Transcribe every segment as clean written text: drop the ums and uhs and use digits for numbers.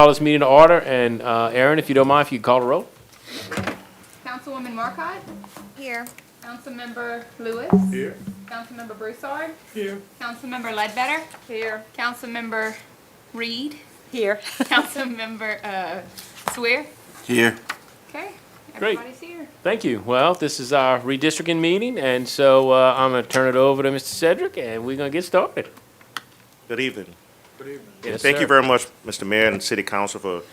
Call this meeting to order, and Aaron, if you don't mind, if you could call the roll. Councilwoman Marcotte? Here. Councilmember Lewis? Here. Councilmember Broussard? Here. Councilmember Ledbetter? Here. Councilmember Reed? Here. Councilmember Swear? Here. Okay, Great. everybody's here. Thank you. Well, this is our redistricting meeting, and so I'm going to turn it over to Mr. Cedric, and we're going to get started. Good evening. Good evening. Yes, Thank sir. you very much, Mr. Mayor and City Council, for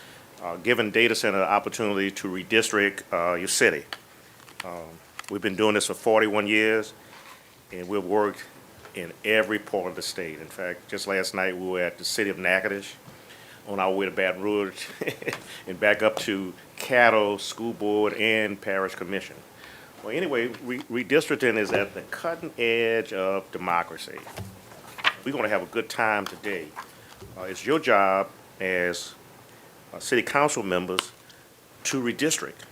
giving Data Center the opportunity to redistrict your city. We've been doing this for 41 years, and we've worked in every part of the state. In fact, just last night, we were at the city of Natchitoches on our way to Baton Rouge and back up to Caddo School Board and Parish Commission. Well, anyway, redistricting is at the cutting edge of democracy. We're going to have a good time today. It's your job as city council members to redistrict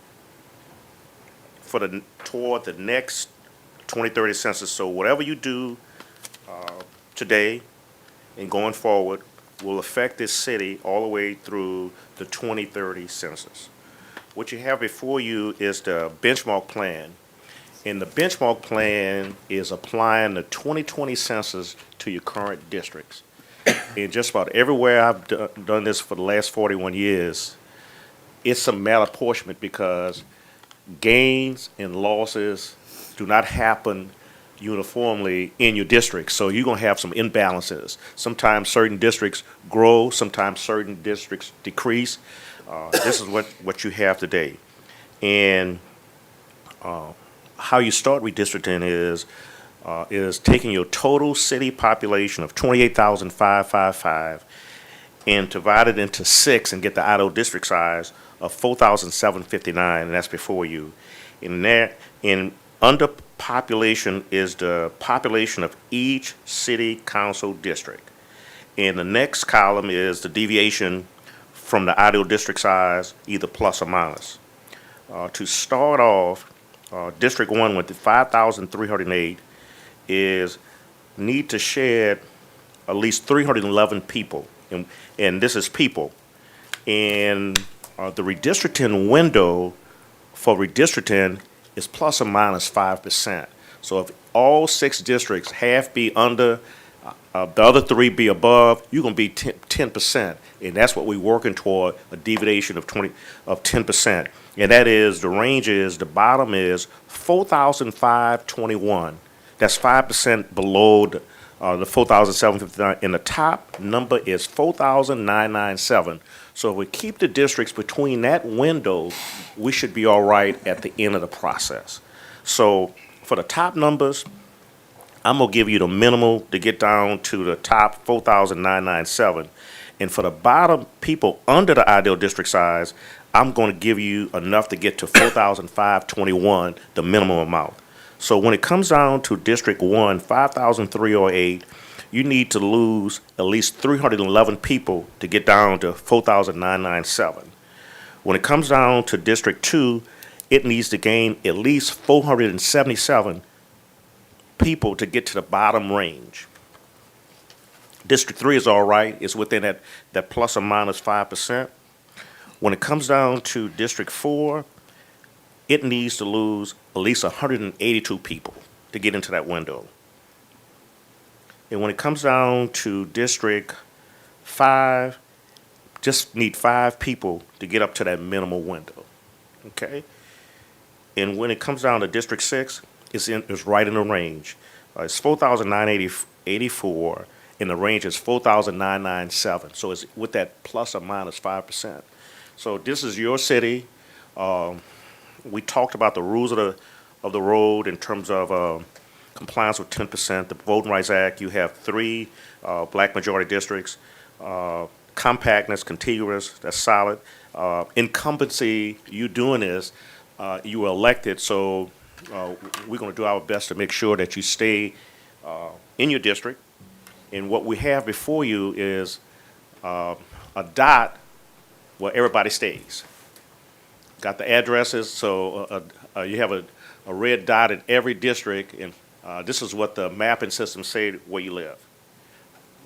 toward the next 2030 census. So whatever you do today and going forward will affect this city all the way through the 2030 census. What you have before you is the benchmark plan. And the benchmark plan is applying the 2020 census to your current districts. And just about everywhere I've done this for the last 41 years, it's a malapportionment because gains and losses do not happen uniformly in your district. So you're going to have some imbalances. Sometimes certain districts grow, sometimes certain districts decrease. This is what you have today. And how you start redistricting is taking your total city population of 28,555 and divide it into 6 and get the ideal district size of 4,759, and that's before you. In under population is the population of each city council district. And the next column is the deviation from the ideal district size, either plus or minus. To start off, District 1 with the 5,308 is need to shed at least 311 people, and this is people. And the redistricting window for redistricting is plus or minus 5%. So if all 6 districts, half be under, the other 3 be above, you're going to be 10%, and that's what we're working toward, a deviation of 10%. And that is, the range is, the bottom is 4,521. That's 5% below the 4,759, and the top number is 4,997. So if we keep the districts between that window, we should be all right at the end of the process. So for the top numbers, I'm going to give you the minimal to get down to the top 4,997. And for the bottom people under the ideal district size, I'm going to give you enough to get to 4,521, the minimum amount. So when it comes down to District 1, 5,308, you need to lose at least 311 people to get down to 4,997. When it comes down to District 2, it needs to gain at least 477 people to get to the bottom range. District 3 is all right. It's within that plus or minus 5%. When it comes down to District 4, it needs to lose at least 182 people to get into that window. And when it comes down to District 5, just need 5 people to get up to that minimal window. Okay? And when it comes down to District 6, it's right in the range. It's 4,984, and the range is 4,997. So it's with that plus or minus 5%. So this is your city. We talked about the rules of the road in terms of compliance with 10%. The Voting Rights Act, you have 3 black majority districts. Compactness, contiguous, that's solid. Incumbency, you doing this, you were elected, so we're going to do our best to make sure that you stay in your district. And what we have before you is a dot where everybody stays. Got the addresses, so you have a red dot in every district, and this is what the mapping system say where you live,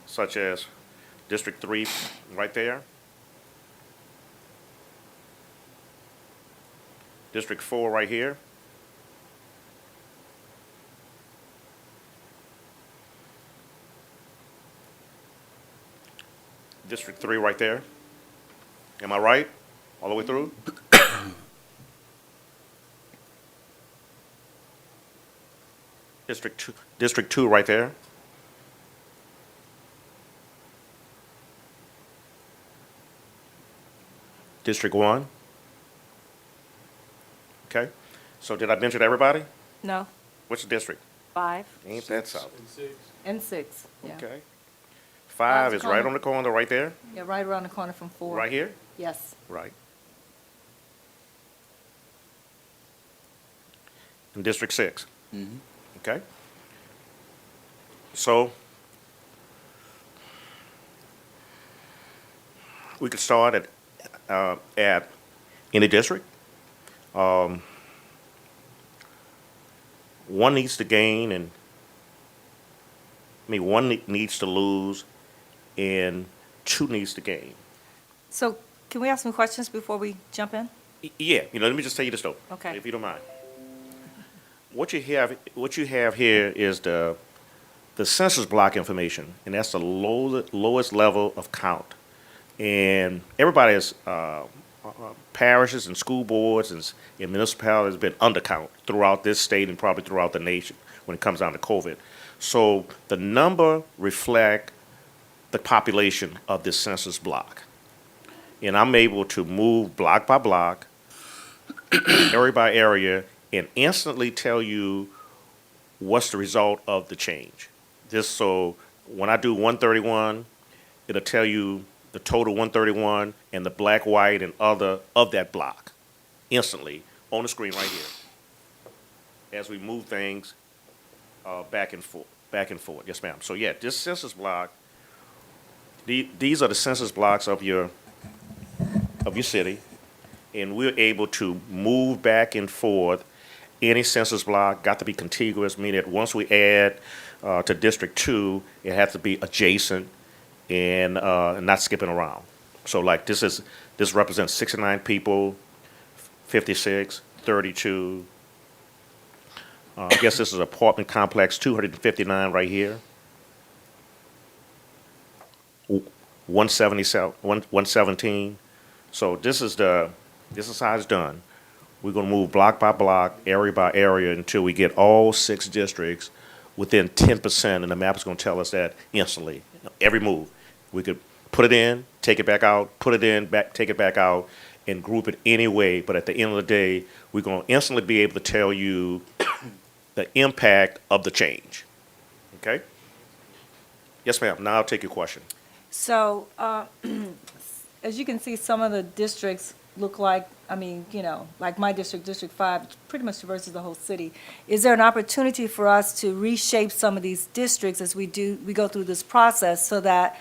such as District 3 right there, District 4 right here. District 3 right there. Am I right? All the way through? District 2 right there. District 1. Okay. So did I mention everybody? No, What's the district? 5 Ain't that something? and 6. Yeah. Okay. 5 Five's is right corner. on the corner right there. Yeah, right around the corner from 4. Right here? Yes. Right. In District 6. Okay? So, we could start at any district. One needs to gain and, one needs to lose and 2 needs to gain. So can we ask some questions before we jump in? Yeah, let me just tell you this though. Okay. If you don't mind. What you have here is the census block information, and that's the lowest level of count. And everybody is, parishes and school boards and municipalities have been undercount throughout this state and probably throughout the nation when it comes down to COVID. So the number reflect the population of this census block. And I'm able to move block by block, area by area, and instantly tell you what's the result of the change. Just so when I do 131, it'll tell you the total 131 and the black, white, and other of that block instantly on the screen right here as we move things back and forth. Yes, ma'am. So yeah, this census block, these are the census blocks of your city, and we're able to move back and forth. Any census block got to be contiguous, meaning that once we add to District 2, it has to be adjacent and not skipping around. So like this represents 69 people, 56, 32. I guess this is apartment complex 259 right here. 117. So this is how it's done. We're gonna move block by block, area by area until we get all 6 districts within 10%, and the map is gonna tell us that instantly. Every move. We could put it in, take it back out, put it in, take it back out, and group it any way. But at the end of the day, we're gonna instantly be able to tell you the impact of the change. Okay? Yes, ma'am. Now I'll take your question. So as you can see, some of the districts look like, like my district, District 5, pretty much traverses the whole city. Is there an opportunity for us to reshape some of these districts as we go through this process so that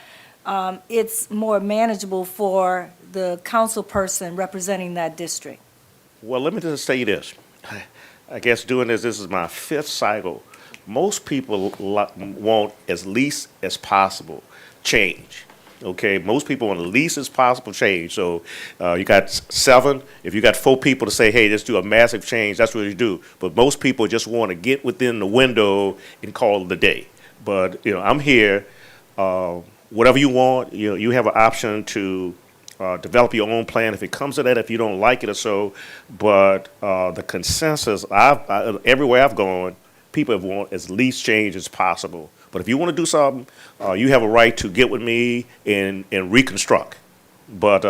it's more manageable for the council person representing that district? Well, let me just tell you this. I guess doing this is my 5th cycle. Most people want as least as possible change. Okay, most people want the least as possible change. So you got 7. If you got 4 people to say, hey, let's do a massive change, that's what you do. But most people just want to get within the window and call it a day. But I'm here. Whatever you want, you have an option to develop your own plan if it comes to that. If you don't like it or so, but the consensus, everywhere I've gone, people have want as least change as possible. But if you want to do something, you have a right to get with me and reconstruct. But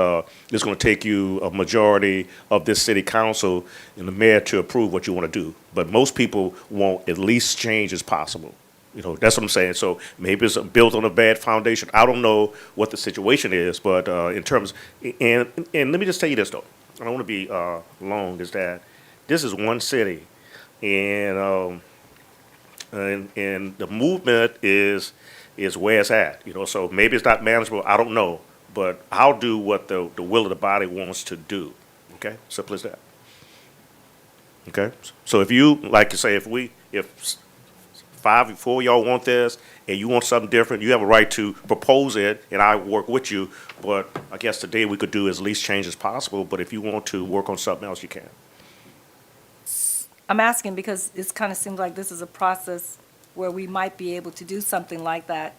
it's going to take you a majority of this city council and the mayor to approve what you want to do. But most people want as least change as possible. That's what I'm saying. So maybe it's built on a bad foundation. I don't know what the situation is, but in terms, and let me just tell you this though. I don't want to be long. Is that this is one city, and the movement is where it's at. So maybe it's not manageable. I don't know, but I'll do what the will of the body wants to do. Okay, simple as that. Okay, so if you like to say if 4 of y'all want this and you want something different, you have a right to propose it, and I work with you. But I guess today we could do as least change as possible. But if you want to work on something else, you can. I'm asking because it's kind of seems like this is a process where we might be able to do something like that.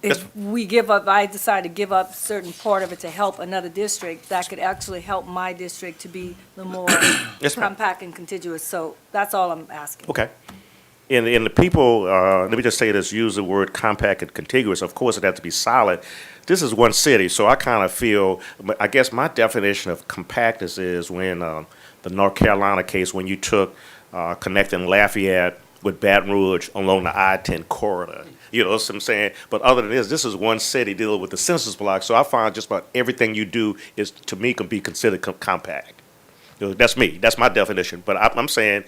If we give up, I decide to give up certain part of it to help another district, that could actually help my district to be a little more Yes, ma'am. compact and contiguous. So that's all I'm asking. Okay. And the people, let me just say this, use the word compact and contiguous. Of course, it has to be solid. This is one city, so I kind of feel, I guess my definition of compactness is when the North Carolina case, when you took connecting Lafayette with Baton Rouge along the I-10 corridor. You know what I'm saying? But other than this is one city dealing with the census block. So I find just about everything you do is, to me, can be considered compact. You know, that's me. That's my definition. But I'm saying,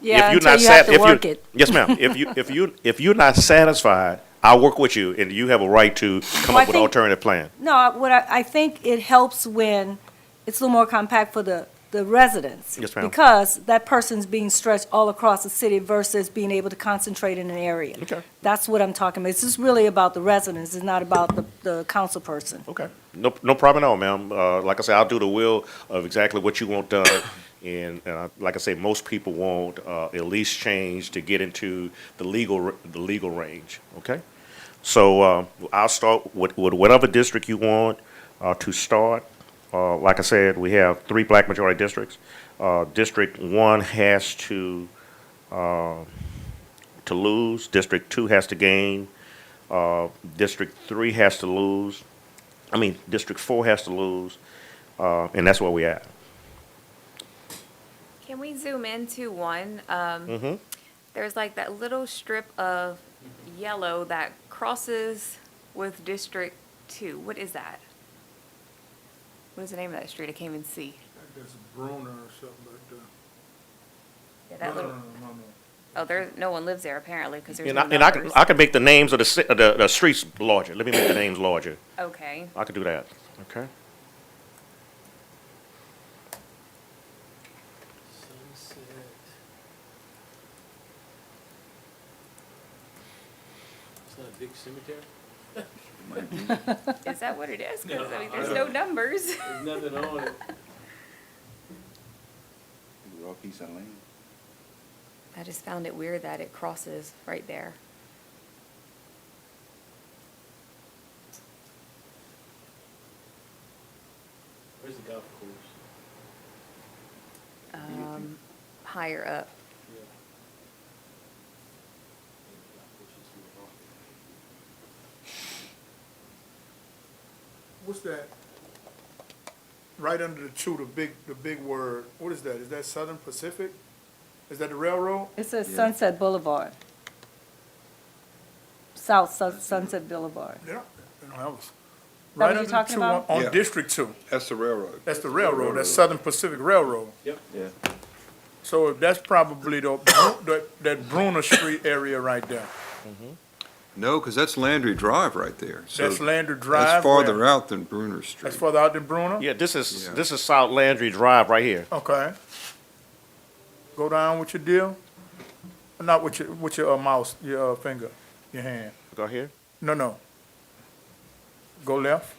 Yeah, if you're until not you have sat, to work it. yes, ma'am. If you're not satisfied, I'll work with you, and you have a right to come Well, I up with an think- alternative plan. No, what I think it helps when it's a little more compact for the residents. Yes, ma'am. Because that person's being stretched all across the city versus being able to concentrate in an area. Okay. That's what I'm talking about. It's just really about the residents, it's not about the council person. Okay. No problem at all, ma'am. Like I said, I'll do the will of exactly what you want done. And like I say, most people want at least change to get into the legal range. Okay. So I'll start with whatever district you want to start. Like I said, we have 3 black majority districts. District 1 has to lose. District 2 has to gain. District 3 has to lose. District 4 has to lose. And that's where we at. Can we zoom into one? Mm-hmm. There's like that little strip of yellow that crosses with District 2. What is that? What is the name of that street? I can't even see. There's a Bruner or something like that. Yeah, that little, No. oh, there, no one lives there apparently because there's And no I numbers. can make the names of the streets larger. Let me make the names larger. Okay. I could do that. Okay. Sunset. It's not a big cemetery? Is that what it is? Because, I mean, there's No. no numbers. There's nothing on it. Raw piece of land. I just found it weird that it crosses right there. Where's the golf course? Higher up. Yeah. What's that? Right under the two, the big word, what is that? Is that Southern Pacific? Is that the railroad? It says Yeah. Sunset Boulevard. South Sunset Boulevard. Yeah. That was what right you're under the talking two about? on Yeah. District 2. That's the railroad. That's the railroad, that's Southern Pacific Railroad. Yeah. So that's probably that Bruner Street area right there. No, because that's Landry Drive right there. So That's Landry Drive. that's farther where- out than Bruner Street. That's further out than Bruner? Yeah, this is Yeah. South Landry Drive right here. Okay. Go down with your deal. Not with your mouse, your finger, your hand. Go here. No. Go left.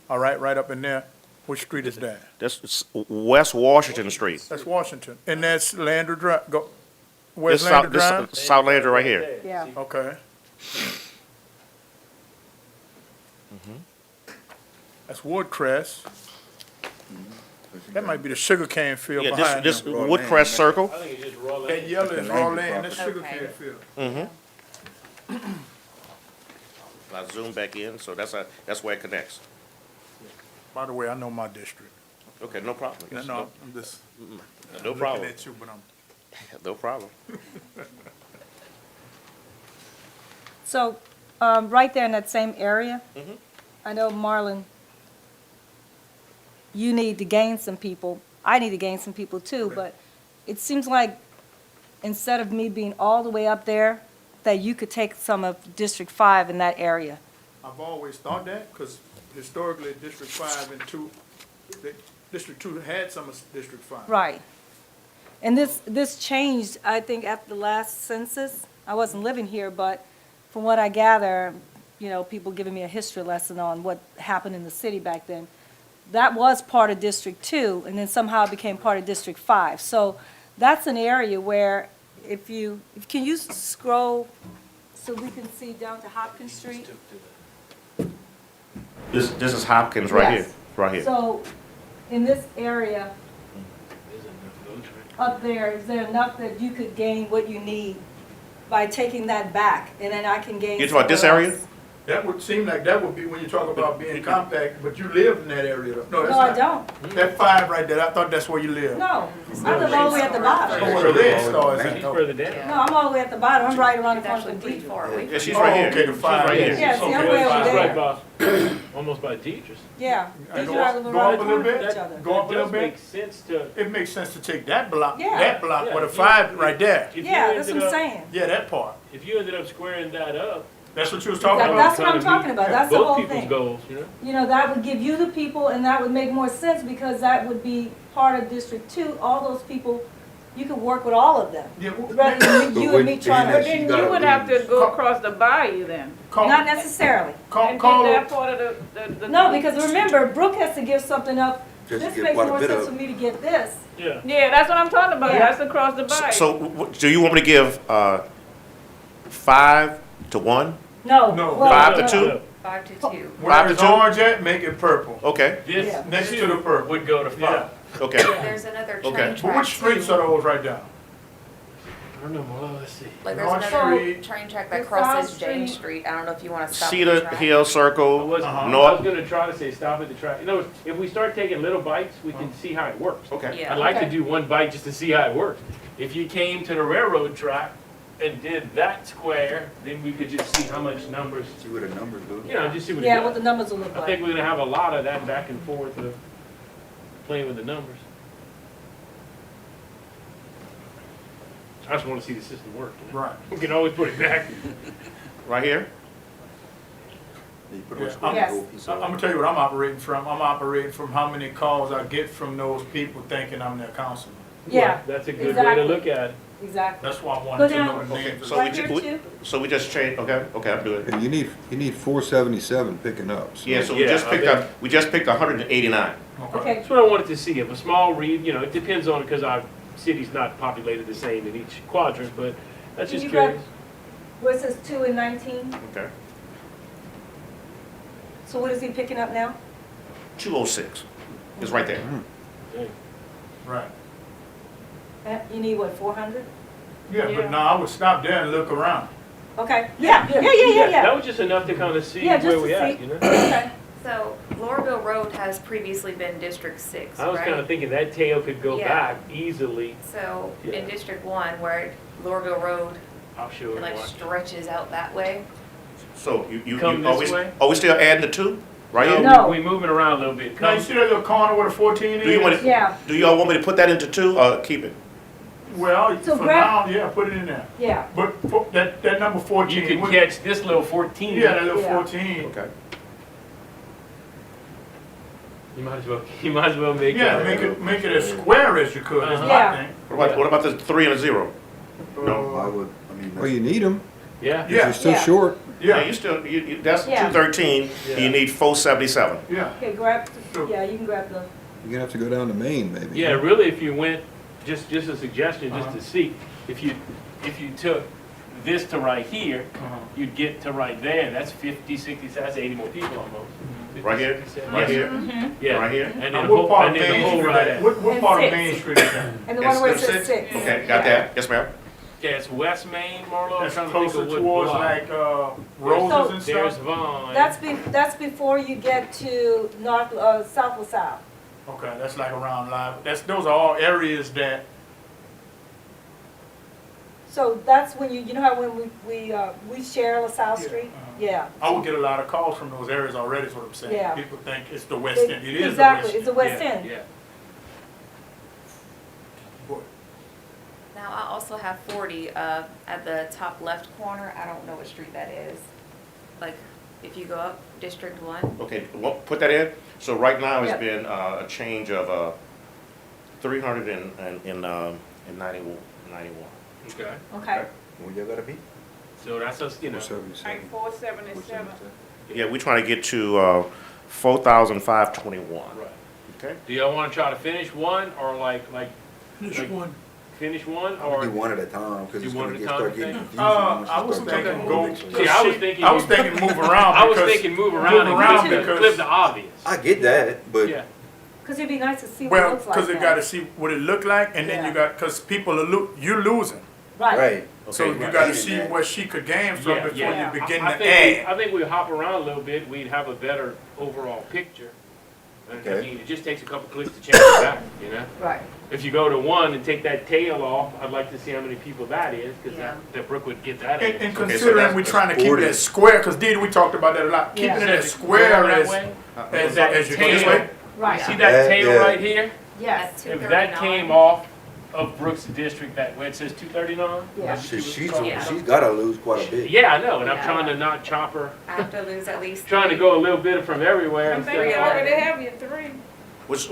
All right, right up in there. Which street is that? That's West Washington Street. That's Washington. And that's Landry Drive. Go. This Where's South, Landry this Drive? South Landry right here. Yeah. Okay. That's Woodcrest. That might be the sugarcane field Yeah, behind this them. Woodcrest Circle. I think it's just raw That land. yellow is raw Landry land, that's property. sugarcane Okay. field. I zoom back in, so that's where it connects. By the way, I know my district. Okay, no problem. No, I'm just No looking problem. at you, but I'm. No problem. So, right there in that same area, Mhm. I know Marlon, you need to gain some people. I need to gain some people too, but it seems like instead of me being all the way up there, that you could take some of District 5 in that area. I've always thought that, because historically, District 5 and 2, District 2 had some of District 5. Right. And this changed, I think, after the last census. I wasn't living here, but from what I gather, people giving me a history lesson on what happened in the city back then. That was part of District 2, and then somehow it became part of District 5. So that's an area where can you scroll so we can see down to Hopkins Street? This is Hopkins right here, Yes. right here. So, in this area, up there, is there enough that you could gain what you need by taking that back, and then I can gain You talking about this somewhere area? else? That would seem like that would be when you talk about being compact, but you live in that area though. No, No, I that's not. don't. That 5 right there, I thought that's where you live. No, I live all the way at the bottom. Oh, where the red star is She's at, though. further down. No, I'm all the way at the bottom, I'm right around the It's corner actually from pretty Deidre. far away. Yeah, she's Oh, right here. okay, the She's 5. right here. Yeah, see, I'm Okay, way over fine. there. Right by, almost by teachers. Yeah, And Deidre go and I up- live go around up the a little corner from bit? each other. Go up a little It does bit? make sense to, It makes sense to take that block Yeah. with Yeah, a 5 right there. if you Yeah, that's what ended I'm up, saying. Yeah, that part. if you ended up squaring that up, That's what you was talking about? That's what I'm Kinda talking meet about, that's the both whole people's thing. goals, you know? You know, that would give you the people, and that would make more sense, because that would be part of District 2, all those people, you could work with all of them. Yeah, Rather than you and me trying But to, then you would have to go across the bayou then, Call, not necessarily. call, and call, get that part of the. No, because remember, Brooke has to give something up, Just this get makes quite a more bit sense of for me to get this. Yeah. Yeah, that's what I'm talking about, Yeah. that's across the bayou. So, do you want me to give, 5 to 1? No. No. well, 5 to no. 2? 5 to 2. where it's 2? orange at, make it purple. Okay, This Yeah. Next to two the purple. would go to Yeah. 5. okay. There's another Okay. train But track which streets too. are those right down? I don't know, well, let's see. Like there's North another Street. train track The that crosses South James Street. Street. I don't know if you want to stop. at the Cedar track. Hill I Circle, was, Uh-huh. I was north, gonna try to say stop at the track. In other words, if we start taking little bites, we can see how it works. okay. Yeah. I'd like to Okay. do one bite just to see how it works. If you came to the railroad track and did that square, then we could just see how much numbers, See what the numbers do. you know, just see what it Yeah, what the does. numbers will look I like. think we're gonna have a lot of that back and forth of playing with the numbers. I just wanna see the system work. You know? Right. We can always put it back. Right here? You put Yeah, a square Yes. little piece I'm of- gonna tell you what I'm operating from. I'm operating from how many calls I get from those people thinking I'm their councilman. Yeah, That's a good way exactly. to look at it. exactly. That's why I wanted to Go know down. the Okay, names. so Right we, here ju- too? so we just changed, okay, I'm doing it. And you need 477 picking up. so- Yeah, so we Yeah, just I picked bet. up, we just picked 189. Okay, That's what I wanted to see, if a small you know, it depends on, because our city's not populated the same in each quadrant, but that's Can just you grab- curious. where it says 2 and 19, Okay. so what is he picking up now? 206 is right there. Dang. Right. You need what, 400? Yeah, Yeah. but no, I would stop there and look around. Okay, yeah. That was just enough to kind of see Yeah, just where to we at, see. you know? Okay, So Laurelville Road has previously been District 6, I was kind of right? thinking that tail could go Yeah. back easily. So Yeah. in District 1, where Laurelville Road I'll show it it. like watch. stretches out that way. So you Come this way? are we still adding the 2? Right here? No. We moving around a little bit. Now, you Come, see that little corner where the 14 Do you want is? it, yeah, do y'all want me to put that into 2 or keep it? Well, So for grab- now, yeah, put it in there. yeah. But that number 14. you can what- catch this little 14. Yeah, that little Yeah. 14. Okay. You might as well make Yeah, it. make it as square as you could, is Uh-huh. my Yeah. thing. What about the 3 and a 0? No. I would, well, you need them, Yeah. Yeah. you're still Yeah. short. Yeah, Yeah, you still, that's Yeah. 213, Yeah. you need 477. yeah. Okay, grab, Sure. yeah, you can grab the, You're gonna have to go down to Maine, maybe. Yeah, really, if you went, just a suggestion, just Uh-huh. to see, if you took this to right here, Uh-huh. you'd get to right there, that's 50, 60, that's 80 more people almost. 50, Right here? 60, 70. Right here? Yeah. Right here? And then Now, the what whole, part and of then the Main whole Street, right at. what And part of 6. Main Street is that? and the one where it That's says six? 6. Okay, got that, yes ma'am? Yeah, it's West Main, Marlo, I'm That's trying to think closer of what towards block. like, Roses and There's stuff? Vaughn. That's before you get to South LaSalle. Okay, that's like around Live, those are all areas that, So that's when you know how when we share LaSalle Yeah, Street? uh-huh. Yeah. I would get a lot of calls from those areas already, is what I'm saying. Yeah. People think it's the West End, it is the Exactly, West it's the End. West Yeah, End. Yeah. But Now I also have 40 at the top left corner. I don't know what street that is. Like if you go up District 1. Okay, put that in. So right now Yeah. it's been a change of 391. Okay. Okay. Where you gotta be? So that's us, you know. 477. Like 477. Yeah, we're trying to get to 4,521. Right. Okay? Do y'all want to try to finish one or like Which Like- one? finish one, I'm gonna or? do one at a time, because Do it's one gonna at a get, time, start you getting think? confusing. once you I was start thinking getting go. more mixed See, I was thinking. I was thinking move around. I was because- thinking move move around around and because- clip the obvious. I get that, but Yeah, Because it'd be nice to see what it Well, looks like because it now. got to see what it look like, and then Yeah. you got, because people are you're losing. right. So Okay, you right. got to see what she could gain from Yeah, before yeah. you begin I to think add. I think we hop around a little bit, we'd have a better overall picture. And I Okay. mean, it just takes a couple clicks to change it back, you know? Right. If you go to one and take that tail off, I'd like to see how many people that is, because Yeah. that Brook would get that And, in. and Okay, so considering that's- we're trying to that's keep it 40. as square, because Dee, we talked about that a lot, keeping it as square as that you go this tail. way. Right. See Yeah, that tail yeah. right here? Yes. If that came off of Brooks District, that, where it says 239? Yeah. She's gotta lose quite a bit. Yeah, I know, and I'm Yeah. trying to not chop her, I have to lose at least. trying to go a little bit from everywhere I instead think you of all. already have your 3.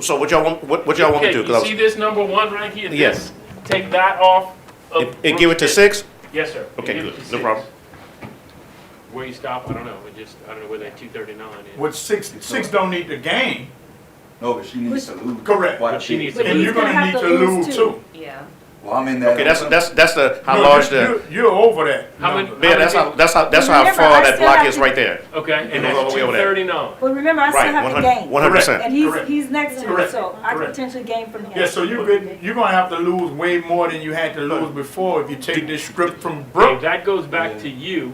So what y'all want, what y'all want me Okay, to do? you 'Cause I see was- this number one right here? Yes. Take that off of. And give it to Brooks 6? Yes, sir. Okay, Give it good. to No 6. problem. Where you stop, I don't know, I don't know where that 239 is. Which six don't need to gain, No, but she needs to lose. correct. quite a But she bit. needs But to And he's you're gonna gonna have need to to lose lose too. too. Yeah. Well, I'm in that. Okay, that's the, how No, large the, You're over that. How many- number. yeah, that's how Remember, far I that still block have is to- right there. Okay, and It that's goes all the way over there. 239. But remember, I still Right, have to gain. 100%. And he's, Correct. he's next to me, Correct. so I could Correct. potentially gain from him. Yeah, so you're gonna have to lose way more than you had to lose before if you take this strip from Okay, Brook. if that goes back to you,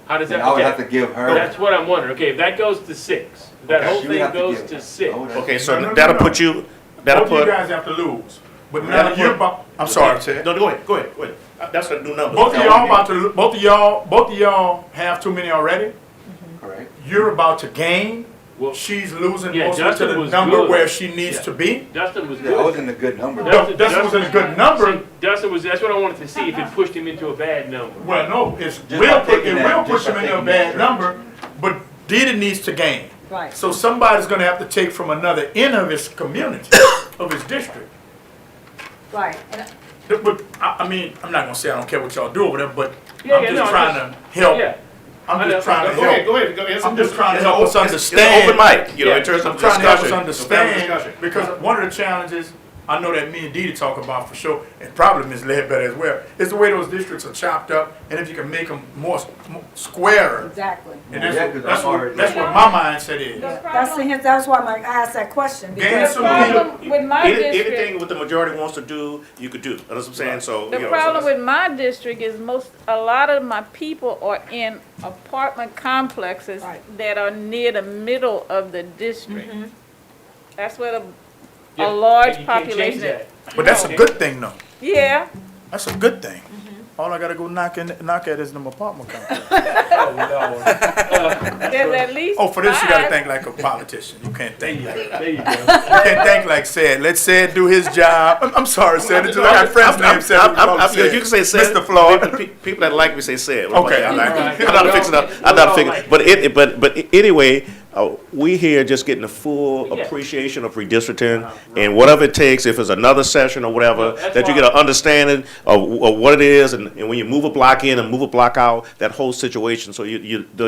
how does that, And I would have to okay, give her. that's what I'm wondering, okay, if that goes to 6, that Okay. whole She would thing have to goes give- to 6. I would have- Okay, so No, no, that'll no. put you, that'll Both of you put. guys have to lose. But That'll now you're put- about, I'm sorry, Ted. No, go ahead. That's a new number. Both of y'all about to, both of y'all have too many already. Correct. You're about to gain. Well, She's losing Yeah, mostly Justin to the was number good. where she needs Yeah. to be. Dustin was Yeah, I was good. in a good number. Dustin was in a good number. See, Dustin was, that's what I wanted to see, if it pushed him into a bad number. Well, no, Just by taking that- push just him by into a taking bad that number, but Didi needs to gain. Right. So somebody's gonna have to take from another end of his community, of his district. Right. And But, I mean, I'm not gonna say I don't care what y'all do over there, but Yeah, I'm yeah, just no, trying to help. Yeah, I'm I know. just trying to Go ahead, help. go ahead. I'm just trying to It's help an us open- understand. It's an open mic, you know, Yeah. in terms I'm of trying to help us discussion. understand, Discussion. because one of the challenges, I know that me and Didi talk about for sure, and probably Ms. Ledbetter as well, is the way those districts are chopped up, and if you can make them more squarer. exactly. And Yeah, 'cause I'm already- that's what my mindset is. That's why I asked that question. Gain Because some Problem with my Anything district, what the majority wants to do, you could do. That's what I'm saying, so. the you know, problem so with my district is a lot of my people are in apartment complexes Right. that are near the middle of the district. That's where Yeah, a large and you can't change population. that. But that's a good thing though. Yeah, That's a good thing. All I gotta go knock at is them apartment complexes. there's at least Oh, for this you gotta five. think like a politician. You can't think like There you go. you can't think like Sid. Let Sid do his job. I'm sorry, Sid. I got friends named Sid. You can say said. Mr. Floyd. People that like me say said. Okay, I like it. I'm not fixing up. I'm not fixing. But anyway, we here just getting the full Yeah. appreciation of redistricting and whatever it takes. If it's another session or whatever, That's that you why- get an understanding of what it is, and when you move a block in and move a block out, that whole situation. So the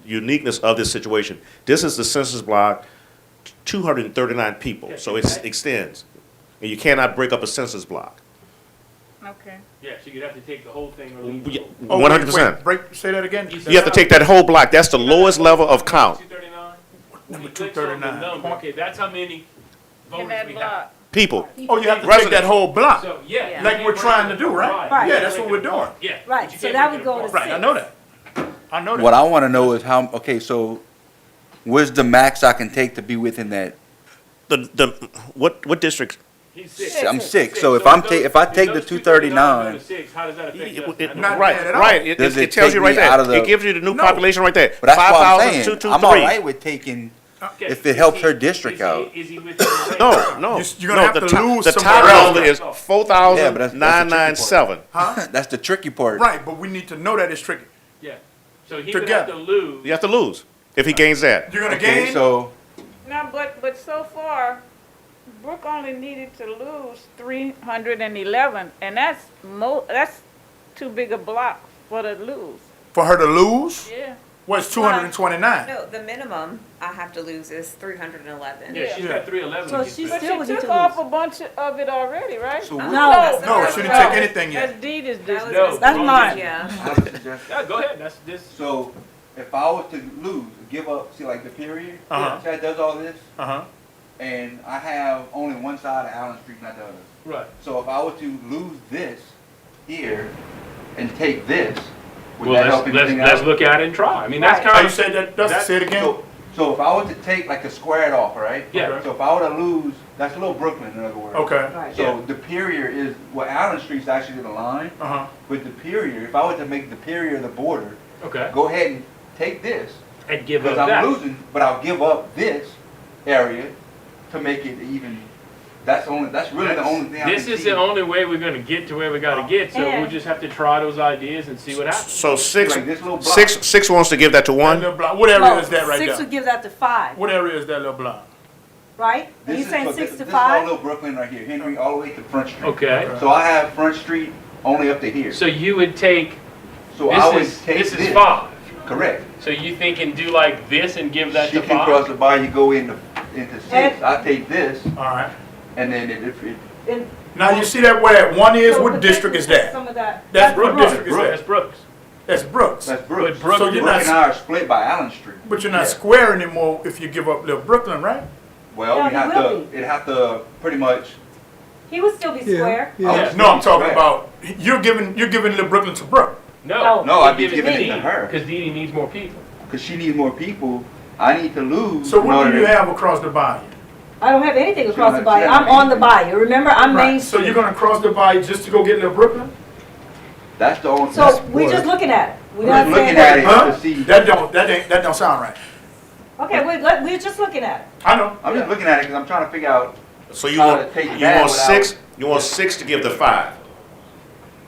uniqueness of this situation. This is the census block, 239 people. Yeah, So it okay. extends, and you cannot break up a census block. Okay. Yeah, so you'd have to take the whole thing or leave Yeah, it. Oh, wait, 100%. wait, say that again. You have to take that whole block. That's the lowest level of count. 239? Number When you click on the 239. number, okay, that's how many In voters that we have. block. People. Oh, you have to take Residents. that whole block. So, yeah. Like we're trying to do, right? Right. Yeah, that's what we're doing. Yeah. Right, but you so can't that break would it go to apart. Right, I know that. I know that. What I wanna know is how, okay, so where's the max I can take to be within that? What district? He's six. I'm Six. 6, so if I take the 239, go to six, how does that affect us? Not Right, bad at all. right. It Does it tells take you right me out of there. the- It gives you the new No. population right there. but that's what I'm saying. 5,223. I'm all right with taking, Okay, if it is helps he- her district is he- out. Is he within the range? No. You're gonna have the to top- lose The some top else. number is Yeah, but that's the 4,997. that's the tricky part. Right, but we need to know that it's tricky. Yeah, so he would have to lose. You have to lose if he gains that. You're gonna Okay, gain. so, No, but so far, Brooke only needed to lose 311, and that's too big a block for her to lose. For her to lose, Yeah. Well, it's 229. No, the minimum I have to lose is 311. Yeah, she's got 311. So to get she's back. But still she would need took to off lose. a bunch of it already, right? So No. No, she didn't take anything yet. That's deed That was No, That's wrong mine. Yeah. I have a suggestion. Yeah, go ahead, that's this. So if I was to lose, give up, see like the period, Uh-huh. that does all this, Uh-huh. and I have only one side of Allen Street, not the other. Right. So if I were to lose this here and take this, would Well, that help anything let's else? look at it and try. I mean, that's Right. How kind you of, say that, Dustin, say it again? So if I were to take like a square it off, right? Yeah. So if I were to lose, that's a little Brooklyn in other words. Okay, Right. So the Superior is, well, Allen Street's actually the line, uh-huh. but the Superior, if I were to make the Superior the border, okay, go ahead and take this, and give up because I'm that. losing, but I'll give up this area to make it even. That's really the only thing I can This is see. the only way we're gonna get to where we gotta get, so we'll And- just have to try those ideas and see what happens. So six, Like this little block. six wants to give that to That one? little block, what area No, is that right 6 there? would give that to 5, What area is that little block? right? Are This you is- saying so 6 this to is all 5? little Brooklyn right here, Henry, all the way to Front Street. Okay, So I have Front Street only up to here. so you would take, So I would this take is 5. Correct. So you think and do like this and give that She to can cross 5? the bayou, go into 6. And- I take this, All right. and then it And Now, you see that where that one is, so what district is that? Some of that. That's Brooks. what district is That's that? Brooks. That's Brooks. that's Brooks. But Brooks- So you're Brooks and not, I are split by Allen Street. but you're not Yeah. square anymore if you give up little Brooklyn, right? Well, No, we he have will to. It have to pretty much. He would still be square. Yeah. No, I'm talking Right. about, you're giving little Brooklyn to Brooke. No. No, I'd be giving it to her Because Dee Dee needs more people. because she needs more people. I need to lose. So in what order do you to- have across the bayou? I don't have anything across the She bayou. doesn't I'm have on the bayou. Remember, I'm Main Right, so Street. you're gonna cross the bayou just to go get little Brooklyn? That's the only. So we're just looking at it. We're We're not just saying looking at that. it Huh? to see. That don't sound right. Okay, we're just looking at it. I know. I'm just looking at it because I'm trying to figure out. So you How want, to take you that want without- 6, you want 6 to give the 5?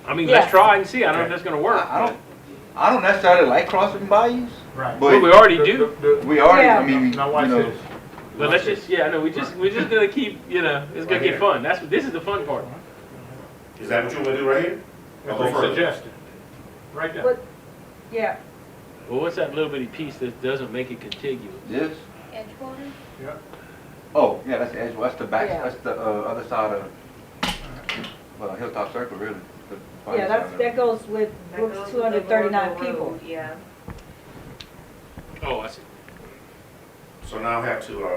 I mean, Yes. let's try and see. I don't know if that's gonna work. I don't necessarily like crossing bayous, Right. But but we already do. we already. Yeah. I mean, Now you watch know, this. But let's just, yeah, no, we're just gonna keep, it's gonna get fun. This is the fun part. Is that what you want to do right here? That's Or what go he further? suggested. Right there. But, yeah. Well, what's that little bitty piece that doesn't make it contiguous? this. Yeah. Oh, yeah, that's the edge. That's the back. Yeah. That's the other side of Hilltop Circle, really. The bayou Yeah, side of it. that goes with Brooks 239 people. Yeah. Oh, I see. So now I have to,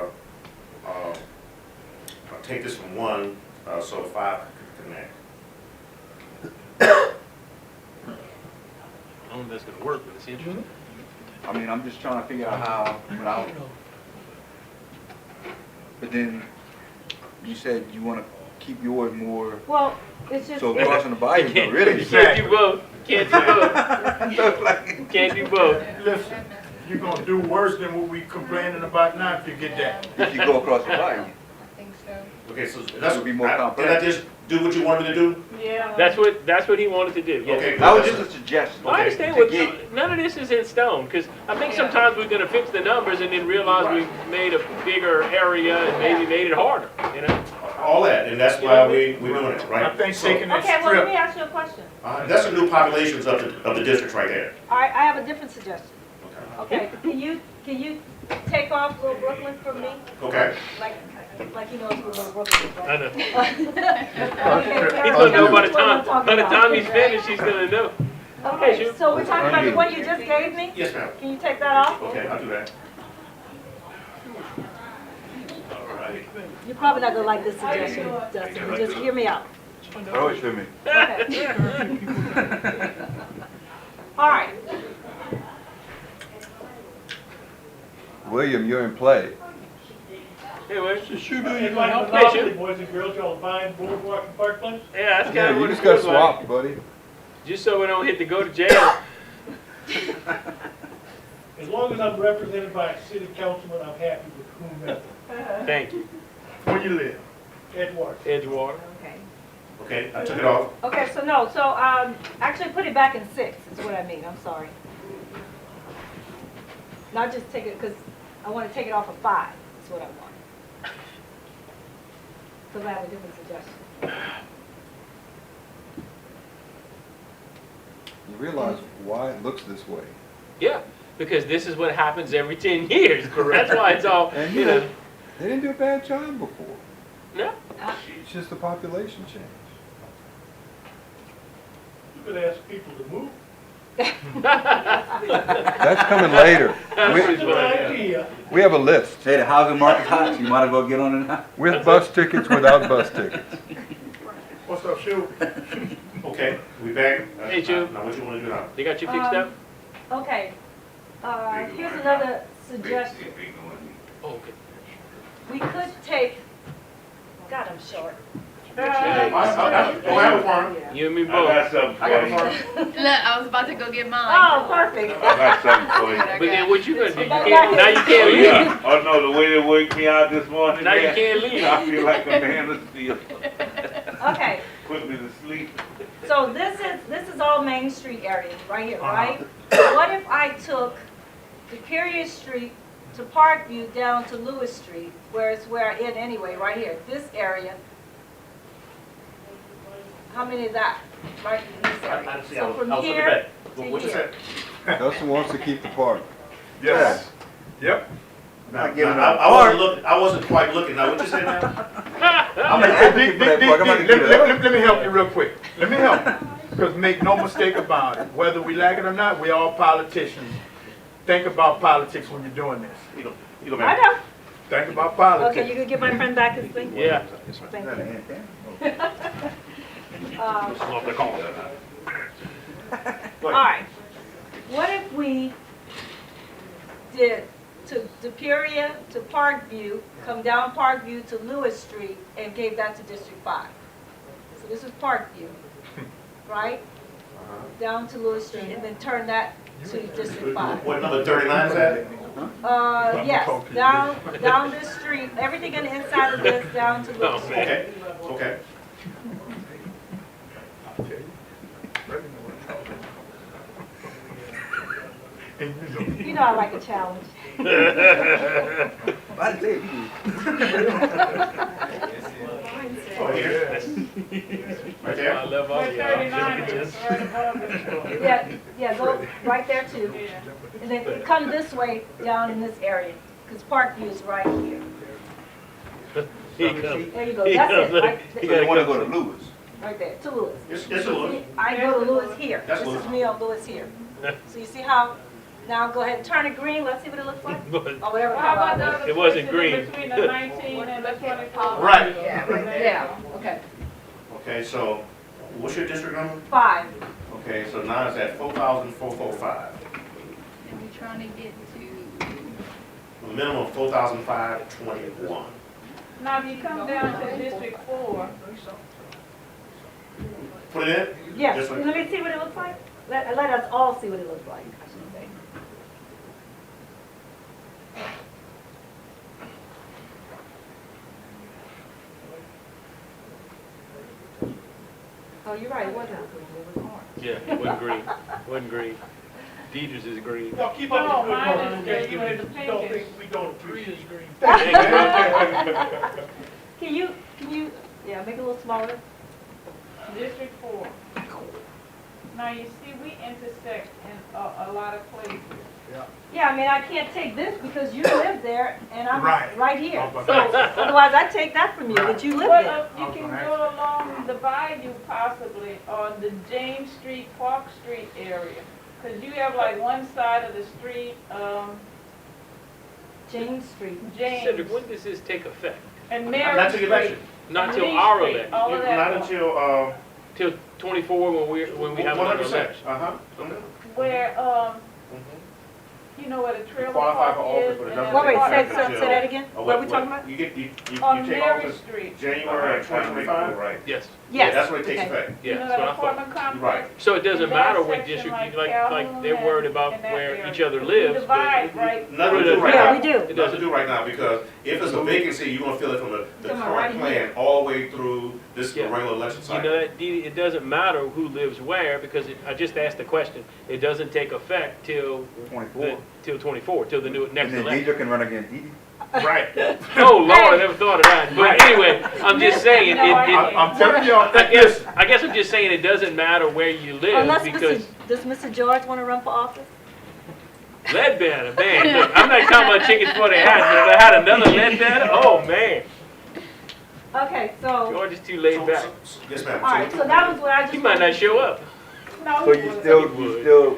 take this from 1, so 5 can connect. I don't know if that's gonna work, but it's interesting. I mean, I'm just trying to figure out how without. But then you said you want to keep yours more. Well, it's just, So crossing the bayou, You can't- really. You can't do both. Can't do both. Like, Can't do both. Listen, you're gonna do worse than what we complaining about now if you get that. if you go across the bayou. Okay, so That would be more complex. Did I just do what you wanted me to do? Yeah. That's what he wanted to do. Yeah. Okay, That was good. just a suggestion. I understand To what, get- none of this is in stone, because I think sometimes we're gonna fix the numbers and then realize we made a bigger area and maybe made it harder, All that, and that's why we're doing it, I right? think So, taking that okay, well, let me strip, ask you a question. that's the new populations of the districts right there. All right, I have a different suggestion. Okay. Okay, can you take off Little Brooklyn from me? Okay. Like he knows who Little Brooklyn is, I right? know. Okay, He's gonna know by the time he's finished, he's gonna know. Okay, so we're talking about the one you just gave me? Yes, ma'am. Can you take that off? Okay, I'll do that. You're probably not gonna like this suggestion, Dustin, but just hear me out. Throw it to me. Okay. All right, William, you're in play. Hey, wait. If I help Hey, out Shu. the boys and girls, y'all find Boardwalk and Park Place? Yeah, that's Yeah, kinda you what it just got feels like. swapped, buddy. Just so we don't hit the go to jail. As long as I'm represented by a city councilman, I'm happy with whomever. Thank you. where you live. Edward. Edgewater. okay. Okay, I took it off. Okay, actually put it back in 6 is what I mean, I'm sorry. Not just take it, because I want to take it off of 5, is what I want. Because I have a different suggestion. You realize why it looks this way. Yeah. because this is what happens every 10 years. That's why it's all, And you know, they didn't do a bad job before. no. It's just the population change. You could ask people to move. That's coming later. That's Good what- idea. We have a list Hey, the housing market's hot, so you might as well get on it now. with bus tickets, without bus tickets. What's up, Shu? Okay, we back? Hey, Joe. Now what you wanna do now? They got you fixed up? Okay, here's another suggestion. Oh, okay. We could take, God, I'm short. I don't have a farm. You and me I both. got something I got a for you. farm. Look, I was about to go get mine. Oh, perfect. I got something for you. But then what you gonna do? You But can't, now you Oh, can't leave. yeah. Oh, no, the way they woke me out this morning. Now you man, can't leave. I feel like a man of steel. Okay, Put me to sleep. so this is all Main Street area, right here, right? What if I took Superior Street to Parkview down to Lewis Street, where it's where it anyway, right here, this area? How many is that? Right in this area. I see, So I from was looking here back. to What you here. said? Dustin wants to keep the park. Yes. Yep. I wasn't quite looking. Now, what you say now? I'm an advocate for that park. I'm gonna get it up. Let me help you real quick. Let me help you. Because make no mistake about it, whether we like it or not, we all politicians. Think about politics when you're doing this. You don't I remember. know. Think about politics. Okay, you can give my friend back his thing? Yeah. Thank you. Off the call. All right. What if we did to Superior to Parkview, come down Parkview to Lewis Street, and gave that to District 5? So this is Parkview, right? Down to Lewis Street, and then turn that to District 5. What number 39 is that? Yes, down this street, everything on the inside of this, down to Lewis Street. Okay, okay. You know I like a challenge. I didn't say it, you Oh, here. Right there. I love all Where y'all. 39 is, right above it. Yeah, go right there too. And then come this way down in this area, because Parkview is right here. He comes. There you go, He that's comes, it, look. right, He So gotta you wanna come. go to Lewis? right there, to Lewis. It's a little. I go to Lewis here. That's This is Lewis. me on Lewis here. So you see how, now go ahead and turn it green, let's see what it looks like, But or whatever. How about the other It wasn't section in green. between the 19 and the 24? Right. Yeah, okay. Okay, so what's your district number? 5. Okay, so now it's at 4,445. And we're trying to get to, A minimum of 4,521. Now, if you come down to District 4, Put it in? Yes, This way. let me see what it looks like. Let us all see what it looks like, I should say. Oh, you're right, it wasn't green, it was orange. Yeah, it wasn't green. Wasn't green. Deidre's is green. Y'all keep up the good mine work. is Yes, green we with the don't pinkish. think we don't appreciate green. Can you, yeah, make it a little smaller? District 4. Now, you see, we intersect in a lot of places. Yeah, I mean, I can't take this because you live there and I'm Right. right here. Oh, but- So otherwise I'd take that from you, but you live there. Well, you can go along the bayou possibly, or the James Street, Park Street area. Because you have like one side of the street, James Street. James, Cedric, when does this take effect? and Mary Not till the election. Street. Not and till Lee our Street, election. all of that. Not until, Till 24 when we have another 100%. election. Uh-huh. Where, you know where the trailer Qualify park for office, is? but it and doesn't Wait, the wait, take park- say, effect say that again? Oh, What are we talking about? You On take Mary office Street. January 2025? Right. Yes, Yes. That's when it takes okay. effect. You yeah, know that's what that I thought. apartment complex? Right. So it doesn't In that matter what section, district, like like they're worried about Calhoun and where that each area. other We lives, divide, but right? Nothing to do right Yeah, now. we do. it Nothing to doesn't. do right now, because if it's a vacancy, you're gonna feel it from the Come on, right current plan all the way through this Yeah. regular election You cycle. know that, Dee Dee, it doesn't matter who lives where, because I just asked the question. It doesn't take effect till 24. till 24, till the new next And then election. Deidre can run against Dee Dee. Right. Oh Lord, I never thought of that. But anyway, I'm just saying. No, I- I'm telling y'all, I guess I'm just saying it doesn't matter where you live Unless because does Mr. George want to run for office? Ledbetter, man, look, I'm not counting my chickens before they hatch, but if I had another Ledbetter, oh, man. Okay, so, George is too laid back. Yes, ma'am. all right, so that was what I just. He might not show up. No, So he you would. still, He would. you still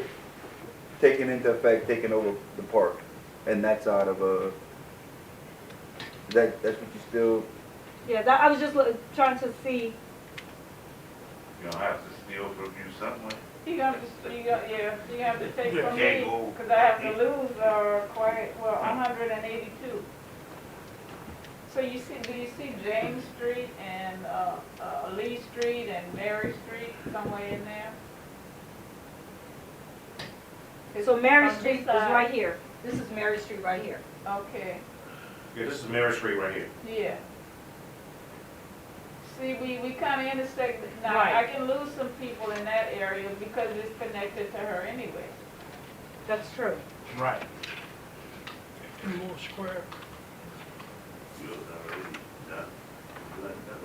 taking into effect, taking over the park and that side of, that's what you still, Yeah, that, I was just trying to see, You'll have to steal from you somewhere. You have to take from Can't me, go. because I have to lose, quite, well, 182. So you see, do you see James Street and, Lee Street and Mary Street somewhere in there? so Mary On this Street is side. right here. This is Mary Street right here. Okay, Yeah, this is Mary Street right here. yeah. See, we kind of intersect, now, Right. I can lose some people in that area because it's connected to her anyway. That's true. Right. More square.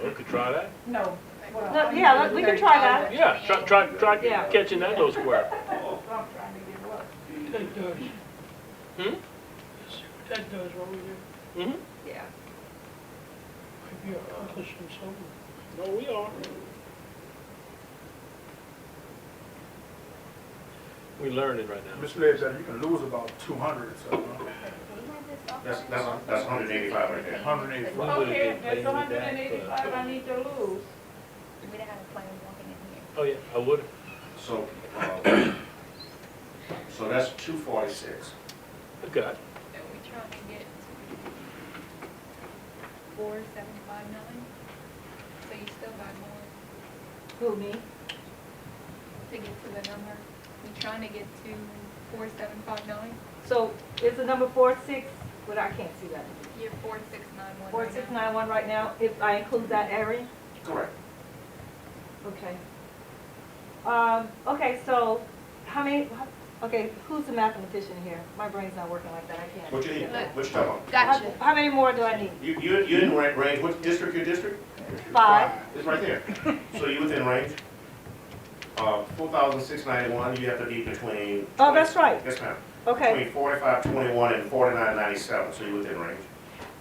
We could try that. No. well, No, I'm yeah, just we can try that. Yeah, try Yeah. catching that little square. I'm trying to get what? That does. Hmm? That does what we do. Mm-hmm. Yeah. Might be accomplishing something. No, we are. We learning right now. Mr. Ledbetter, you can lose about 200 or so, That's 185 right there. 185. Okay, there's 185 I need to lose. We didn't have a plan walking in here. Oh, yeah, I would. So, so that's 246. Okay. And we trying to get to 4759. So you still got more Who, me? to get to the number. We trying to get to 4759. So is the number 46, but I can't see that. You're 4691. 4691 right now, if I include that area? Correct. Okay. Okay, so how many, okay, who's the mathematician here? My brain's not working like that, I can't. What you need? What you talking about? Gotcha. How many more do I need? You're in range. What district, your district? 5? It's right there. So you're within range. 4,691, you have to be between. Oh, that's right. Yes, ma'am. Okay. Between 4521 and 4997, so you're within range.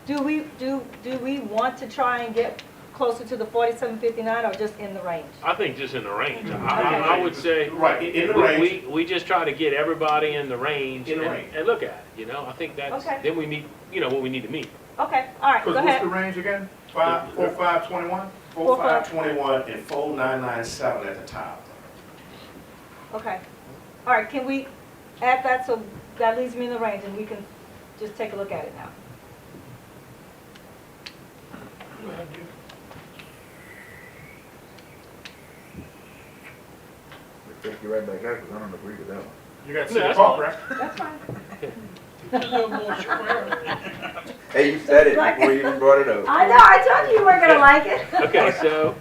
Do we want to try and get closer to the 4759 or just in the range? I think just in the range. I would say. Right, in the range. We just try to get everybody in the range In the and- range. and look at it, you know? I think that's, Okay. then we meet, what we need to meet. Okay, all right, go Because what's the ahead. range again? 4521? 4521 and 4997 at the top. Okay. All right, can we add that so that leaves me in the range and we can just take a look at it now? Go ahead, Jim. take you right back out, because I don't agree with that one. You got No, City that's Park, fine. right? That's fine. A little more square. Hey, you said it before you even brought it up. I know, I told you you weren't gonna like it. Okay, so,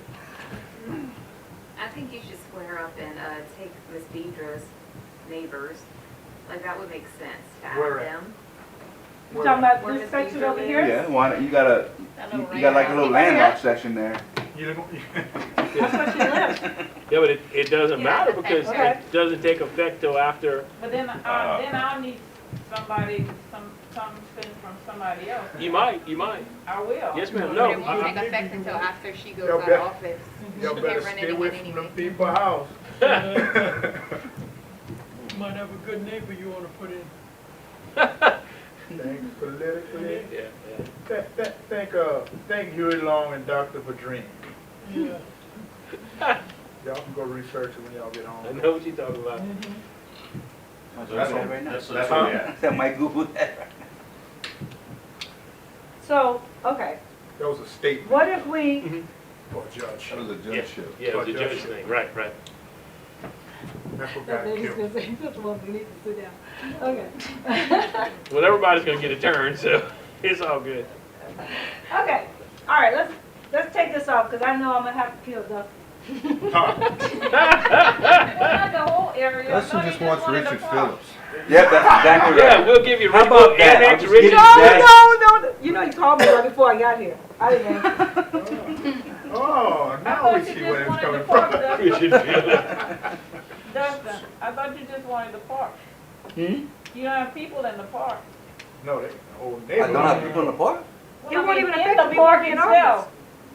I think you should square up and take Miss Deidre's neighbors. Like, that would make sense to Where add at? them. You talking about Where this Miss section Deidre over lives? here? Yeah, why not, you got like a little landlocked section there. You look- That's where she lives. yeah, but it doesn't Yeah, matter okay. because Okay. it doesn't take effect till after, But then I'll need something from somebody else. you might. I will. Yes, ma'am, But no. it won't take effect until after she goes Y'all out bet- of office. Y'all She better can't run stay away anyone from them anyway. people's house. You might have a good neighbor you want to put in. Think politically. Yeah, Thank Huey Long and Dr. Vadrine. Yeah. Y'all can go research it when y'all get I home. know what you're talking about. So that's what, that's where we at. That might Google that. So, okay, That was a statement what if we, for a judge. That was a judgeship. Yeah, it was a judge thing, right. That's what that got lady's killed. gonna say, that's one we need to sit down. Okay. Well, everybody's gonna get a turn, so it's all good. Okay, all right, let's take this off, because I know I'm gonna have to kill Dustin. Not the whole area. Dustin No, just you wants wanted the Richard park. Phillips. Yep, that's exactly Yeah, right. we'll give you How Red about Book that? and I'll extra just give Richard. you No, you know you called me right before I got here. I didn't answer. Oh, I now thought we you see just where it's wanted coming the park, from. Dustin. Richard Phillips. Dustin, I thought you just wanted the park. You don't have people in the park. No, they, whole I don't have people in neighborhood. the park? You I won't mean, even in affect the the park in itself. August.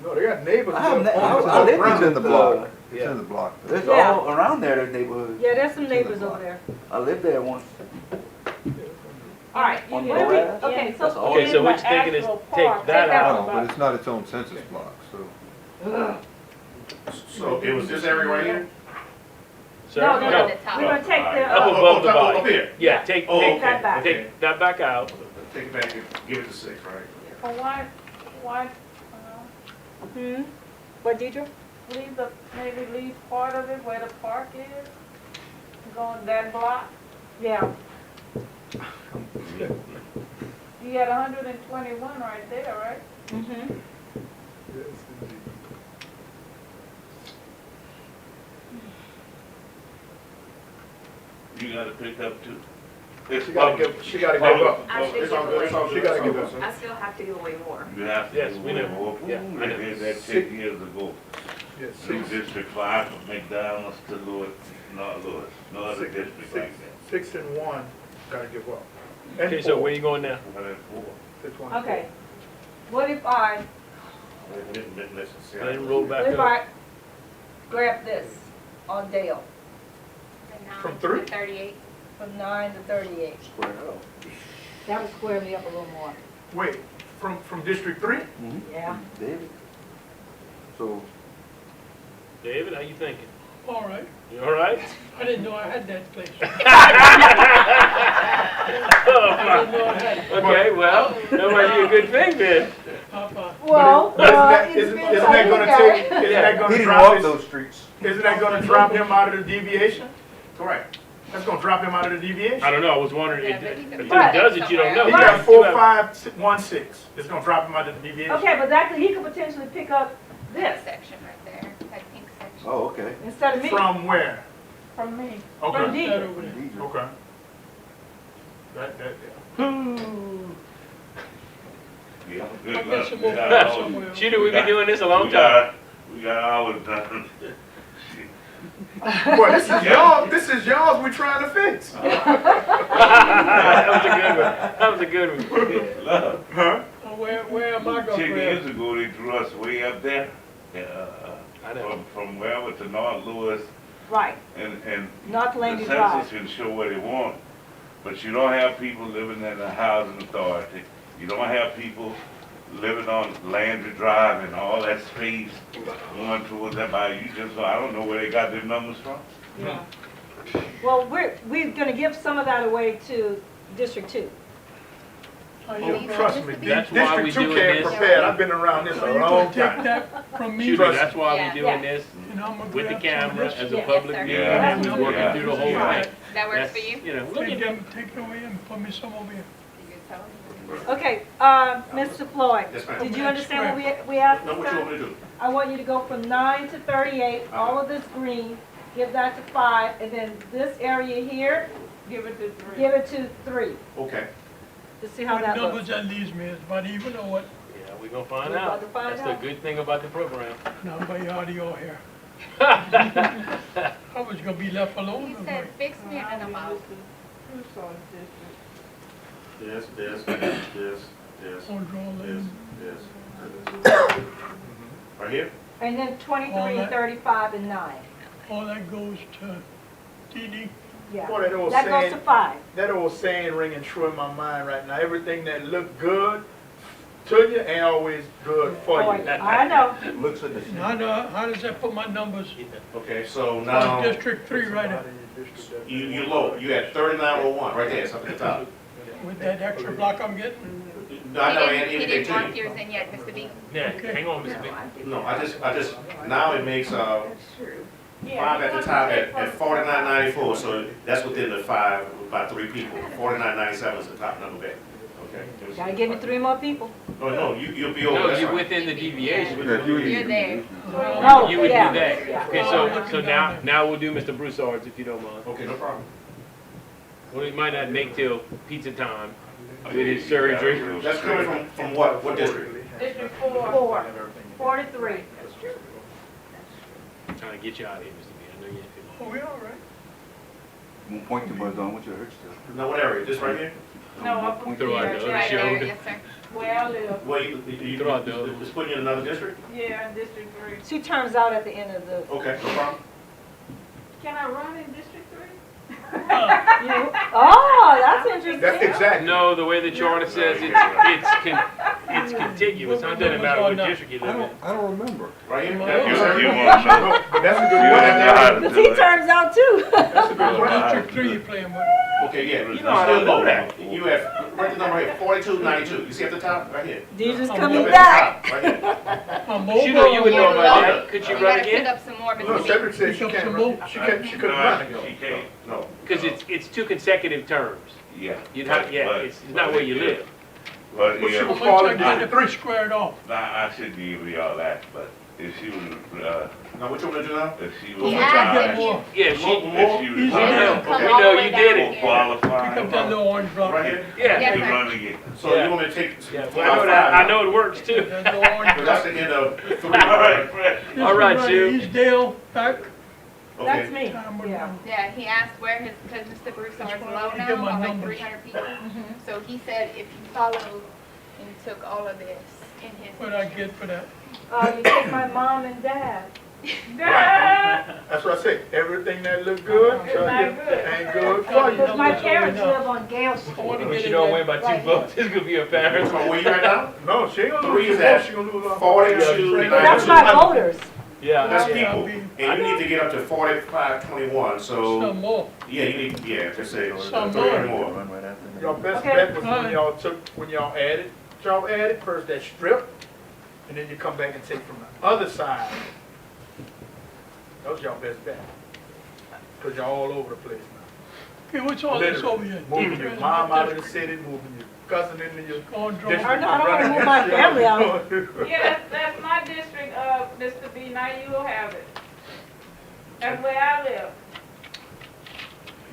No, they got neighbors. I have, built I on live ground. It's in the block. It's Yeah. in the block. There's Yeah. all around there, there's neighborhoods. Yeah, there's some neighbors over there. I lived there once. All right, On you the can way. do it Okay, in- so- That's all. Okay, so in what the you're thinking is actual take park. that Take out. No, but it's not its own census block, so. So it was this area right here? Sir? No, no, No. no, we're gonna take the, Up above the Up body. here. Yeah, take, Oh, take, that back. take that back out. Take it back and give it to 6, right? Well, why, what, Deidre? maybe leave part of it where the park is? Going that block? Yeah. You got 121 right there, right? Mm-hmm. Yes, indeed. You gotta pick up too. She gotta give up. I think It's all good, it's all good. She gotta it's all give good. up. I still have to give away more. You have to. Yes, do we way know. more. Yeah, I know. They did that 10 years ago. Yes, New 6, District 5 from McDonald's to Lewis, not Lewis, no other district like that. 6 and 1, gotta give up. And Okay, so 4. where you going now? 104. 6, 1, Okay. What if I, Then roll back what if up. I grab this on Dale From 3? 38. from 9 to 38? That would square me up a little more. Wait, from District 3? Yeah. David. So, David, how you thinking? All right. You all right? I didn't know I had that place. Okay, well, that might be a good thing then. Well, But it isn't depends that how you gonna look at take, it. isn't that he gonna didn't drop walk his, those streets. isn't that gonna drop him out of the deviation? Correct. That's gonna drop him out of the deviation? I don't know, I was wondering, Yeah, but he can until be it does it, you don't know. He Right. got 4, 5, 1, 6. It's gonna drop him out of the deviation. Okay, but that, he could potentially pick up That this section right there, that pink section. Oh, okay. instead of me. From where? From me. From Okay, Deidre. Over there. okay. That, Yeah, good I'll luck. get some We more got food hours. somewhere. Shooter, we've been doing this a long We time. got hours done. Boy, this is y'all, we trying to fix. That was a good one. That was a good one. Look, Huh? Where am I 10 gonna years grab? ago, they drew us way up there. I know. From wherever to North Lewis, Right, and North the Landing census Drive. can show what they want. But you don't have people living in the housing authority. You don't have people living on Landry Drive and all that space going towards that by you just, I don't know where they got their numbers from. Yeah. Well, we're gonna give some of that away to District 2. Are Oh, you trust me, That's why we District 2 doing can't this. prepare. I've been around this so a you long gonna take time. that from me? Shooter, that's why Yeah. we doing this And I'm gonna with the grab some of camera this as a Yes, public sir. meeting, Yeah. and we working through the whole Yeah. thing. That works That's, for you? You know, look Take at them, take it away and put me some over here. You good, Tony? Okay, Mr. Floyd, Yes, ma'am. did you understand what we asked Know this what you want time? me to do? I want you to go from 9 to 38, all of this green, give that to 5, and then this area here, Give it to 3. give it to 3, Okay. to see how What that numbers looks. that leaves me is about even or what? Yeah, we gonna find We're about out. to find That's the out. good thing about the program. Nobody out of your hair. I was gonna be left alone. He said, fix me and I'm out. Yes, yes, yes, On draw lane. yes. Right here? And then 23, All that- 35, and 9. All that goes to TD. Yeah. Boy, that old That goes saying, to 5. that old saying ringing true in my mind right now. Everything that look good to you ain't always good for Boy, you. I know. Looks at the. How does that put my numbers? Okay, so On now, District 3 right there, you low, you at 3901, right there, it's up at the top. with that extra block I'm getting? No, I know, He anything didn't mark to you. yours in yet, Mr. B. Yeah, Okay. hang on, Mr. Big. No, I just, now it makes, Yeah, 5 he at the wants to top take at from- 4994, so that's within the 5, about 3 people. 4997 is the top number there, okay? Gotta give me 3 more people. No, you'll be over, No, that's you're right. within the deviation. You're there. Oh, You would do yeah. that. Yeah. Okay, so now we'll do Mr. Broussard's if you don't mind. Okay, no problem. Well, he might not make till pizza time with his surgery. That's coming from what district? District 4. 4. 4 to 3. I'm trying to get you out of here, Mr. B. I know you ain't feeling. Oh, we all right. Won't point too much, don't want you to hurt yourself. Now, what area? This right here? No, up Point Through our there, nose. right Right there, showed. yes, sir. where I live. Well, you Throughout the- just putting you in another district? Yeah, in District 3. She turns out at the end of the, Okay, no problem. Can I run in District 3? oh, that's interesting. That's exactly. No, the way the charter says it's contiguous. It doesn't matter what district you live in. I don't remember. Right here? You That's you wanna know, No, but that's a you good wanna know how one. to Because do he it. turns out too. That's a good one. District 3 you playing with. Okay, yeah, You know how to do that. You have, write the number right here, 4292. You see at the top, right here. Jesus I'm coming moving. back. Right here. I'm But you know you would know Yeah, about yeah. that. Could you You run gotta pick again? up some more, No, Mr. B. Cedric said she can't run. She couldn't run again. She can't, No. Because it's two consecutive terms. yeah. You'd have, yeah, But- it's not where you but- live. But, Well, she yeah, was How much I falling get down. if we squared off? nah, I shouldn't give you all that, but if she was, Now, what you want to do now? if she He was, asked get if more. you, Yeah, if she, she Easy was, now. come we all know the way you down did it. here. qualified, Pick up that little orange drop. Right here? yeah. Yes, to sir. run again. So Yeah. you want me to take? Yeah, well, I know that, I know it works too. That little orange But drop. that's the end of 3. All right, Fred. All right, This is Sue. running Eastdale back. That's Okay. me, Time when yeah. I'm- Yeah, he asked where his, because Mr. Broussard's That's why I low wanna now, get my about like numbers. 300 people. So he said if you followed and took all of this in his. What I get for that? You take my mom and dad. That's what I say. Everything that look good, It's so not you- good. ain't good for Because you. Because my Numbers parents always up. live on Gale Street. I wanna But get you in don't that. win by two Right. votes. It's gonna be embarrassing. So where you right now? No, she ain't gonna 3 lose. is that She gonna lose. 42. But that's my voters. Yeah. That's Yeah. people. And you need to get up to 4521, so, Some more. yeah, you need, yeah, just say Some 30 more. more. Your best Okay. bet was when y'all took, when y'all added first that strip, and then you come back and take from the other side. That was y'all best bet. Cause y'all all over the place now. Okay, what's all this Literally, over here? moving your mom out of the city, moving your cousin into your Going district. drunk. I don't wanna move my family out. Yeah, that's my district, Mr. B, now you'll have it. That's where I live.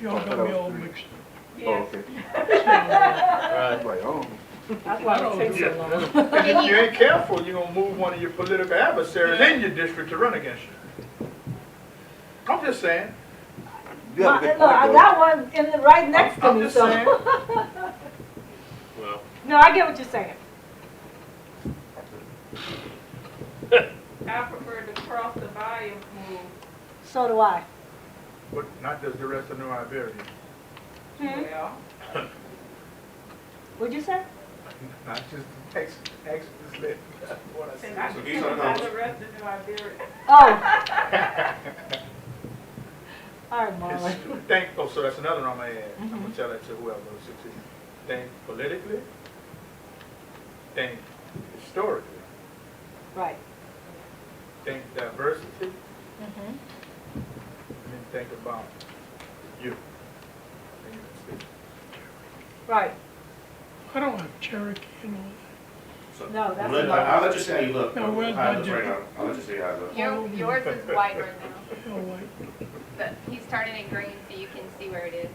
Y'all got me all mixed Yes. Right. Like, oh. That's why it takes so long. And if you ain't careful, you're gonna move one of your political adversaries in your district to run against you. I'm just saying. You have a Look, good I point, though. got one in the, right next to I'm me, just so. saying. Well, No, I get what you're saying. I prefer to cross the bayou move. So do I. But not just the rest of New Iberia. Well, What'd you say? Not just Texas, Texas, that's what I and I said. So can these tell are by those. the rest of New Iberia. Oh. All right, Marlon. So that's another one I'm gonna add. I'm gonna tell that to whoever will succeed. Think politically, think historically, Right. think diversity, Mhm. and then think about you. And you can speak. Right. I don't have Cherokee and all So, No, that's I'll not- let you see how you look. No, where's How it my looks right district? now. I'll let you see how it looks. Yours is white right now, that. Hell, white. but he's turning it green so you can see where it is.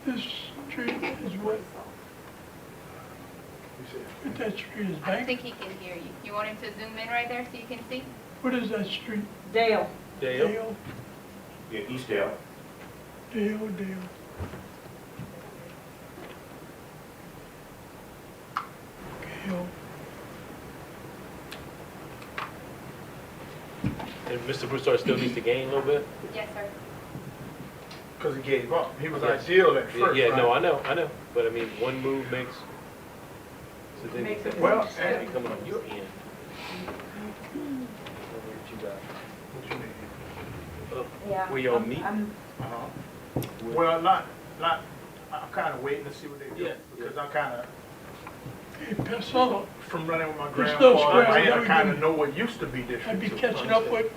This street is what? You see? That street is I bank. think he can hear you. You want him to zoom in right there so you can see? What is that street? Dale. Dale. Dale, Yeah, Eastdale. Dale. Gale. And Mr. Broussard still needs to gain a little bit? Yes, sir. Cause he gave up. He was Yes. ideal at Yeah, first, yeah, no, right? I know. But I mean, one move makes. So then Makes it's it Well, worse. and- coming on your end. What you got? What you need? Yeah. Where y'all meet? Uh-huh. Well, I'm kinda waiting to see what they do. Yeah, Because I'm kinda, Hey, piss off. from running with my There's no grandfather, square, I never kinda been- know what used to be districts. I'd be so- catching up with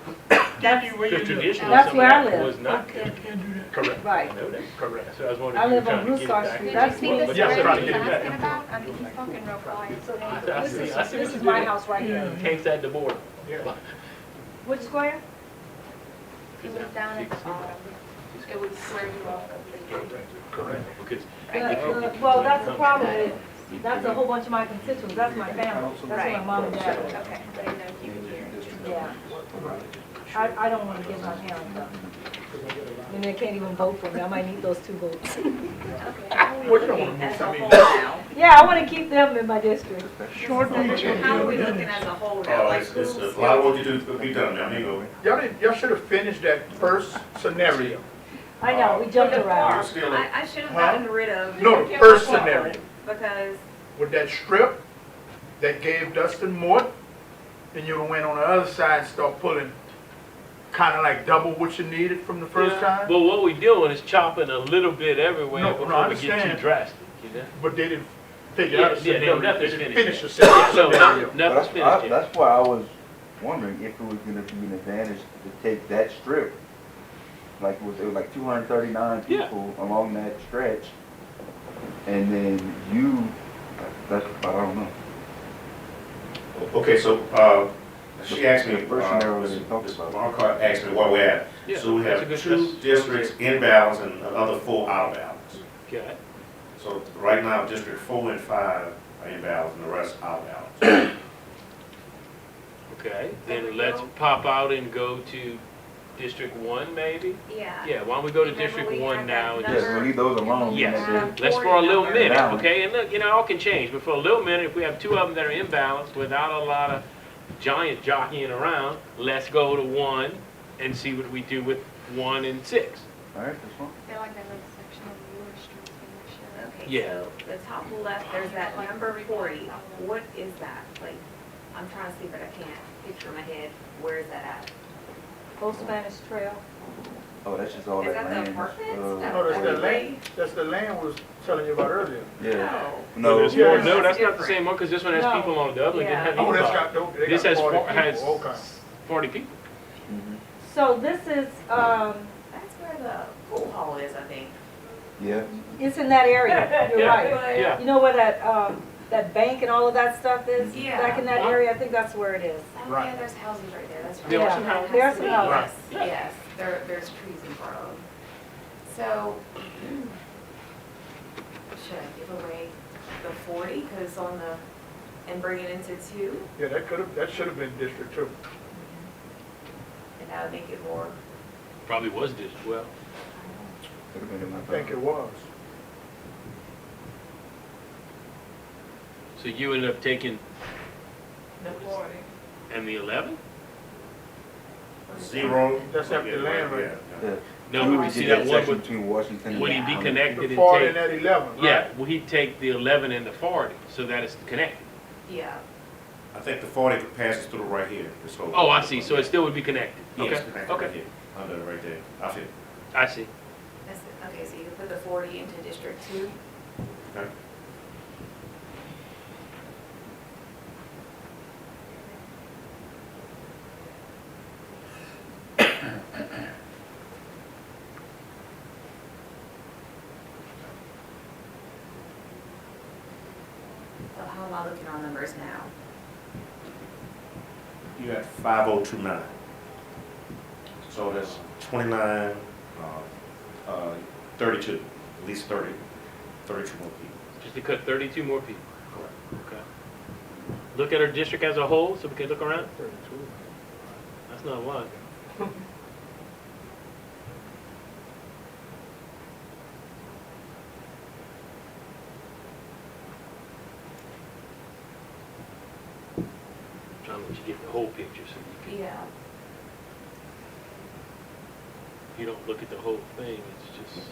That's, you where you Because live. traditionally, That's some where I of that live. was not. Okay, I can't do that. Correct, right. I know that. correct. So I was wondering I if you live were on trying to get it Broussard back. Street. Did That's you see me. the But yeah, square trying to he's get it back. asking about? I mean, he's talking real quiet, so I This see, is, I see what this you is my did. house right here. Yeah. Tanks at the border. Yeah. Which square? it was down at the bottom. It would square you off completely. Correct. Because Well, that's the problem is, that's a whole bunch of my constituents. That's my family. That's where my mom and dad live. Okay, I didn't know if you could hear. Yeah. I don't want to get my hands up. And they can't even vote for me. I might need those 2 votes. What you don't wanna move, I mean, Yeah, I want to keep them in my district. How are we looking as a whole now? Oh, Like it's who's? a lot of work to do to be done, now, amigo. y'all should have finished that first scenario. I know, we jumped around. Still, I should have gotten rid of. No, the first scenario, Because, with that strip that gave Dustin Mort, then you'd have went on the other side and start pulling kinda like double what you needed from the first time. But what we doing is chopping a little bit everywhere No, before I we get too understand. drastic, you know? But they didn't figure out a Yeah, scenario, no, they nothing's didn't finished. finish the second No, scenario. nothing's finished yet. That's why I was wondering if it was gonna be an advantage to take that strip. Like it was like 239 Yeah. people along that stretch. And then you, that's, I don't know. okay, so, she asked me, The first scenario Ms. that you talked about. Marcotte asked me where we're at. Yeah, So we that's a have good- 2 that's- districts in balance and another 4 out of balance. Okay, So right now, District 4 and 5 are in balance and the rest out of balance. okay, then let's pop out and go to District 1 maybe? yeah. Yeah, why don't we go to Remember District we 1 had now? that and Yes, just- we'll leave those alone. Yes, and let's for a little minute, Balance. okay? And look, you know, all can change, but for a little minute, if we have 2 of them that are imbalanced without a lot of giant jockeying around, let's go to 1 and see what we do with 1 and 6. All right, that's fine. I feel like that little section of your street in the Okay, Yeah. so the top left, there's that number 40. What is that? Like, I'm trying to see, but I can't picture in my head. Where is that at? Old Spanish Trail. Oh, that's just all Is that that the land. apartments? No, that's the land, that's the land we was telling you about earlier. Yeah. Well, No, there's Yeah. more- No, that's not the Different. same one, because this one has No. people on it, the other one didn't have Oh, that's anybody. got, they This got has 40 four- has people, okay. 40 people. Mhm. So this is, That's where the pool hall is, I think. Yeah. it's in that area, you're Yeah. right. Yeah. You know where that bank and all of that stuff is? Yeah. Back in that area, I think that's where it is. Oh, Right. yeah, there's houses right there, that's right. There are Yeah, some houses. there are some houses. Yes, yes, there's trees in front of them. So, should I give away the 40, because on the, and bring it into 2, Yeah, that should have been District 2. and that would make it more, Probably was this, well, Could have been in my I think it was. so you ended up taking, The 40. and the 11? 0. That's empty land right Yeah. Yeah. No, We but would you see get that that one section would, between Washington would he and be Congress. connected The and 40 and take? that 11, right? Yeah, well, he'd take the 11 and the 40, so that it's connected. yeah. I think the 40 passes through right here. This whole- Oh, I see, so it still would be connected. Yes, Okay, connected right okay, here, under right there. I feel. I see. That's it. Okay, so you can put the 40 into District 2. Okay. So how am I looking on numbers now? You got 5029. So that's 29, 32, at least 32 more people. Just to cut 32 more people. Correct. Okay. Look at our district as a whole, so we can look around. That's not a lot. Trying to let you get the whole picture, so Yeah. you don't look at the whole thing, it's just,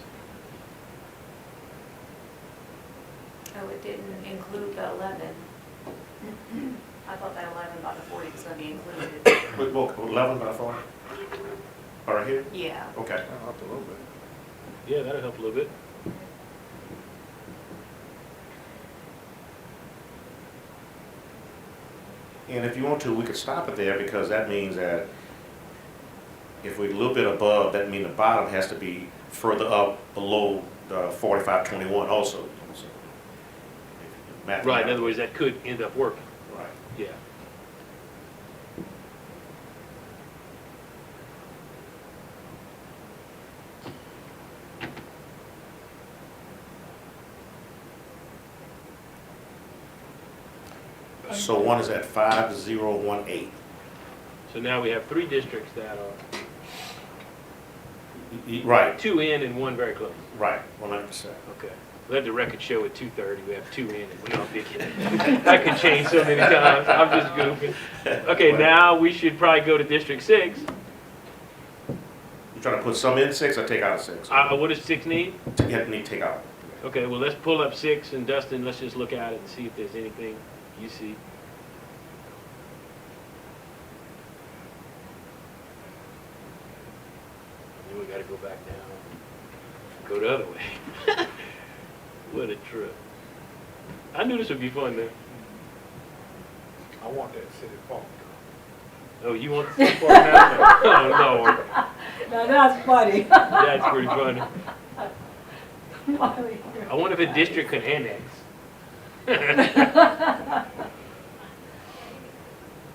Oh, it didn't include the 11. I thought that 11 by the 40 was gonna be included. With both 11 by 4? Right here? Yeah. Okay. Up a little bit. yeah, that'll help a little bit. And if you want to, we could stop it there because that means that if we're a little bit above, that means the bottom has to be further up below the 4521 also. So, Right, in other words, that could end up working, Right. yeah. So one is at 5018. So now we have 3 districts that are Right, 2 in and 1 very close. right, 100%. Okay. Let the record show at 2:30, we have 2 in and we all thinking. That could change so many times, I'm just goofing. Okay, now we should probably go to District 6. You trying to put some in 6 or take out 6? What does 6 need? Need take out. Okay, well, let's pull up 6, and Dustin, let's just look at it and see if there's anything you see. Then we gotta go back down, go the other way. What a trip. I knew this would be fun, though. I want that city park. Oh, you want the city park now? Oh, Lord, Now, that's funny. that's pretty funny. I wonder if a district could annex.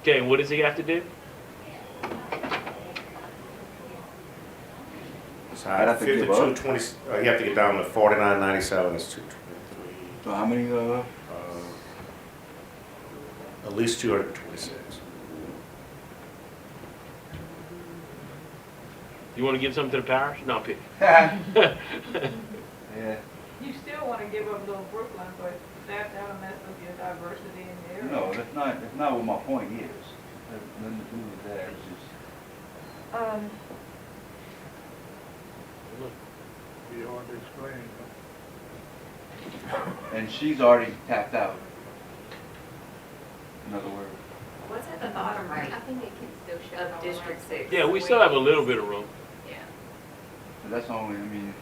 Okay, what does he have to do? So I'd have to give 52, up. 20, you have to get down to 49.97 is 223. So how many, At least 226. You want to give something to the parish? No, I'm picking. yeah, You still wanna give up Little Brooklyn, but that'll mess up your diversity in the area. no, that's not what my point is. Has nothing to do with that, it's just, Be hard to explain. and she's already tapped out. In other words. What's at the bottom right I think it can still show. of District 6? Yeah, we still have a little bit of room. Yeah. But that's only, I mean,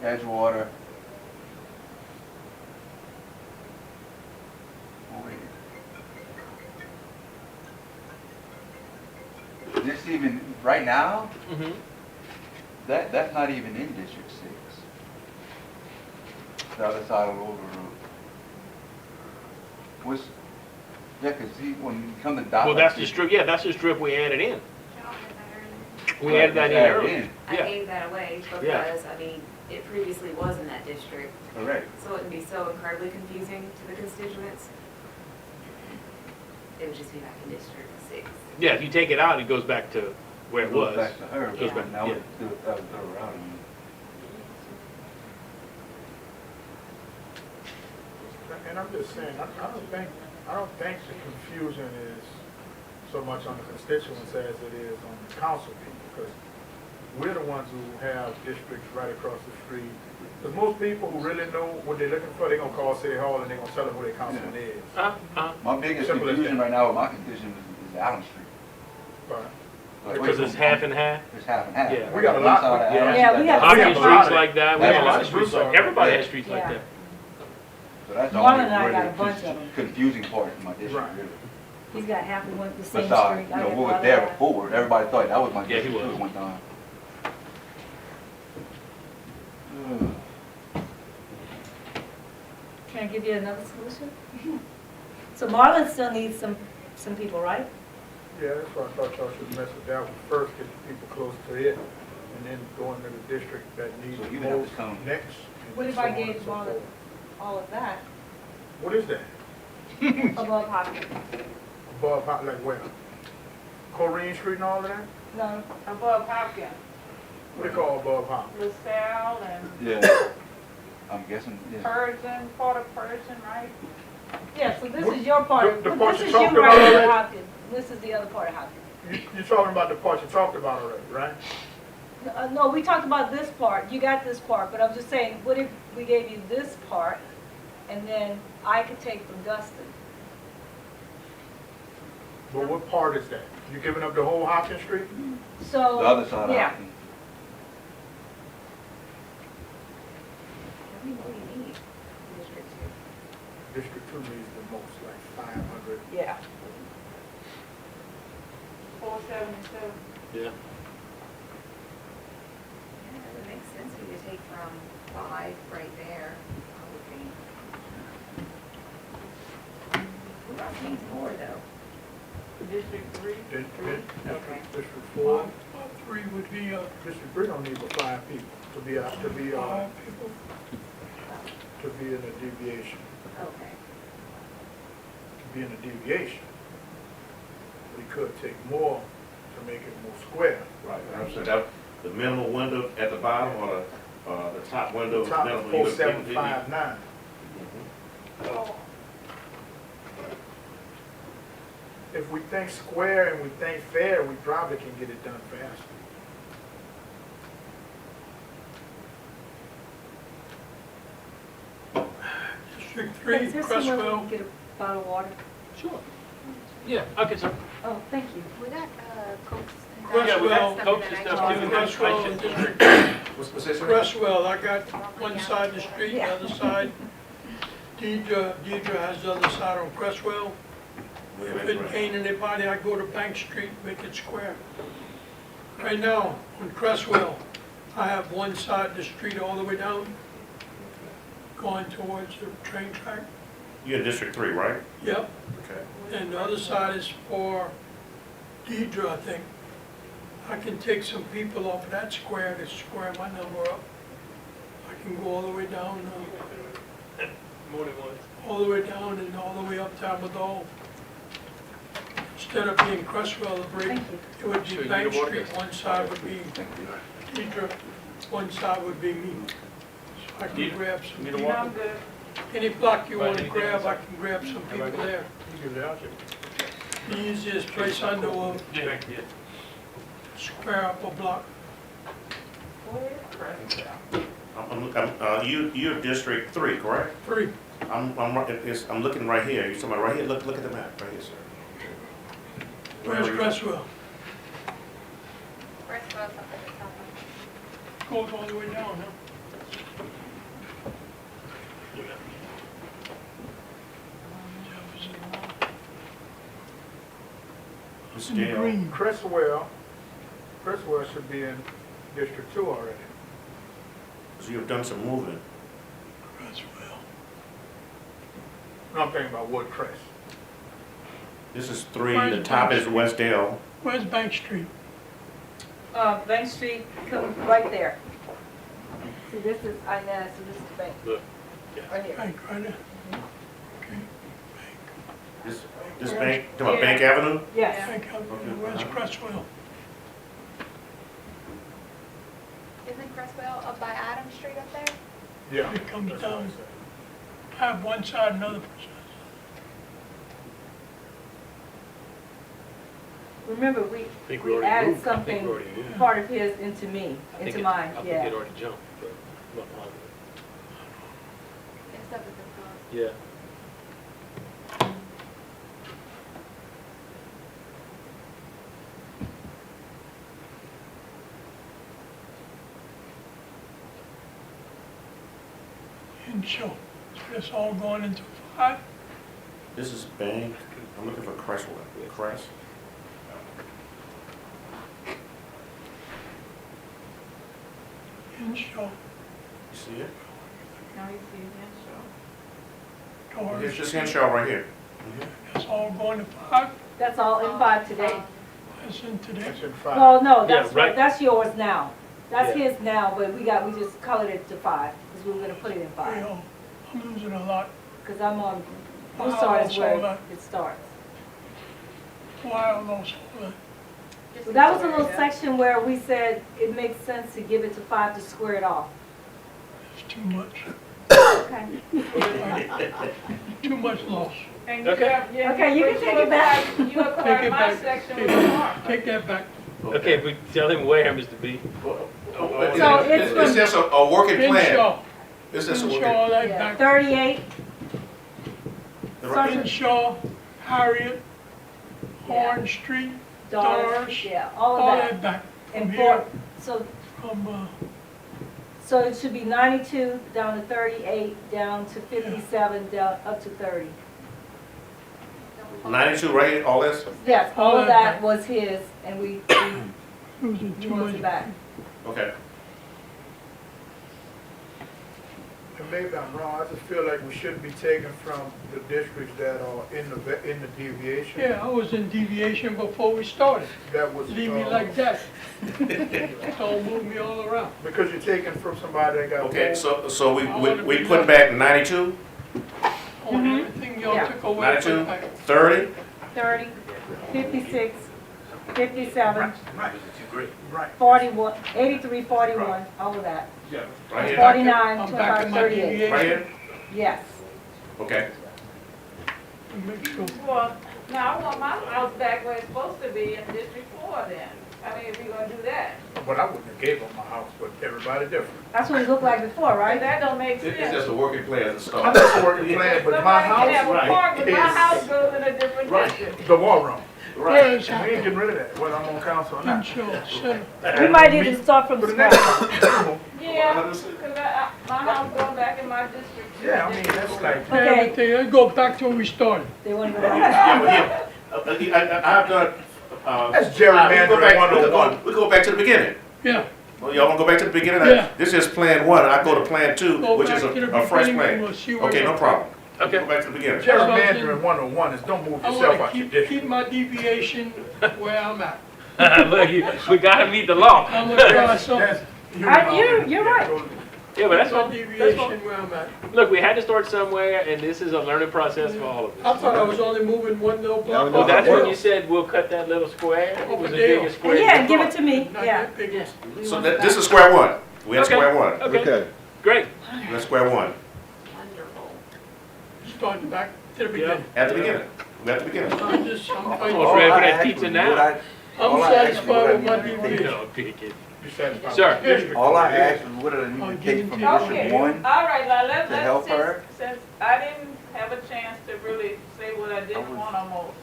Edgewater. Oh, wait. This even, right now, Mm-hmm. that's not even in District 6. The other side of the Road. Was, yeah, cause see, when you come to Dock. Well, that's the strip, yeah, that's the strip we added in. We Right, added that in added earlier. in. I Yeah. gave that away Yeah. because, I mean, it previously was in that district, Correct. so it wouldn't be so incredibly confusing to the constituents. It would just be back in District 6. Yeah, if you take it out, it goes back to where it Goes was. back to her, Goes but back, now yeah. we do it that around. And I'm just saying, I don't think the confusion is so much on the constituents as it is on the council people, because we're the ones who have districts right across the street. Because most people who really know what they're looking for, they're gonna call City Hall and they're gonna tell them who their councilman is. My biggest Simple as confusion that. right now with my condition is Adams Street. Right. Like, Because it's half and half. It's half and half. Yeah. We got a lot- One side of yeah. Adams Yeah, that we does- have Hocking a lot streets of- like that, we have a lot of That's streets like, Broussard. everybody has Yeah. streets like Yeah. that. So that's the Marlon only and I got a really bunch of them. confusing part in my district, Right. really. He's got half of one, the same street. Besides, I you know, got what the was other there half. before, everybody thought that was my Yeah, he district too was. at one time. Can I give you another solution? So Marlon still needs some people, right? Yeah, that's why I thought y'all should mess with that one first, get the people close to it, and then go into the district that needs So the you would have to most come- next. and What if so I on gave and so Marlon forth. all of that What is that? above Hopkins? Above, like where? Corrine Street and all of that? No, Above Hopkins, What do you call above Hop? LaSalle and Yeah. I'm guessing, yeah. Persian, part of Persian, right? yeah, so this What- is your part, the but part this you is you talked right about here, already? Hopkins. This is the other part of Hopkins. You're talking about the part you talked about already, right? No, we talked about this part, you got this part, but I'm just saying, what if we gave you this part, and then I could take from Dustin? But what part is that? You giving up the whole Hopkins Street? So. The other side of Yeah, Hopkins. What do you need? District 2. District 2 needs the most, like 500. yeah. 477. Yeah. Yeah, it would make sense for you to take from 5 right there, I would think. What about page 4 though? District 3. Okay. District 4. 3 would be, District 3 don't need but 5 people to be in a deviation. Okay. To be in a deviation. we could take more to make it more square. Right, I'm saying that, the minimum window at the bottom or the top window? The top is minimum, you would- 4759. Mhm. If we think square and we think fair, we probably can get it done faster. District Is 3, there somewhere we Crestwell. can get a bottle of water? Sure. Yeah, okay, so, Oh, thank you. We got, Cokes and Yeah, we got Coke and stuff too. Crestwell, and District What's that, sir? Crestwell, I got one side of the street, the other side. Deidre has the other side on Crestwell. If it ain't anybody, I go to Bank Street, make it square. Right now, on Crestwell, I have one side of the street all the way down, going towards the train track. You're in District 3, right? Yep, Okay. and the other side is for Deidre, I think. I can take some people off of that square to square my number up. I can go all the way down, more than one. all the way down and all the way up to Amador. Instead of being Crestwell, the break, Thank you. it would Sure, be you Bank can walk Street, this. one side would be Deidre, one side would be me. So I can Deidre, grab you some need a people. walker? I'm good. Any block you Right, wanna anything grab, else? I can grab some people Everybody? there. You give it out here. The easiest place I know of, Yeah. square up a block. You're District 3, correct? 3, I'm looking right here. You're talking about right here? Look at the map, right here, sir. where's Crestwell? Crestwell's up at the top. Goes all the way down, huh? It's In the Dale. green. Crestwell should be in District 2 already. So you've done some moving. Crestwell. No, I'm thinking about Woodcrest. This is 3, the top is West Dale. Where's Bank Street? Bank Street, come right there. See, this is Inez, so this is Bank. Look. Right here. Bank, right there. Okay. This bank, talking about Bank Avenue? Yes. Bank, where's Crestwell? Isn't Crestwell up by Adams Street up there? Yeah. It comes that's what I down. said. I have one side, another person. Remember, think we already added moved. I think we something, already moved. part of his into me, I think into it- mine, I think yeah. it already jumped, but I'm not positive. It's up at the top. Yeah. And so it's all going into 5. This is Bank, I'm looking for Crestwell. Crest? And so, You see it? Now you see again, so. doors, It's just Henshaw right here. it's all going to 5. That's all in 5 today. That's in today. That's in 5. Well, no, Yeah, that's right. right, that's yours now. That's Yeah. his now, but we just colored it to 5, because we were gonna put it in 5. Well, I'm losing a lot. Because I'm on, Wow, Broussard is that's where all that. it starts. Why I lost all that. Just Well, that was a square little it up. section where we said it makes sense to give it to 5 to square it off. It's too much. Okay. Too much loss. And you Okay. have, yeah. Okay, you can but take it back. You Take acquired it my back. section Take with a mark. Take that back. Okay, but tell him where, Mr. B. So it's from just a working Henshaw, It's just a Henshaw, all that yeah, back. 38, Right. Henshaw, Harriet, Yeah. Orange Street, Doris, Doris, yeah, all all of that that. back. From And here, so, from, so it should be 92 down to 38, down to 57, down up to 30. 92 right here, all this? Yes, all All of that that back. was his, and we losing too moved much. it back. Okay. And maybe I'm wrong, I just feel like we shouldn't be taking from the districts that are in the deviation. Yeah, I was in deviation before we started. That was, Leave me like that. Don't move me all around. because you're taking from somebody that got. Okay, more. so we put back 92, On everything y'all Yeah. took away, put 92, back. 30, 30, 56, 57, Right, right. 41, 83, 41, all of that. Right here? 49, I'm back 25, in my 38. deviation. Right here? Yes. Okay. Make sure. Well, now I want my house back where it's supposed to be in District 4 then. I mean, if we're gonna do that. But I wouldn't have gave up my house, but everybody different. That's what it looked like before, Right, right? that don't make sense. a working plan as a I'm start. just working plan, but my Somebody can have house a park, but my house is, goes in a different district. the war room. Yes, We ain't getting rid of that, whether I'm on council or I'm not. sure, so, We might need to start from For the scratch. next- Yeah, because my house going back in my district. Yeah, I mean, that's like, Okay. everything, let's go back to where we started. They want to go back. I've done, that's gerrymandering 101. we go back to the beginning. Yeah, Well, y'all wanna go back to the beginning? Yeah. This is Plan 1, I go to Plan 2, go which back is to the a fresh beginning and plan. we'll see where Okay, we're no problem. Okay. Go back to the beginning. Gerrymandering 101 is don't move I yourself wanna out your keep district. my deviation where I'm at. Look, we gotta meet the law. I'm gonna try something. That's- You're right. Yeah, but that's My what, deviation where I'm at. look, we had to start somewhere, and this is a learning process for all of I us. thought I was only moving one little block. Well, that's when you said we'll cut that little square, it was the biggest square. Yeah, give it to me, Not yeah. that big. So this is square one. We're at Okay. square one. Okay, great. We're at square one. Starting back to the beginning. At the beginning. We're at the beginning. I'm Almost fine. ready for that pizza now. I'm satisfied with my deviation. No, pick it. You satisfied Sir. with the district? All I asked was what did I I'll need to give take it from to you. District Okay, 1? all right, now to help her? since I didn't have a chance to really say what I didn't want almost.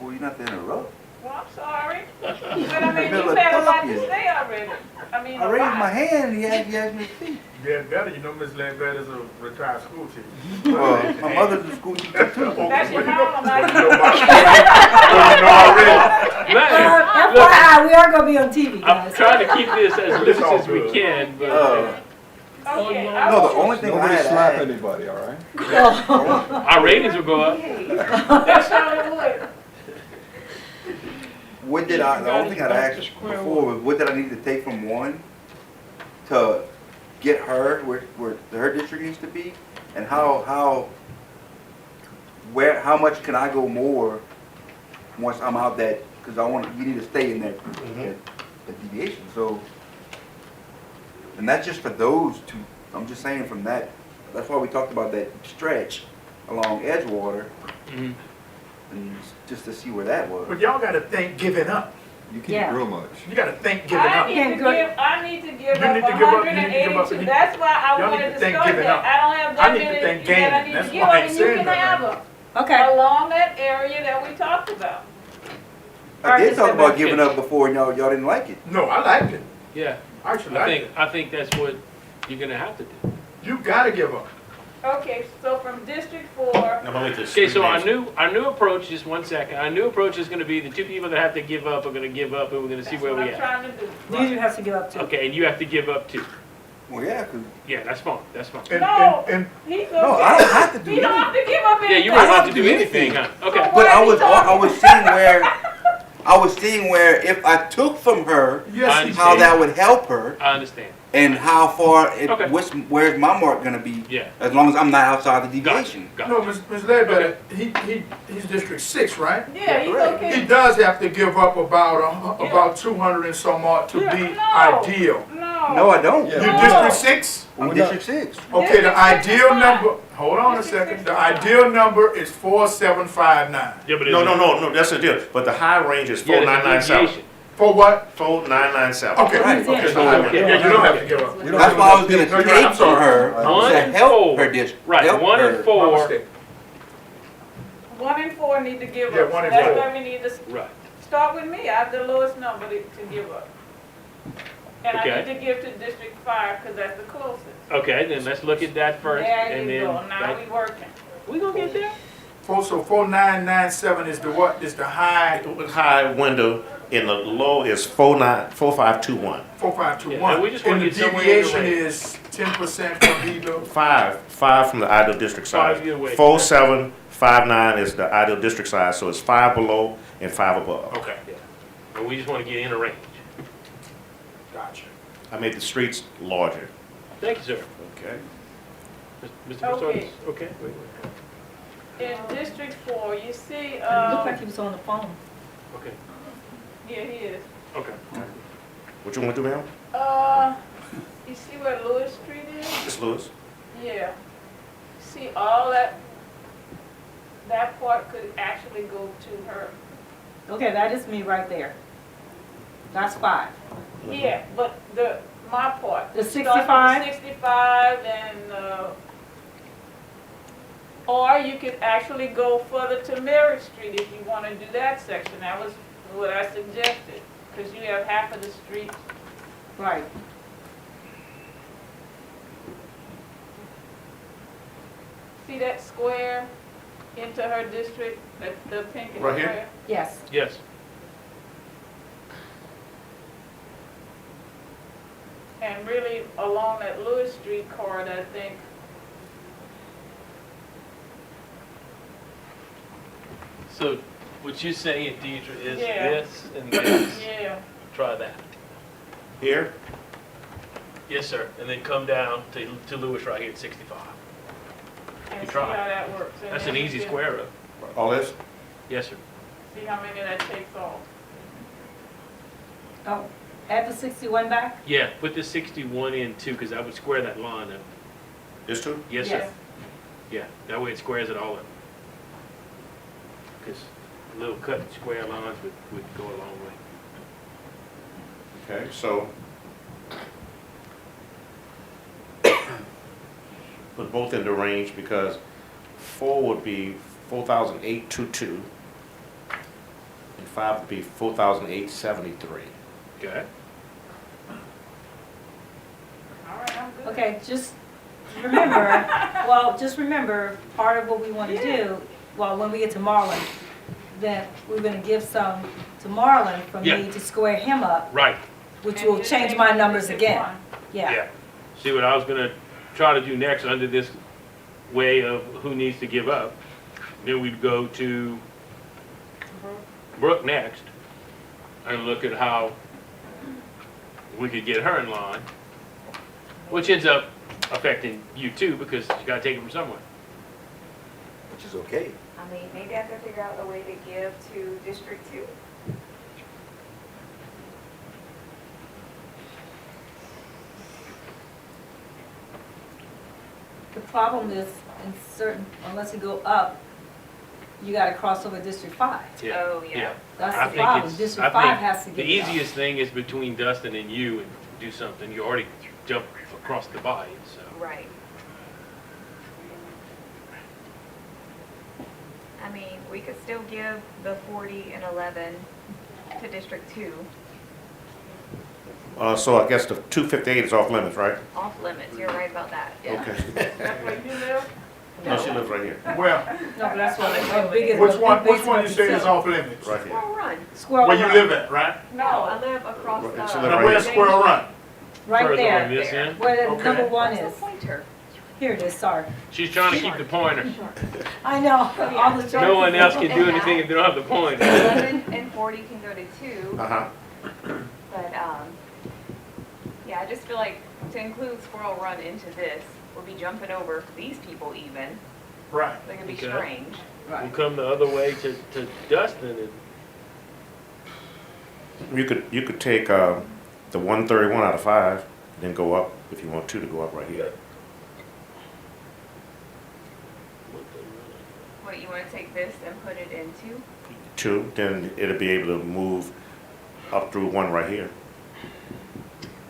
Well, you're not to interrupt. Well, I'm sorry, but I mean, Middle you of had a lot talking. to say already. I mean, I a raised lot. my hand and he asked me to speak. Yeah, better, you know, Ms. Lambert is a retired school teacher. Well, my mother's a school teacher too. That's your Well, you mama, not know you. already. FYI, we are gonna be on TV, I'm guys. trying to keep this as loose all as we good. can, but. Okay, No, I No, the want- only thing I Nobody had slap asked, anybody, all right? Our ratings will go up. That surely would. what did I, the only thing I'd Back to asked square before was what did I need to take from 1 to get her where her district needs to be? And how much can I go more once I'm out that, because you need to stay in that deviation, so. And that's just for those two, I'm just saying from that, that's why we talked about that stretch along Edgewater, Mhm. and just to see where that was. But y'all gotta think giving up. You Yeah. can't real much. You gotta think giving I up. need Yeah, to good. give, I need to give You up need to give up, you need to give up. 182. That's why I Y'all need wanted to to think start giving that. up. I don't have I that need to many think that I gaining. need to That's give why up, I ain't and you saying can nothing. have them Okay, along that area that we talked about. I did talk about back. giving up before, and y'all didn't like it. No, I liked it. Yeah, I actually liked it. I think that's what you're gonna have to do. You gotta give up. Okay, so from District 4, Okay, so our new approach, just one second, our new approach is gonna be the two people that have to give up are gonna give up, and we're gonna see that's where what we I'm at. trying to do. Deidre has to give up too. Okay, and you have to give up too. Well, yeah, because, Yeah, that's fine, that's fine. And He's okay. no, I don't have to do He don't have nothing. to give up Yeah, anything. you don't have to do do anything, huh? Okay. But I was seeing where if I took from her, yes, he how did. that would help her, I understand. and how far, Okay. where's my mark gonna be, Yeah. as long as I'm not outside the Gotcha, deviation. gotcha. No, Ms. Ledbetter, he's District 6, right? Yeah, he's Correct. He okay. does have to give up about 200 and some odd to be No. ideal. No, I don't. Yeah. You No. District 6? I'm We're District 6. Okay, District the 6 is ideal fine. number, hold on a District second, 6 the is fine. ideal number is 4759. Yeah, but No, that's the deal. But the high range is Yeah, there's a 4997. deviation. For what? 4997. Okay, Right. okay, so Okay. yeah, you don't have to give up. We don't That's why I was gonna No, you're right. take I'm from sorry. her One to and help four. her district. Right, help 1 her. and My 4, mistake. 1 and 4 need to give Yeah, up. 1 and That's 4. why we need to right. start with me. I have the lowest number to give up. And Okay. I need to give to District 5 because that's the closest. Okay, then let's look at that first, There and you then. go. Now we working. We gonna get there? So 4997 is the what? Is the high High window and the low is 4521. 4521. Yeah, and we just wanna And the get somewhere in the deviation range. is 10% from either. Five from the ideal district size. 5 either way. 4759 is the ideal district size, so it's 5 below and 5 above. Okay, Yeah. And we just wanna get in a range. gotcha. I made the streets larger. Thank you, sir. Okay. Mr. Okay. Priscilla? Okay, wait. In District 4, you see, It looked like he was on the phone. Okay, Yeah, he is. okay. What you wanna do, ma'am? You see where Lewis Street is? Ms. Lewis? Yeah. See, all that part could actually go to her. Okay, that is me right there. That's 5. Yeah, but my part. The start from 65? 65 and, or you could actually go further to Mary Street if you want to do that section. That was what I suggested, because you have half of the street. Right. See that square into her district, the pink and Right here? square? Yes. Yes. And really along that Lewis Street corridor, I think. So what you're saying, Deidre, is Yeah. this and this. Yeah. Try that. Here? Yes, sir. And then come down to Lewis right here at 65. And You see try. how that works. And That's then an you easy can square up. All this? Yes, sir. See how many that takes off. Oh, add the 61 back? Yeah, put the 61 in too, because I would square that line up. This too? Yes, sir. Yeah, that way it squares it all up. Because little cut square lines would go a long way. Okay, so. Put both in the range because 4 would be 4,822 and 5 would be 4,873. Okay? All right, I'm good. Okay, just remember, just remember, part of what we want to do, when we get to Marlon, then we're going to give some to Marlon for me Yeah. to square him up, Right. which And will just change take my the numbers District again. one. Yeah. See, what I was going to try to do next under this way of who needs to give up, then we'd go to Brooke next and look at how we could get her in line, which ends up affecting you too because you got to take it from somewhere. Which is okay. I mean, maybe I have to figure out a way to give to District 2. The problem is, unless you go up, you got to cross over District 5. Oh, yeah. That's I the think problem. it's- District I 5 think has to get The it up. easiest thing is between Dustin and you and do something. You already jumped across the divide, so. Right. I mean, we could still give the 40 and 11 to District 2, So I guess the 258 is off limits, right? off limits, you're right about that, yeah. Okay. That's where you live? No, she lives right here, Well, No, but that's what the biggest. which one you say is off limits? right here. Squirrel Run. Squirrel Where you Run. live at, right? No, I live across, Right, she live Now right where's here. Squirrel Run? Right Further on there, this end. where the Okay. number 1 Where's the is. pointer? Here it is, sorry. She's trying to keep the pointer. I know, all the No one else choices. can do anything if they don't have the pointer. 11 and 40 can go to 2, Uh-huh. but, yeah, I just feel like to include Squirrel Run into this, we'll be jumping over these people even. Right. They're gonna be Okay. strange. We'll come the other way to Dustin and You could take the 131 out of 5, then go up if you want 2 to go up right here. What, you wanna take this and put it in 2? 2, then it'll be able to move up through 1 right here.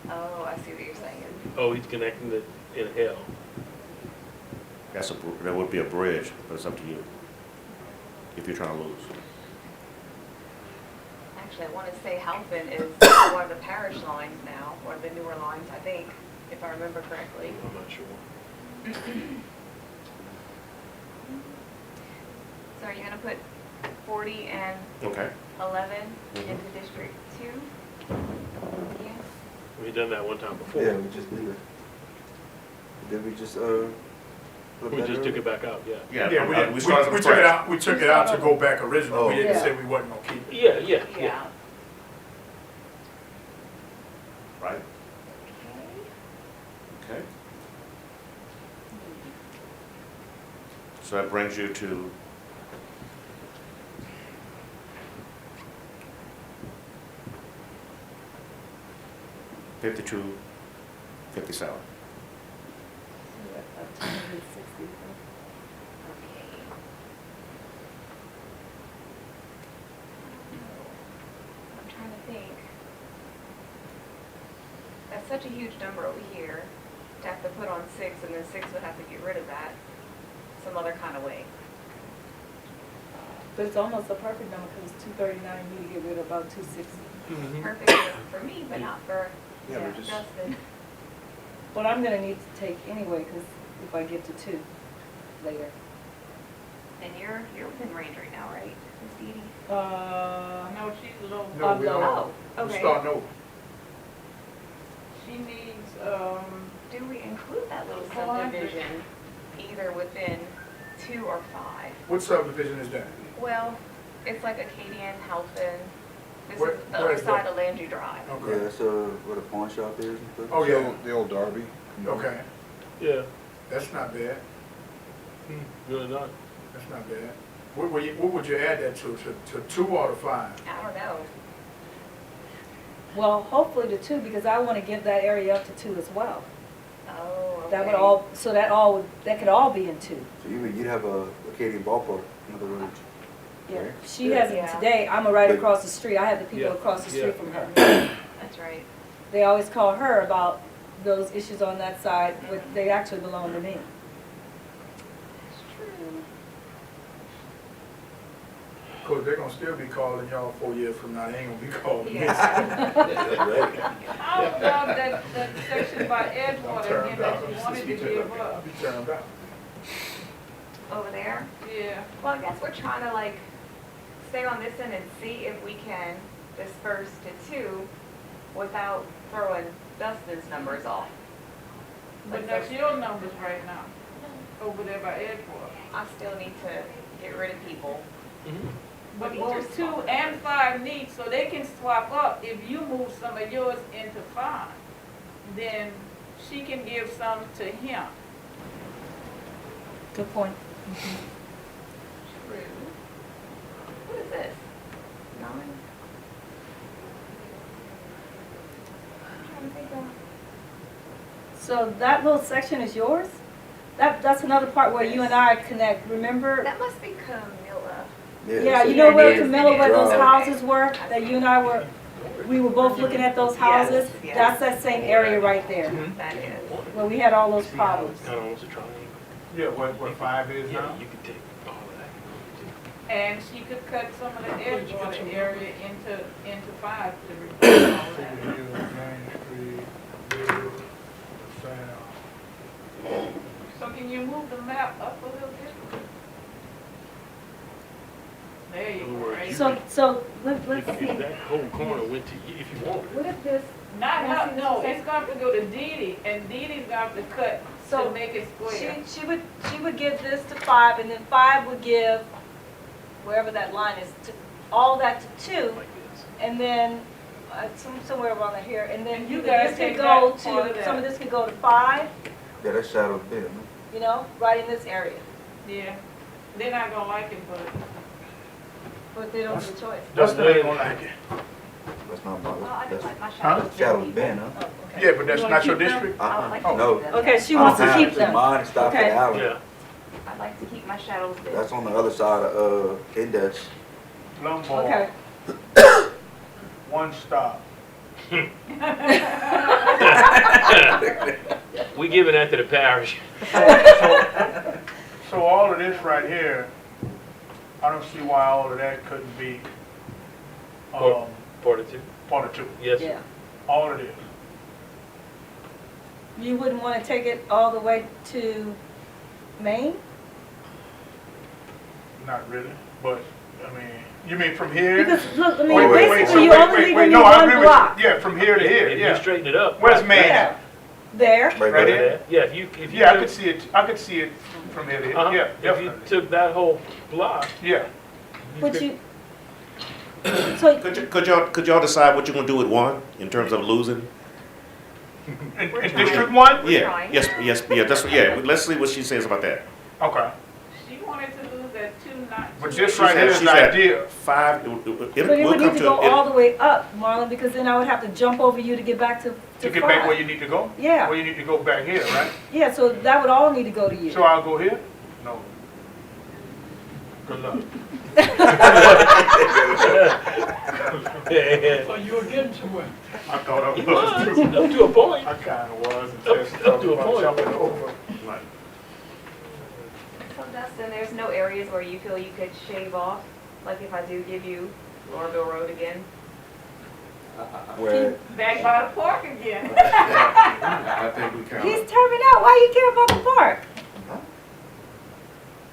Oh, I see what you're saying. oh, he's connecting it in L. That would be a bridge, but it's up to you. If you're trying to lose. Actually, I wanna say Halpin is one of the parish lines now, one of the newer lines, I think, if I remember correctly. I'm not sure. So are you gonna put 40 and Okay. 11 Mhm. into District 2? Yeah. We've done that one time before. Yeah, we just did it. Did we just, flip We that just took over? it back out, yeah. Yeah, we did. We started took from it scratch. out, we took it out to go back original. We Oh. didn't Yeah. say we wasn't gonna keep it. Yeah, yeah, yeah. Yeah. Right? Okay. So that brings you to 5257. I'm trying to think. That's such a huge number over here to have to put on 6, and then 6 would have to get rid of that some other kind of way. But it's almost a perfect number because it's 239, you need to get rid of about 260. Perfect for me, but not for Yeah, but just- Justin. What I'm gonna need to take anyway, because if I get to 2 later. And you're within range right now, right, Miss Dee Dee? No, she's low. No, we low. don't. Oh, We're okay. starting over. She needs, Do we include that little 400. subdivision either within 2 or 5? What subdivision is that? Well, it's like Acadian, Halton. This Where- is the where other is side that? of Landry Drive. Yeah, Okay. that's, where the pawn shop is and stuff. Oh, yeah. The old Darby. Okay, Yeah. that's not bad. Good enough. That's not bad. What would you add that to 2 out of 5? I don't know. Well, hopefully to 2, because I want to get that area up to 2 as well. Oh, okay. That would all, so that could all be in 2. So you'd have a Acadian ballpark, in other words. Yeah, Right. she Yeah. has it Yeah. today, I'm right But- across the street, I have the people Yeah. across the Yeah. street from her. That's right. They always call her about those issues on that side, but they actually belong to me. That's true. Cause they're gonna still be calling y'all 4 years from now, they ain't gonna be calling me. Yeah. how about that section by Edgewater again Turned that out. you wanted to give up? Be turned out. Over there? Yeah. Well, I guess we're trying to like stay on this end and see if we can disperse to 2 without throwing Dustin's numbers off. But that's your numbers right now, over there by Edgewater. I still need to get rid of people. But These are both 2 small. and 5 need, so they can swap up. If you move some of yours into 5, then she can give some to him. Good point. What is this? 9? I'm trying to think of. So that little section is yours? That's another part where you and I connect, remember? That must be Camilla. Yeah, so you know where it is, Camilla, it where is. those Okay. houses were, that you and I we were both looking at those houses? yes. That's that same area right there, That is. where we had all those problems. Kind of almost a triangle. Yeah, what 5 is Yeah, now? you could take all of that. And she could cut some of the Edgewater area into 5 to replace all that. Main Street, Bill, South. So can you move the map up a little bit? There you go, right? So let's If see, that whole corner went to you, if you wanted. what if this, Not Can I her, see no, this? it's going to go to Dee Dee, and Dee Dee's going to cut So, to make it square. she would give this to 5, and then 5 would give, wherever that line is, all that to 2, Like this. and then, somewhere around here, and then And you this guys could take go that part of to, that. some of this could go to 5, Yeah, that's Shadow Bend. you know, right in this area, Yeah, they're not going to like it, but but they don't have a choice. Dustin ain't gonna like it. That's not my, Well, I just that's like my Huh? shadows. Shadow Bend, huh? Oh, okay. Yeah, but that's You not wanna your keep them? district? I would like to No. keep them. Okay, she wants to I don't keep have them. Mine stopped Okay. at Allen. Yeah. I'd like to keep my shadows big. That's on the other side of, Index. Lombard, Okay. one stop. We giving that to the parish. So all of this right here, I don't see why all of that couldn't be, Part of 2. part of 2. Yes. Yeah. All of this. You wouldn't want to take it all the way to Maine? Not really, but, I mean, you mean from here? Because, look, I mean, Wait, wait, wait, basically, so you wait, only wait, leaving wait, me no, I one agree with block. you. Yeah, from here to here, If you yeah. straighten it up. Where's right Maine Yeah. at? There, Right Right there. here? Yeah, if you Yeah, I took- could see it, I could see it from here to here, uh-huh, yeah, if you definitely. took that whole block, Yeah, but could- you, so, Could y'all decide what you're gonna do with 1 in terms of losing? in We're trying. District 1? Yeah, trying. yes, yeah, that's, yeah, let's see what she says about that. Okay. she wanted to lose that 2, 9, not. But this right here is She's the at idea. 5, But it we'll would come need to go to, all the way up, Marlon, because then I would have to jump over you to get back to To get back 5. where you need to go? Yeah. Where you need to go back here, right? Yeah, so that would all need to go to you. So I'll go here? No. Good luck. So you were getting somewhere. I thought I He was. was, up to a point. I kinda was. Up to a point. Jumping over. So Dustin, there's no areas where you feel you could shave off? Like if I do give you Lorville Road again? Where, Back by the park again. I think we kind He's terming out. Why you care about the park?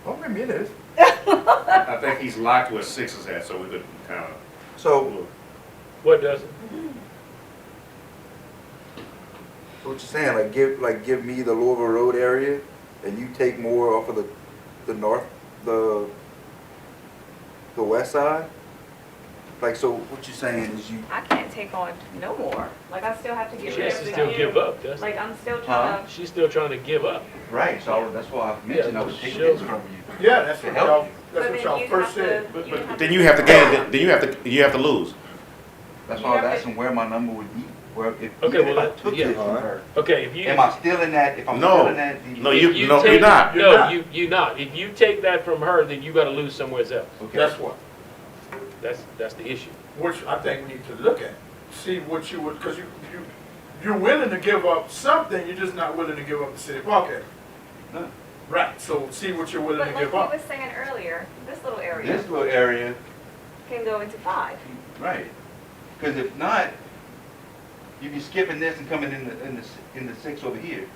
Oh, maybe it is. I think he's locked where 6 is at, so we could kind of. so, What does it? what you're saying, like give me the Louisville Road area, and you take more off of the north, the west side? Like, so what you're saying is you, I can't take on no more. Like I still have to give She has to everything. still give up, Dustin. Like I'm still trying to, She's still trying to give up. right, so that's why I mentioned I was taking sure. this from you. Yeah, that's what To help y'all, you. that's but what then y'all you first have said. to, you have Then to. you have to gain, then you have to lose. That's why I was asking where my number would be, where if Okay, well, I that- took yeah. it from her. Okay, if you. Am I still in that, if I'm No. still in that? No, if you- no, take- you're not. You're No, not. you're not. If you take that from her, then you gotta lose somewhere else. Okay. That's what, That's the issue. which I think we need to look at. See what you would, cause you're willing to give up something, you're just not willing to give up the city park area. No. Right, so see what you're willing But to like give he up. was saying earlier, this little area This little area, can go into 5. right, because if not, you'd be skipping this and coming in the 6 over here.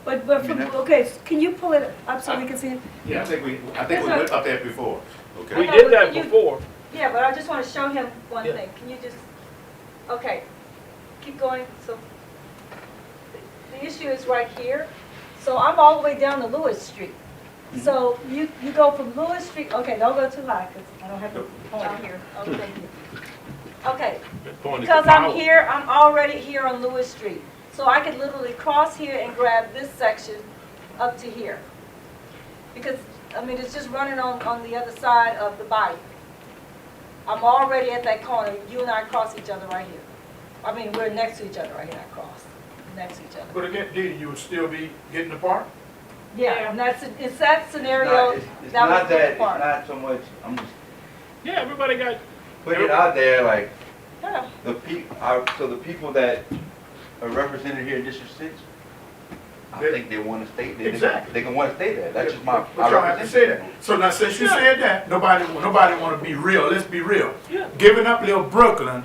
But I mean, that's- okay, can you pull it up so we can see it? Yeah, I think we went up there before. Okay. We know, did but that you- before. Yeah, but I just want to show him one Yeah. thing. Can you just, okay, keep going. So the issue is right here. So I'm all the way down to Lewis Street. So you go from Lewis Street, okay, don't go too high because I don't have the point Down here. Okay, thank you. Okay, The point is because the I'm power. here, I'm already here on Lewis Street. So I could literally cross here and grab this section up to here. Because, I mean, it's just running on the other side of the bike. I'm already at that corner. You and I cross each other right here. I mean, we're next to each other right here, not cross. Next to each other. But again, Dee, you would still be getting the park? Yeah, and it's that scenario It's that not was that, the it's park. not so much, I'm just Yeah, everybody got, putting it out there, like, Yeah. so the people that are represented here in District 6, I They- think they want to stay, Exactly. they can want to stay there, that's just my. But y'all have to say that. So now, since you said that, nobody want to be real. Let's be real. Yeah. Giving up Little Brooklyn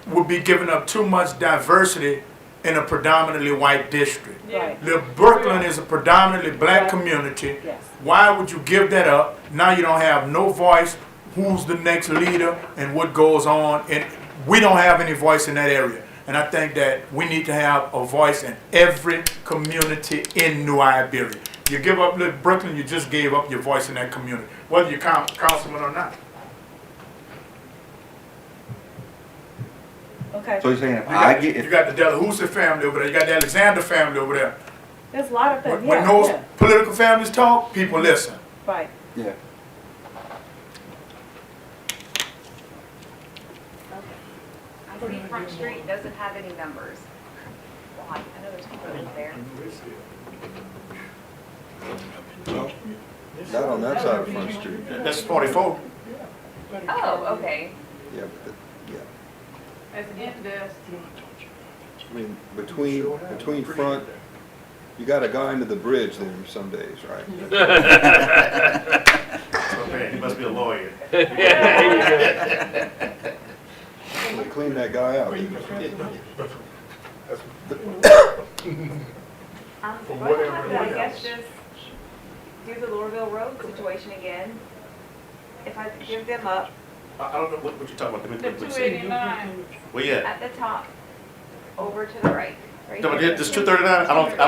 would be giving up too much diversity in a predominantly white district. Right. Little Brooklyn is a predominantly black community. Yes. Why would you give that up? Now you don't have no voice. Who's the next leader and what goes on? And we don't have any voice in that area. And I think that we need to have a voice in every community in New Iberia. You give up Little Brooklyn, you just gave up your voice in that community, whether you're councilman or not. Okay. So you're saying if You I got, get, you got the Delahousie family over there. You got the Alexander family over there. There's a lot of things. When Yeah, those yeah. political families talk, people listen. Right. yeah, I see Front Street doesn't have any numbers. Why? I know there's people over there. Not on that side of Front Street. That's 44. Oh, okay. Yeah, but, yeah. That's in this. I mean, between front, you gotta go into the bridge there some days, right? Okay, he must be a lawyer. yeah, They clean that guy out. From What whatever happened, I it guess is. just do the Lorville Road situation again. If I give them up I don't know what you're talking about. The 289. Well, yeah. at the top, over to the right. Right No, but here. this 239,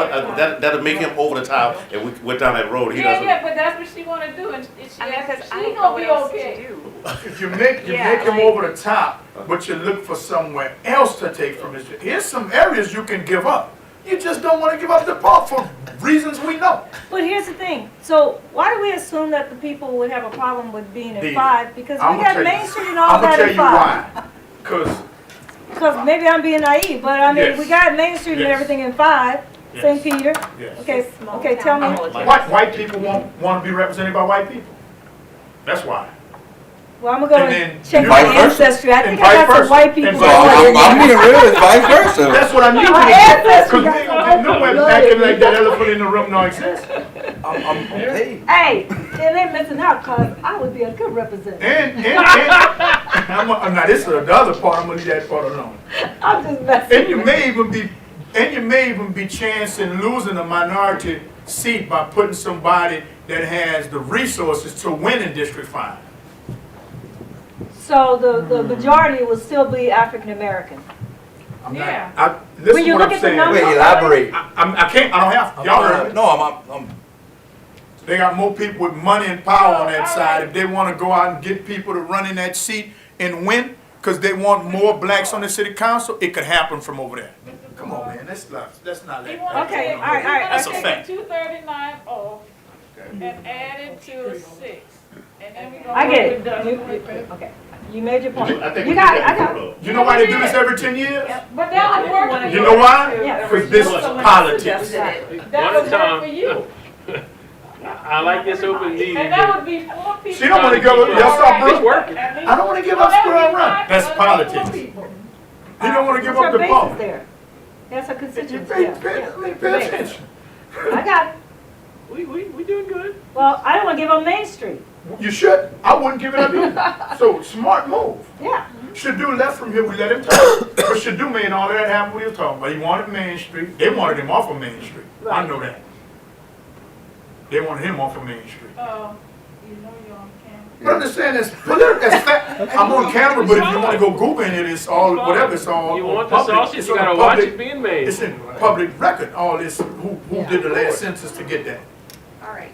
that'll make him over the top, and we went down that road. He Yeah, doesn't. yeah, but that's what she wanna do, and she, I mean, because I she don't know gonna what be else okay. to do. If you make Yeah, him like- over the top, but you look for somewhere else to take from this. Here's some areas you can give up. You just don't wanna give up the park for reasons we know. But here's the thing, so why do we assume that the people would have a problem with being in Dee, 5? Because we I'ma got tell you- Main Street and all I'ma that tell in you 5. why. Cause, Because maybe I'm being naive, but I mean, Yes. we got Main Street and Yes. everything in 5, St. Peter. yes. Okay, okay, tell me. White people wanna be represented by white people. That's why. Well, I'm gonna go And and then check you- my Vice versa. ancestry. I And think I got vice some versa. white And people. vice that- I'm being real, it's vice versa. That's what I need you My to do. ancestry Cause we got ain't some gonna get nowhere white acting people. like that elephant in the room don't exist. I'm paid. Hey, and they missing out because I would be a good representative. Now this is the other part, I'm gonna leave that part alone. I'm just messing And you with may even be chancing losing a minority seat by putting somebody that has the resources to win in District 5. So the majority will still be African American. I'm Yeah. not, listen When you what look I'm at the saying. numbers- Wait, elaborate. I can't, I don't have to. Y'all heard it. No, I'm, They got more people with money and power on that side. If they wanna go out and get people to run in that seat and win, cause they want more blacks on the city council, it could happen from over there. Come on, man, let's not He let wants that Okay, go on. all right, all right. That's a Take fact. the 239 off and add it to 6. And then we gonna I get work it. with Dustin. Okay, you made your point. I think You we got did it, I that got before, it. You know why they do this every 10 years? But that would work for You know why? Yeah. Cause this is politics. That One would at a work time. for you. I like this open meeting. And that would be 4 people. She don't wanna give up, y'all saw It's Brooke? working. I don't wanna give up Squirrel Run. That's politics. He don't wanna give What's up her the basis ball. there? That's her constituency, Pay yeah. pay attention. I got it. We doing good. Well, I don't want to give up Main Street. You should. I wouldn't give it up either. So, smart move. Yeah. Shadu left from here, we let him talk. But Shadu made all that happen what he was talking about. He wanted Main Street. They wanted him off of Main Street. I Right. know that. They wanted him off of Main Street. You know you're on camera. But I'm just saying, it's political, it's fact. I'm on camera, but if you wanna go Google it, it's all, whatever, it's all. You on want the public- sausage, it's you on gotta the watch public- it being made. It's in public record, all this, who did the last census to get that. All right,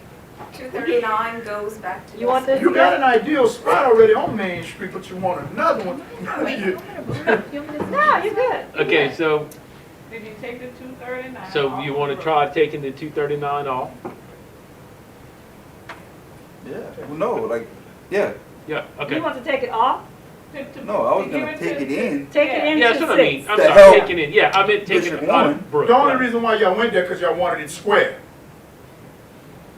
239 goes back to. You want this? You got an ideal spot already on Main Street, but you want another one. You- No, you're good. Okay, so Did you take the 239? so you want to try taking the 239 off? yeah, well, no, like, yeah, Yeah. You Okay. want to take it off? no, I was gonna take it in. Take it into Yeah, that's what I mean. 6. I'm The sorry, hell? taking it. Yeah, I meant taking District it out one. of Brook. The only yeah. reason why y'all went there, cause y'all wanted it square.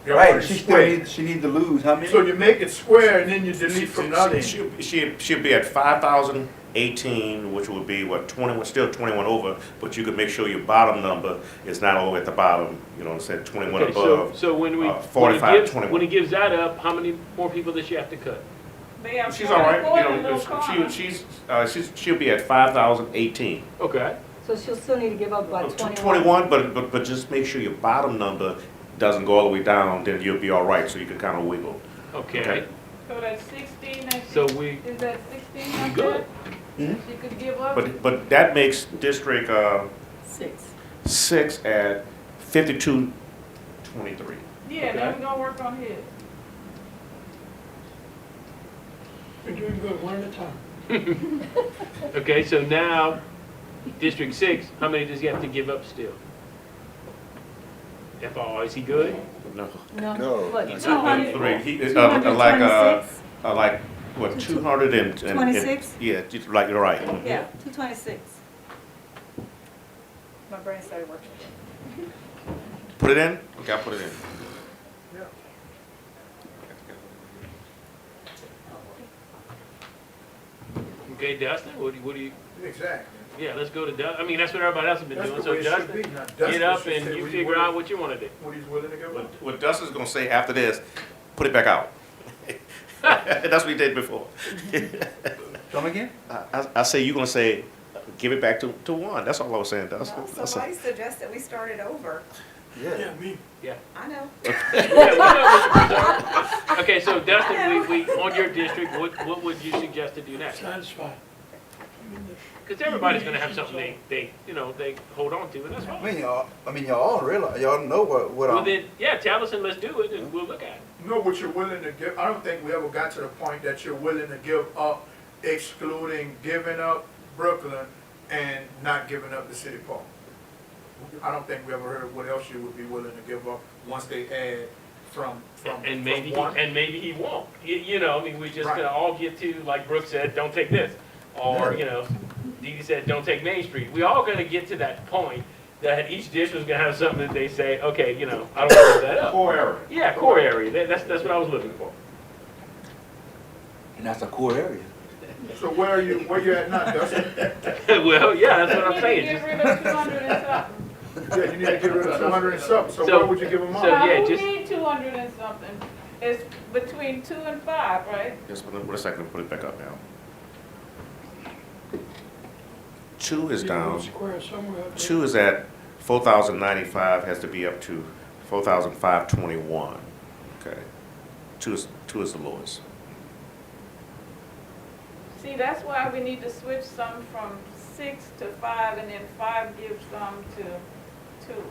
Y'all wanted Right, it she still square. needs, she needs to lose how many? So you make it square and then you delete from the other end. She'll be at 5,018, which would be what, 21, still 21 over, but you could make sure your bottom number is not all the way at the bottom, you know what I'm saying, 21 Okay, so, above. so when we, 45, 21. when he gives that up, how many more people does she have to cut? They have She's all right, 44 you in the know, little corner. she'll be at 5,018. Okay. So she'll still need to give up by 21. 21, but just make sure your bottom number doesn't go all the way down, then you'll be all right, so you can kind of wiggle. Okay. Okay. So that's 16 that she, So we, is that 16 up good. there? She could give up? But that makes District 6. 6 at 5223. Yeah, then we're gonna work on his. You're doing good, one at a time. okay, so now, District 6, how many does he have to give up still? FR, is he good? No. No. No. What, That's 200? Like, what, 200 and... 26? Yeah, just like, you're right. Yeah, 226. My brain started working. Put it in? Okay, I'll put it in. Okay, Dustin, what do you, Exactly. yeah, let's go to Dustin. I mean, that's what everybody else has been That's doing, the so way it should Dustin, be. Now, get Dustin up should and say you what he's figure willing- out what you want to do. What he's willing to give up. What Dustin's gonna say after this, put it back out. That's what he did before. Come again? I say, you're gonna say, give it back to one. That's all I was saying, Dustin. No, That's somebody all. suggested we started over. Yeah, me. I know. Yeah, we know. Okay, so Dustin, we, on your district, what would you suggest to do next? Satisfied. Because everybody's gonna have something they hold on to, and that's fine. Y'all all realize, y'all know what Well I'm, then, yeah, tell us and let's do it, and we'll look at it. Know what you're willing to give. I don't think we ever got to the point that you're willing to give up, excluding giving up Brooklyn and not giving up the city park. I don't think we ever heard what else you would be willing to give up once they add from And maybe, one. and maybe he won't. You know, I mean, we just Right. gonna all get to, like Brooke said, don't take this. Or, you know, Dee Dee said, don't take Main Street. We all gonna get to that point that each district's gonna have something that they say, okay, you know, I don't wanna give that up. Core area. Yeah, core area. That's what I was looking for. And that's a core area. So where you at now, Dustin? Well, yeah, that's what I'm You saying. need to Just- get rid of 200 and something. Yeah, you need to get rid of 200 and something, so So- where would you give them so- up? Now, yeah, who just- need 200 and something? It's between 2 and 5, right? Just a second, put it back up now. 2 is down. Square somewhere. up there. 2 is at 4,095, has to be up to 4,521. Okay. 2 is the lowest. See, that's why we need to switch some from 6 to 5, and then 5 gives some to 2.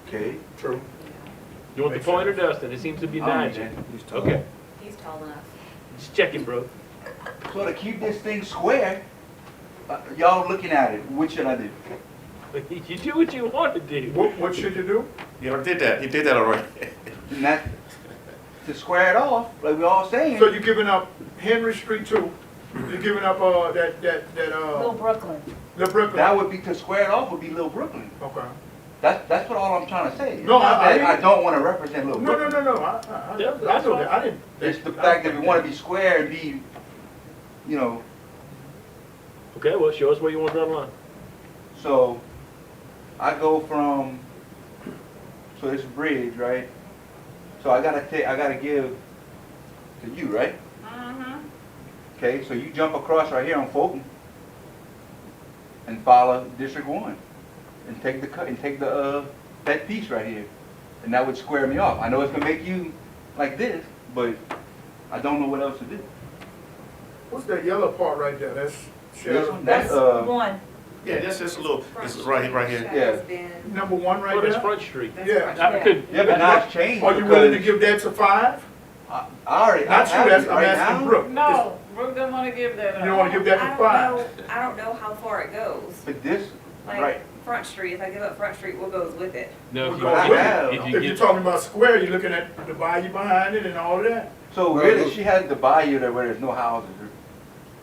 Okay. True. You want the point or Dustin? It seems to be I'll make nudging. that. He's tall. Okay, He's tall enough. just checking, bro. So to keep this thing square, y'all looking at it, what should I do? You do what you want to do. What should you do? You already did that. You did that already. And that, to square it off, like we all saying. So you're giving up Henry Street too? You're giving up, Little Brooklyn. the Brooklyn? That would be, to square it off would be Little Brooklyn. Okay. That's what all I'm trying to say. It's No, not I- that I don't want to represent Little No, Brooklyn. no, Yeah, I that's know all. that, I didn't. It's the fact that we want to be square and be, you know, Okay, well, show us where you want to draw the line. so I go from, so it's a bridge, right? So I gotta give to you, right? Mm-hmm. Okay, so you jump across right here on Fulton and follow District 1 and take that piece right here. And that would square me off. I know it's gonna make you like this, but I don't know what else to do. What's that yellow part right there? That's This Sheriff, one, That's that's, one. Yeah, this is a little, this is right here. Yeah. number one right Well, that's there? Front Street. Yeah. I could, yeah, but now it's changed. Are you willing to because give that to 5? I already, I Not you, have that's, it I'm right asking now. Brooke. No, Brooke don't want to give that up. You don't want to give that to 5? I don't know how far it goes. But this, Like, right, Front Street, if I give up Front Street, what goes with it? no, if We're you, going I with have. it. if you If you're get, talking about square, you're looking at the bayou behind it and all of that. so Well, really, look- she has the bayou there where there's no houses.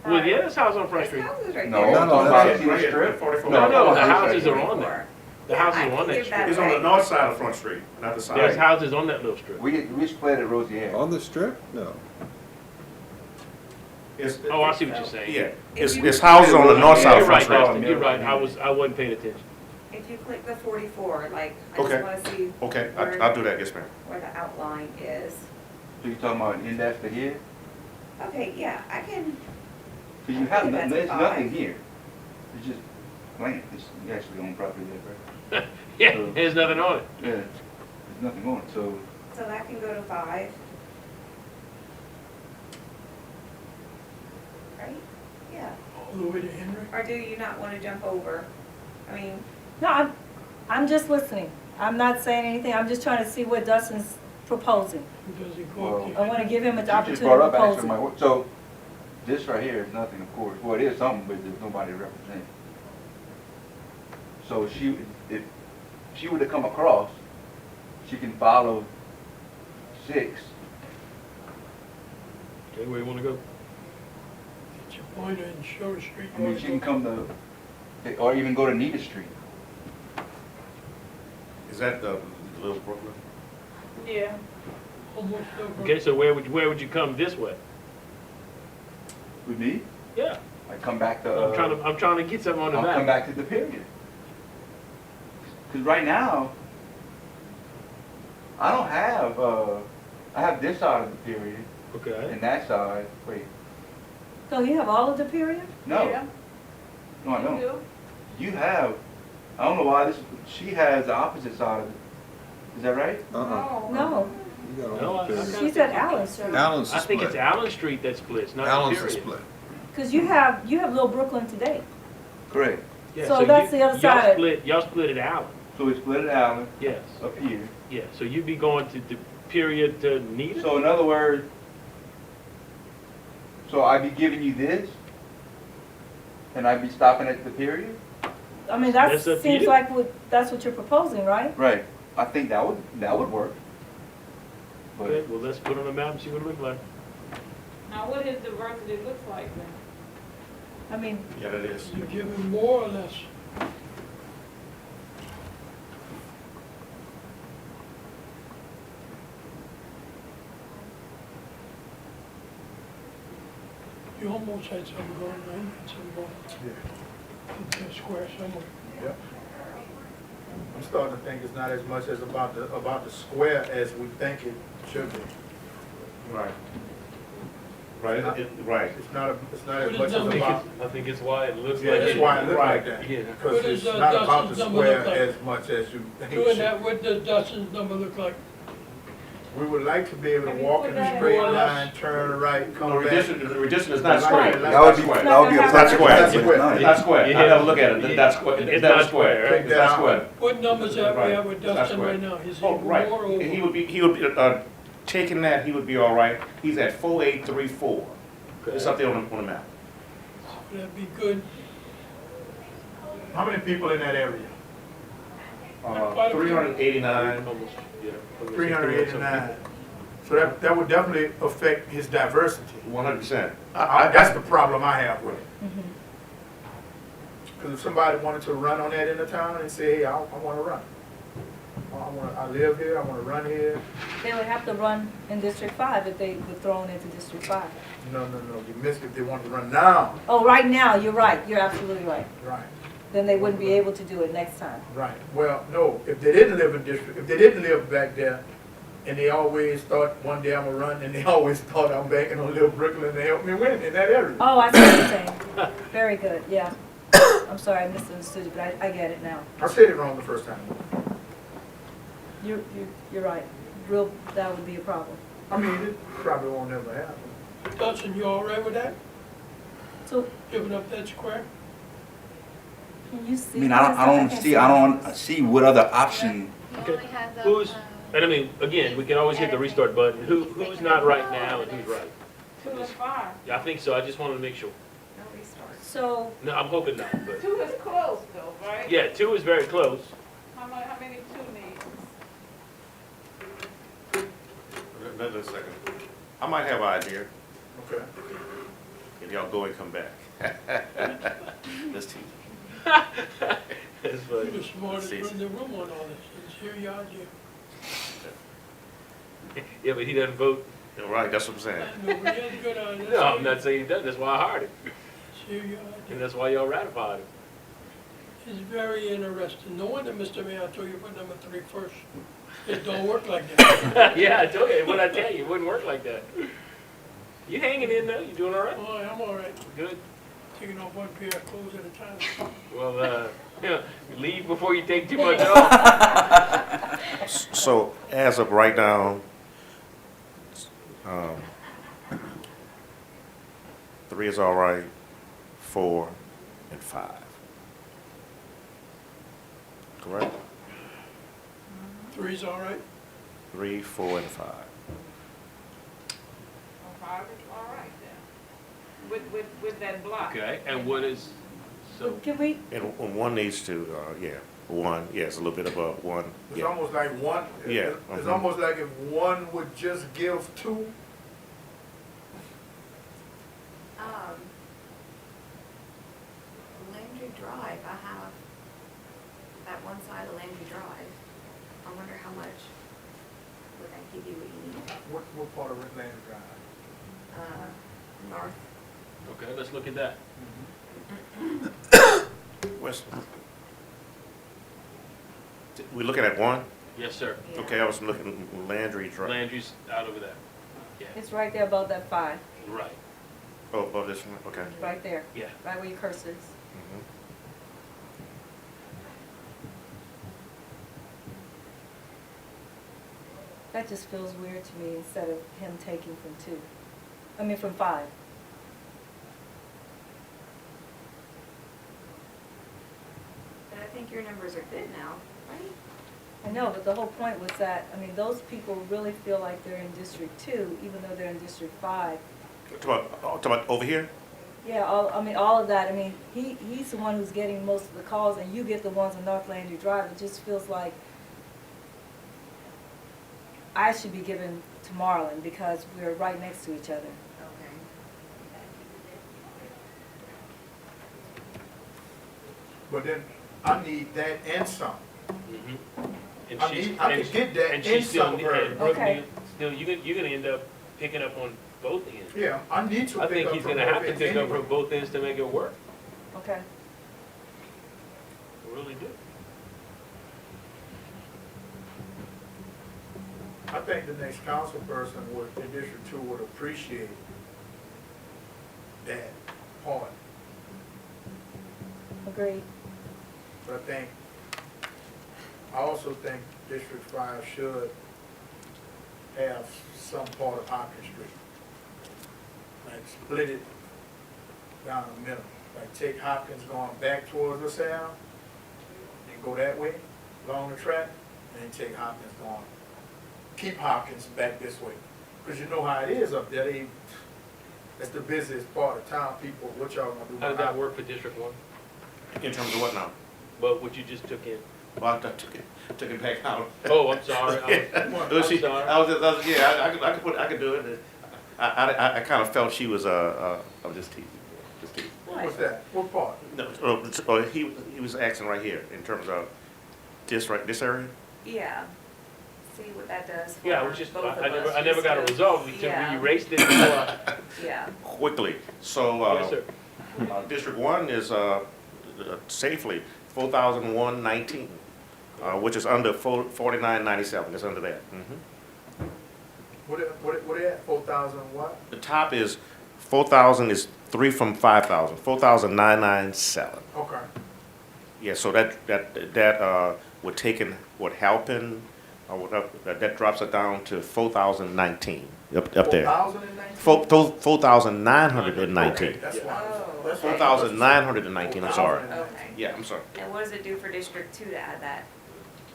well, yeah, there's house on Front There's Street. houses right No, there. No, I'm no, talking that's about it, see the right here, strip? 44. No, no, the this houses right are here. on there. The Yeah, houses I are can on that give street. that It's on the away. north side of Front Street, not the side. There's houses on that little strip. We split it Rosier. On the strip? No. It's, Oh, I see what you're saying. yeah, it's houses on the north side You're of right, Front Street. Dustin, you're right. I wasn't paying attention. If you click the 44, like, I Okay. just want to see Okay, I'll do that, yes, ma'am. where the outline is. So you talking about index to here? Okay, yeah, I can, So you have, think that's there's 5. nothing here. It's just land, it's, you actually own property there, right? Yeah, there's nothing on it. Yeah, there's nothing on it, so, so that can go to 5. Right? Yeah. All the way to Henry. Or do you not want to jump over? I mean, No, I'm just listening. I'm not saying anything. I'm just trying to see what Dustin's proposing. Does it go Well, up I want to give him an you just opportunity to brought up propose actually it. my, so, this right here is nothing, of course, well, it is something, but there's nobody to represent. So if she were to come across, she can follow 6. Okay, where you want to go? Get your pointer and show the street. I mean, she can come to, or even go to Nita Street. Is that the Little Brooklyn? Yeah. Almost over. Okay, so where would you come this way? With me, Yeah, I come back to, I'm trying to get something on the I'll come map. back to the period. Because right now, I don't have, I have this side of the period Okay. and that side. Wait, So you have all of the period? no, Yeah, no, I you don't. do. You have, I don't know why this, she has the opposite side of it. Is that right? Uh-uh. No, You got No, all I- the I period. she said Allen Street. Allen's I the think it's split. Allen Street that splits, not the Allen's the period. split. Because you have Little Brooklyn today. Correct. Yeah, So that's you- the other side. Y'all split at Allen, So we split it Allen yes. up here. Yeah, so you'd be going to the period to Nita? So in other words, so I'd be giving you this, and I'd be stopping at the period? I mean, that That's up to seems you. like that's what you're proposing, right? Right, I think that would work. But Okay, well, let's put it on the map and see what it looks like. Now, what his diversity looks like then? I mean, Yeah, that is. You're giving more or less. You almost had something going on, had something going, Yeah. in a square somewhere. Yep. I'm starting to think it's not as much as about the square as we think it should be. Right. Right, right. It's not as What much is as number? about, I think it's why it looks yeah, like that's it. why it looks like Right, that. yeah. Because What it's does, not about the Dustin's number square look like? as much as you think it Doing should. that, what does Dustin's number look like? We would like to be able to Have you walk put in that a in straight more or line, less? turn right, No, come back. redistricting is not Like square. that. that would be It's a not perfect That's square. but it's It's not. That's square. Yeah. I never look at it. That's square. It's That's not square. square, right? Take It's that not out. square. What numbers have we Right. have with It's not Dustin square. right now? Is he Oh, right. more or over? He would be, taking that, he would be all right. He's at 4834. It's up there on the map. That'd be good. How many people in that area? 389. Almost, yeah. 389. So that would definitely affect his diversity. 100%. That's the problem I have with it. Because if somebody wanted to run on that in the town and say, hey, I want to run. I live here, I want to run here. they would have to run in District 5 if they were thrown into District 5. No, you missed if they wanted to run now. Oh, right now, you're right, you're absolutely right. Right, Then they wouldn't be able to do it next time. right. Well, no, if they didn't live in district, if they didn't live back there, and they always thought one day I'm going to run, and they always thought I'm banking on Little Brooklyn to help me win in that area. Oh, I see what you're saying. Very good, yeah. I'm sorry, I misunderstood you, but I get it now. I said it wrong the first time. You're right. That would be a problem. I mean, it probably won't never happen. Dustin, you all right with that? So, Giving up that square? can you see? I mean, I don't see what other option. He Okay. only has Who's, and I mean, again, we can always hit the restart button. Who's not right now and who's right? 2 and 5. Yeah, I think so. I just wanted to make sure. No restart. So, No, I'm hoping not, but, 2 is close though, right? yeah, 2 is very close. How many 2 needs? Another second. I might have an idea. Okay. If y'all go and come back. Let's tease. That's You're funny. the smartest See. in the room on all this. It's here you are, Jim. Yeah, but he doesn't vote. You're right, that's what I'm saying. Nobody else good on this. No, I'm not saying he doesn't. That's why I hired him. It's here you are, And Jim. that's why y'all ratified him. It's very interesting. No wonder, Mr. Mayor, I told you put number 3 first. It don't work like that. Yeah, I told you. What I tell you, it wouldn't work like that. You hanging in though? You doing all right? Oh, I'm all right. Good. Taking off one pair of clothes at a time. Well, yeah, leave before you take too much off. So as of right now, 3 is all right, 4 and 5. Correct? 3's all right? 3, 4, and 5. Well, 5 is all right then. With that block. Okay, and what is, so, can we, And 1 needs to, 1, it's a little bit above 1. It's Yeah. almost like one, Yeah, it's mhm. almost like if one would just give 2. Landry Drive, I have that one side of Landry Drive. I wonder how much would that give you what you need? What part of Land Drive? North. okay, let's look at that. West. We looking at 1? Yes, sir. Yeah. Okay, I was looking at Landry Drive. Landry's out over there. Yeah, it's right there above that 5, right, Oh, above this one, okay. right there, yeah. right where your cursor is. Mhm. That just feels weird to me instead of him taking from 2. I mean, from 5. But I think your numbers are good now, right? I know, but the whole point was that, I mean, those people really feel like they're in District 2, even though they're in District 5. Talk about over here? Yeah, all of that, I mean, he's the one who's getting most of the calls, and you get the ones on North Landry Drive. It just feels like I should be given to Marlin because we're right next to each other. Okay. But then I need that and some. And I she's- need- I and could get that and she's in still- some of her. and Brooke Okay. needs- Still, you're gonna end up picking up on both ends. Yeah, I need to I pick think up he's from gonna have both to ends pick up anyway. from both ends to make it work. Okay. I really do. I think the next council person would, in District 2 would appreciate that part. Agreed. But I also think District 5 should have some part of Hopkins Street. Like split it down the middle. Like take Hopkins going back towards LaSalle and go that way along the track, and then take Hopkins going, keep Hopkins back this way. Because you know how it is up there. That's the busiest part of town. People, what y'all gonna do? How did that work for District 1? In terms of what now? But what you just took in? Well, I took it back out. Oh, I'm sorry. Yeah. I'm She- sorry. yeah, I could do it. I kind of felt she was, I'm just teasing. What's that? What part? No, he was asking right here in terms of this area. Yeah. See what that does for Yeah, I was just, both of I us. never got a just to- result until yeah. we erased it before. Yeah. Quickly, so, Yes, sir. District 1 is, safely 4,119, which is under 4997, it's under that. What they at? 4,000 what? The top is 4,000 is 3 from 5,000, 4,997. Okay. Yeah, so that would taking, what helping, that drops it down to 4,019, up there. 4,019? 4,919. Okay, that's why. Oh, That's why. 4,919, I'm sorry. Okay. Yeah, I'm sorry. And what does it do for District 2 to add that?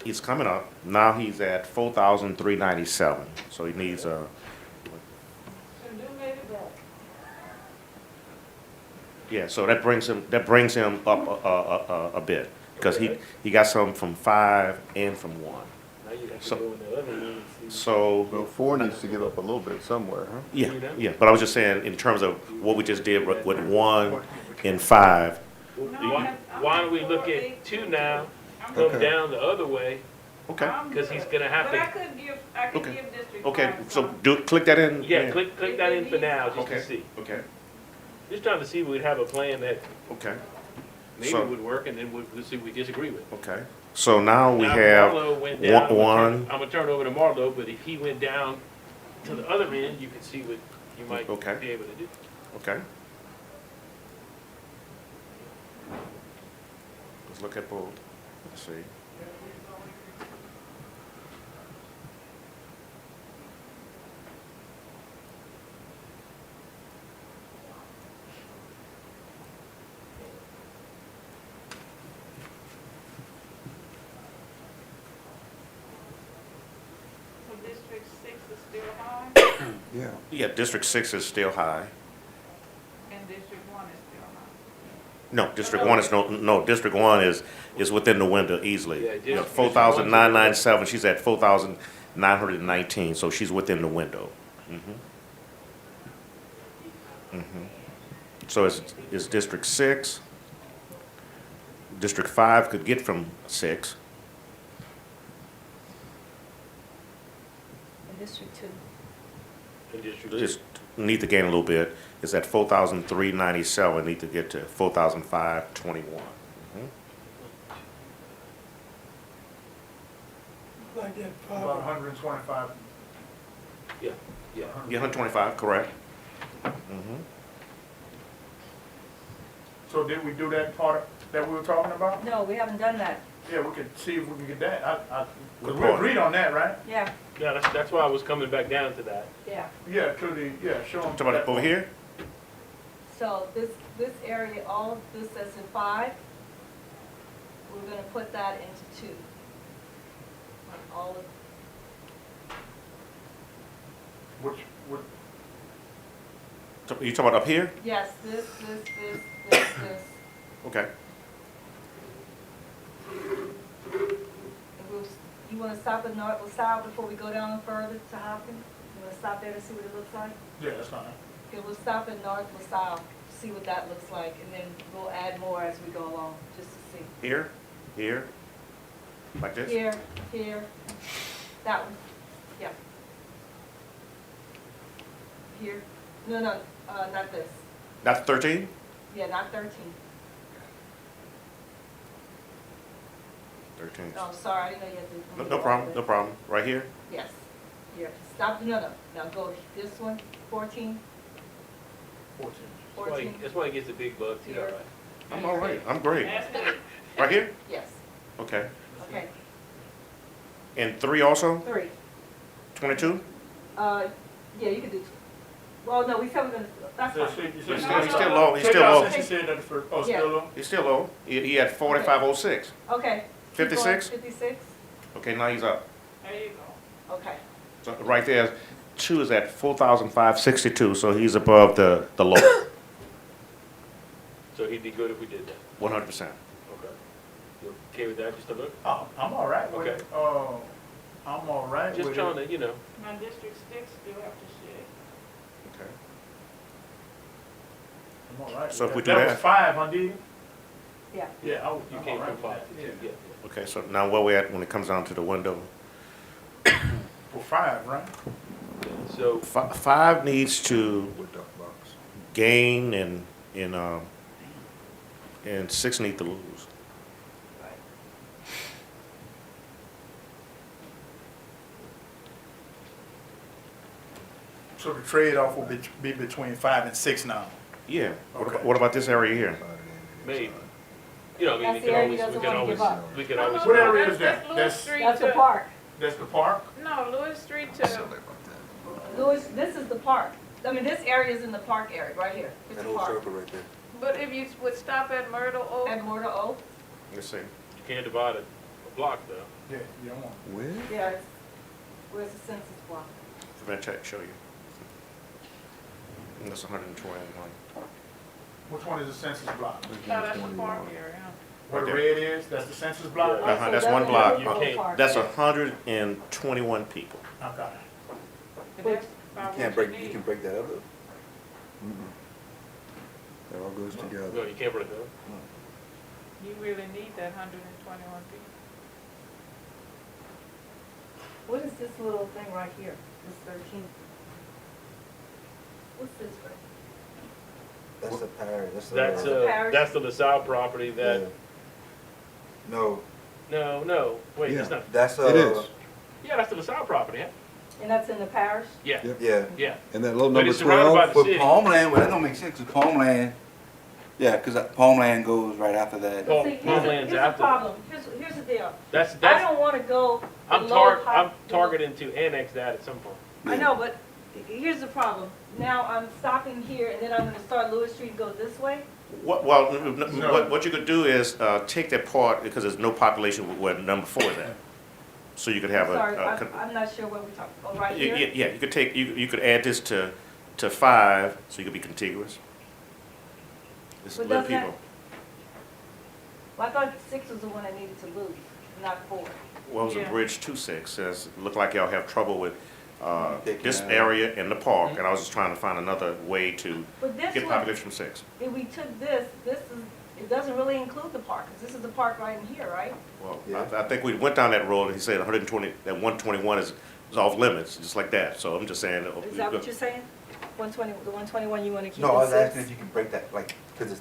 He's coming up, now he's at 4,397, so he needs So do made it better. yeah, so that brings him up a bit, because he got some from 5 and from 1. Now you have to So- go in the other end and see. So, Well, 4 needs to get up a little bit somewhere, huh? yeah, but I was just saying, in terms of what we just did with 1 and 5, Why don't we look at 2 now, come Okay. down the other way, okay, because he's gonna have But I to, could Okay. give District okay, 5 so some. click that in? yeah, click that in for now, just Okay, to see. okay, Just trying to see if we'd have a plan that okay, maybe So- would work, and then we'll see if we disagree with. okay. So now we Now, have Marlo went down, one, I'm gonna turn it over to Marlo, but if he went down to the other end, you could see what you might Okay. be able to do. okay. Let's look at both, let's see. So District 6 is still high, Yeah. Yeah, District 6 is still high. and District 1 is still high. No, District 1 is no, District 1 is within the window easily. Yeah, Yeah, District 4,997, she's at 4,919, so she's within the window. So it's District 6. District 5 could get from 6. In District 2. In District It's need to gain a little bit. It's at 4,397, need to get to 4,521. Like that About 5, 125. Yeah, yeah. Yeah, 125, correct. So did we do that part that we were talking about? No, we haven't done that. Yeah, we could see if we can get that. Cause Good we point. agreed on that, right? Yeah, Yeah, that's why I was coming back down to that. yeah. Yeah, show them. Talk about it over here? So this area, all of this that's in 5, we're gonna put that into 2. All of, So you talking about up here? Yes, this. Okay. And you wanna stop at North LaSalle before we go down further to Hopkins? You wanna stop there to see what it looks like? Yeah, that's fine. Okay, we'll stop at North LaSalle, see what that looks like, and then we'll add more as we go along, just to see. Here, here, like this? Here, that one, yeah. Here, no, not this, That's 13? yeah, not 13. 13. Oh, sorry, I didn't know you had to. No problem, no problem. Right here? Yes, here, stop, no, now go this one, 14, 14, That's why he gets the big bucks, you know, Here. right? I'm all right, I'm great. That's good. Right here? yes, Okay. okay, And 3 also? 3. 22? Yeah, you can do, well, no, we said we're gonna, that's So fine. He's still low, he's Take still out low. since you said that the first, oh, Yeah. still low? He's still low. He had 4506. Okay. keep going, 56? 56, Okay, now he's up. There you go. okay. So right there, 2 is at 4,562, so he's above the low, So he'd be good if we did that. 100%. Okay. You okay with that, just a look? Oh, I'm all right with it. I'm all right with it. Just trying to, you know, My District 6 still have to shed. Okay. I'm all right So with if we that. do That that- was 5, huh, did you? Yeah. Yeah, you I'm came all right from with 5 that, to yeah. 2, yeah. Okay, so now where we at when it comes down to the window? For 5, right? So, 5 needs to With duck box. gain and 6 need to lose. So the trade-off will be between 5 and 6 now. Yeah. Okay. What about this area here? maybe. You know, I mean, That's we the area he could doesn't always, wanna give up. we could No, always. no, What no, area is that's that? Lewis Street That's the to- park. That's the park? No, Lewis Street to, Louis, this is the park. I mean, this area is in the park area, right here. It's That the whole park. circle right there. but if you would stop at Myrtle Oak, At Mortar Oak, Let's see. You can't divide a block though. Yeah, you don't want. Where? yeah, where's the census block? Let me check, show you. And that's 121. Which one is the census block? oh, that's the park area. Where the Right red is, that's the census block? Yeah. Uh-huh, that's So one that's block. the whole You park. That's 121 people. Okay. But that's about You can't what break, you need. can break that up though. It all goes No, together. you can't break that. You really need that 121 people. What is this little thing right here? This 13? What's this right? That's the parish, that's the. That's, the parish? that's the LaSalle property that, Yeah. No, no, wait, that's Yeah. not, that's, It is. yeah, that's the LaSalle property, huh? And that's in the parish? Yeah, Yep. yeah. yeah. And that little But number it's surrounded by 12, the But city. Palmland, well, that don't make sense, cause Palmland, yeah, cause Palmland goes right after that. Paul- See, here's Palmland's the after. problem. Here's the deal. That's, I that's, don't want to go I'm below high. I'm targeting to annex that at some point. I know, but here's the problem. Now I'm stopping here and then I'm gonna start Lewis Street and go this way? What you could do is take that part, because there's no population where number 4 is at. So you could have Sorry, a. I'm not sure where we're talking. Oh, right Yeah, here? yeah, you could take, you could add this to 5, so you could be contiguous. This is But little doesn't that- people. Well, I thought 6 was the one I needed to lose, not 4. Well, it was a Yeah. bridge to 6, says, look like y'all have trouble with Taking this out. area and the park, and I was just trying to find another way to But this get one, population from 6. if we took this is, it doesn't really include the park, 'cause this is the park right in here, right? Well, Yeah. I think we went down that road, and he said 120, that 121 is off limits, just like that, so I'm just saying. Is that what you're saying? 120, the 121 you want to keep No, I in was asking 6? if you can break that, like, cause it's,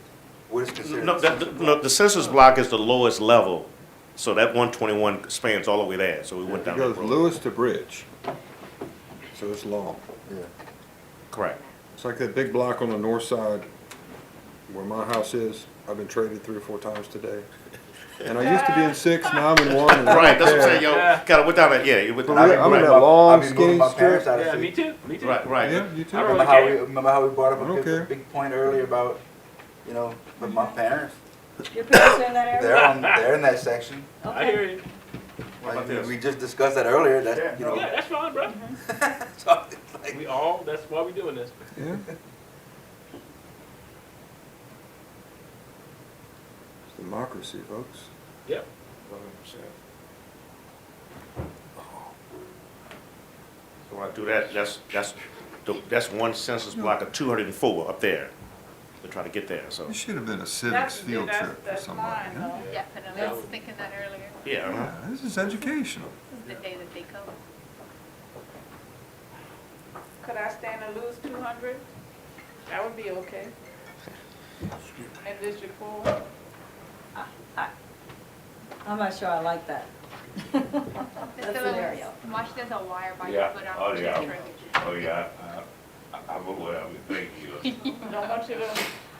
what is considered No, a census no, block? the census block is the lowest level, so that 121 spans all the way there, so we went it down that goes road. Lewis to Bridge. So it's long. Yeah. Correct. It's like that big block on the north side where my house is. I've been traded 3 or 4 times today. And I used to be in 6, now I'm in 1. and I Right, don't that's what I'm care. saying, yo, kinda went down that, yeah, you went For down real, that, I'm in right, that long, I've been moving skinny my parents strip. out of Yeah, city. me too, me too. right. Yeah, you too. I don't Remember really how care. remember how we brought up I don't a care. big point earlier about, you know, with my parents? Your parents are in that area? They're in that section. I hear you. What about Like, this? we just discussed that earlier, that, Yeah, you know. Yeah, that's fine, bro. So it's like, We all, that's why we doing this. Yeah. Democracy, folks. Yep. 100%. So when I do that, that's one census block of 204 up there. To try to get there, so. It should have been a civics That's, field that's, trip for that's somebody. mine huh? though. Definitely, I was thinking that earlier. Yeah, Yeah, this is educational. This is the day that they come. Could I stand to lose 200? That would be okay. In District 4? I'm not sure I like that. That Mr. scenario. Lewis, watch there's a wire by your Yeah, foot oh, on yeah. District. Oh, yeah, I'm aware of it, thank you. Don't want you to,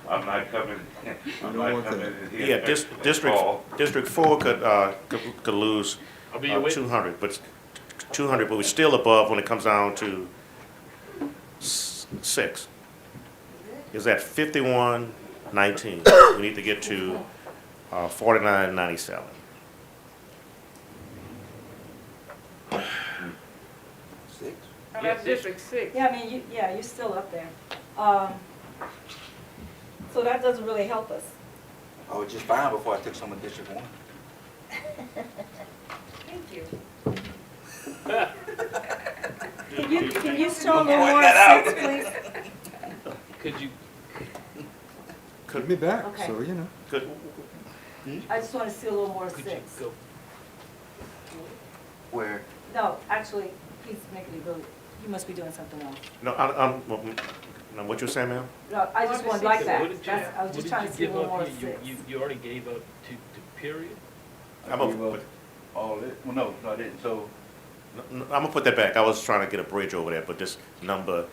I'm not coming, I'm don't not want coming that. in here. yeah, District 4 could lose I'll be your witness. 200, but 200, but we're still above when it comes down to 6. Is at 5119. We need to get to 4997. Six? oh, that's District 6. Yeah, I mean, you're still up there. So that doesn't really help us. I was just fine before I took some of District 1. Thank you. Can you show a little more six, please? Could you, Put me back, Okay. so you know. Could, I just want to see a little more could you six. go? Where? No, actually, he's making it go, you must be doing something else. no, now what you saying, ma'am? No, I just want like that. What did you- That's, I was just trying to see a little more six. You already gave up to period? I'm gonna, All it, well, no, I didn't, so. I'm gonna put that back. I was trying to get a bridge over there, but this number,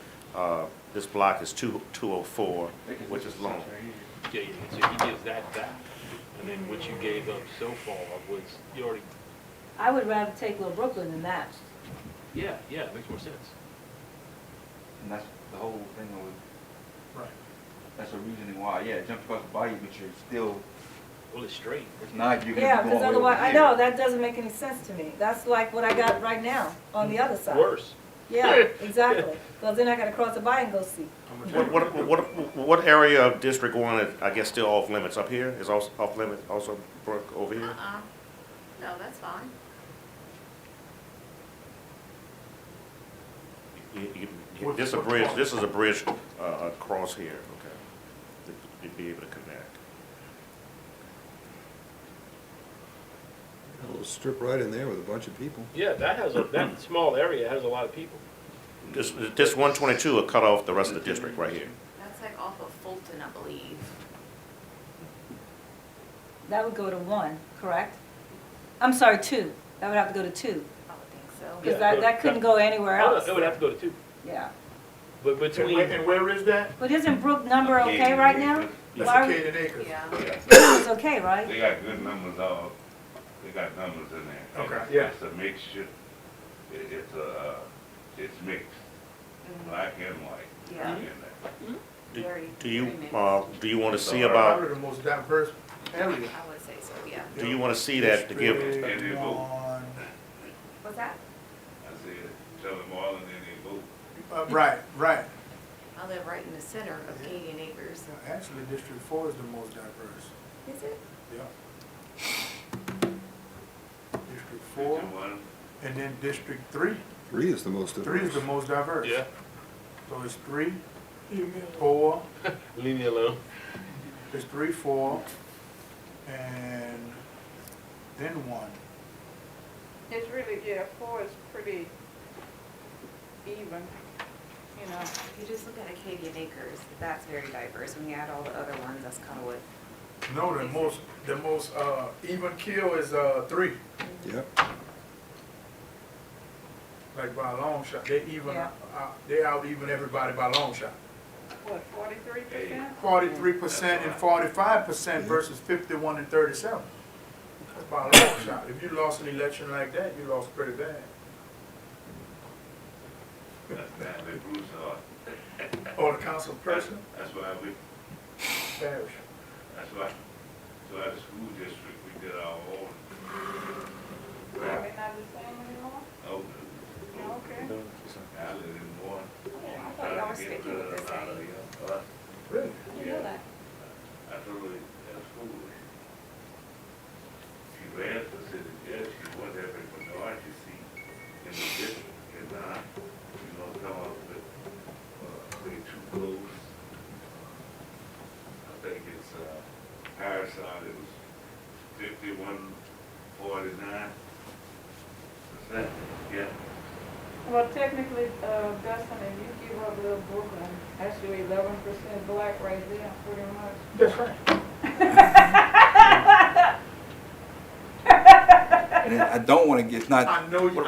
this block is 204, which is long. Yeah, yeah, so he gives that back. And then what you gave up so far was, you already, I would rather take Little Brooklyn than that. yeah, it makes more sense. And that's the whole thing with, Right. that's the reasoning why, yeah, it jumps across the bayou, but you're still, Well, it's straight. it's not, you're Yeah, gonna be because going way otherwise, over I here. know, that doesn't make any sense to me. That's like what I got right now on the other side. Worse. Yeah, exactly. Because then I gotta cross the bayou and go see. What area of District 1 is, I guess, still off limits? Up here is also off limits, also Brooke over here? No, that's fine. This is a bridge across here, okay? You'd be able to connect. A little strip right in there with a bunch of people. Yeah, that small area has a lot of people. This 122 will cut off the rest of the district right here. That's like off of Fulton, I believe. That would go to 1, correct? I'm sorry, 2. That would have to go to 2. I would think so. Because Yeah, that couldn't go anywhere Oh, no, else. it would have to go to 2. Yeah. But between, And where is that? But isn't Brook number okay right now? That's Why- Acadian Acres. Yeah. It's okay, right? They got good numbers all, they got numbers in there. Okay, And yeah. It's a mixture, it's mixed, black and white. Yeah. in there. Very, Do you, very do you want to see Probably about, the most diverse area. mixed. I would say so, yeah. do you want to see that to give, District And they vote. 1. What's that? I said, tell them all and then they vote. Right. I live right in the center of Acadian Acres. Actually, District 4 is the most diverse. Is it? Yeah. District 4, District 1, and then District 3. 3 is the most diverse. 3 is the most diverse. yeah, So it's 3, 4, leave me alone. it's 3, 4, and then 1. It's really, yeah, 4 is pretty even, you know. If you just look at Acadian Acres, that's very diverse. When you add all the other ones, that's kind of what. No, the most even kill is 3. Yep. Like by a long shot. They even Yeah. they out even everybody by a long shot. What, 43%? 43% and 45% versus 51 and 37. That's by a long shot. If you lost an election like that, you lost pretty bad. that's Stanley Bruce, Or the council person, that's why we, parish. that's why, so at the school district, we did our own. Are they not the same anymore? Oh, Okay. I live in one. I thought y'all were sticking with the same. Really? I didn't know that. Absolutely, at school. 5149. Percent, yeah. Well, technically, Dustin, if you give up Little Brooklyn, that's your 11% black right there, pretty much. That's right. And I don't wanna get, it's not, I know you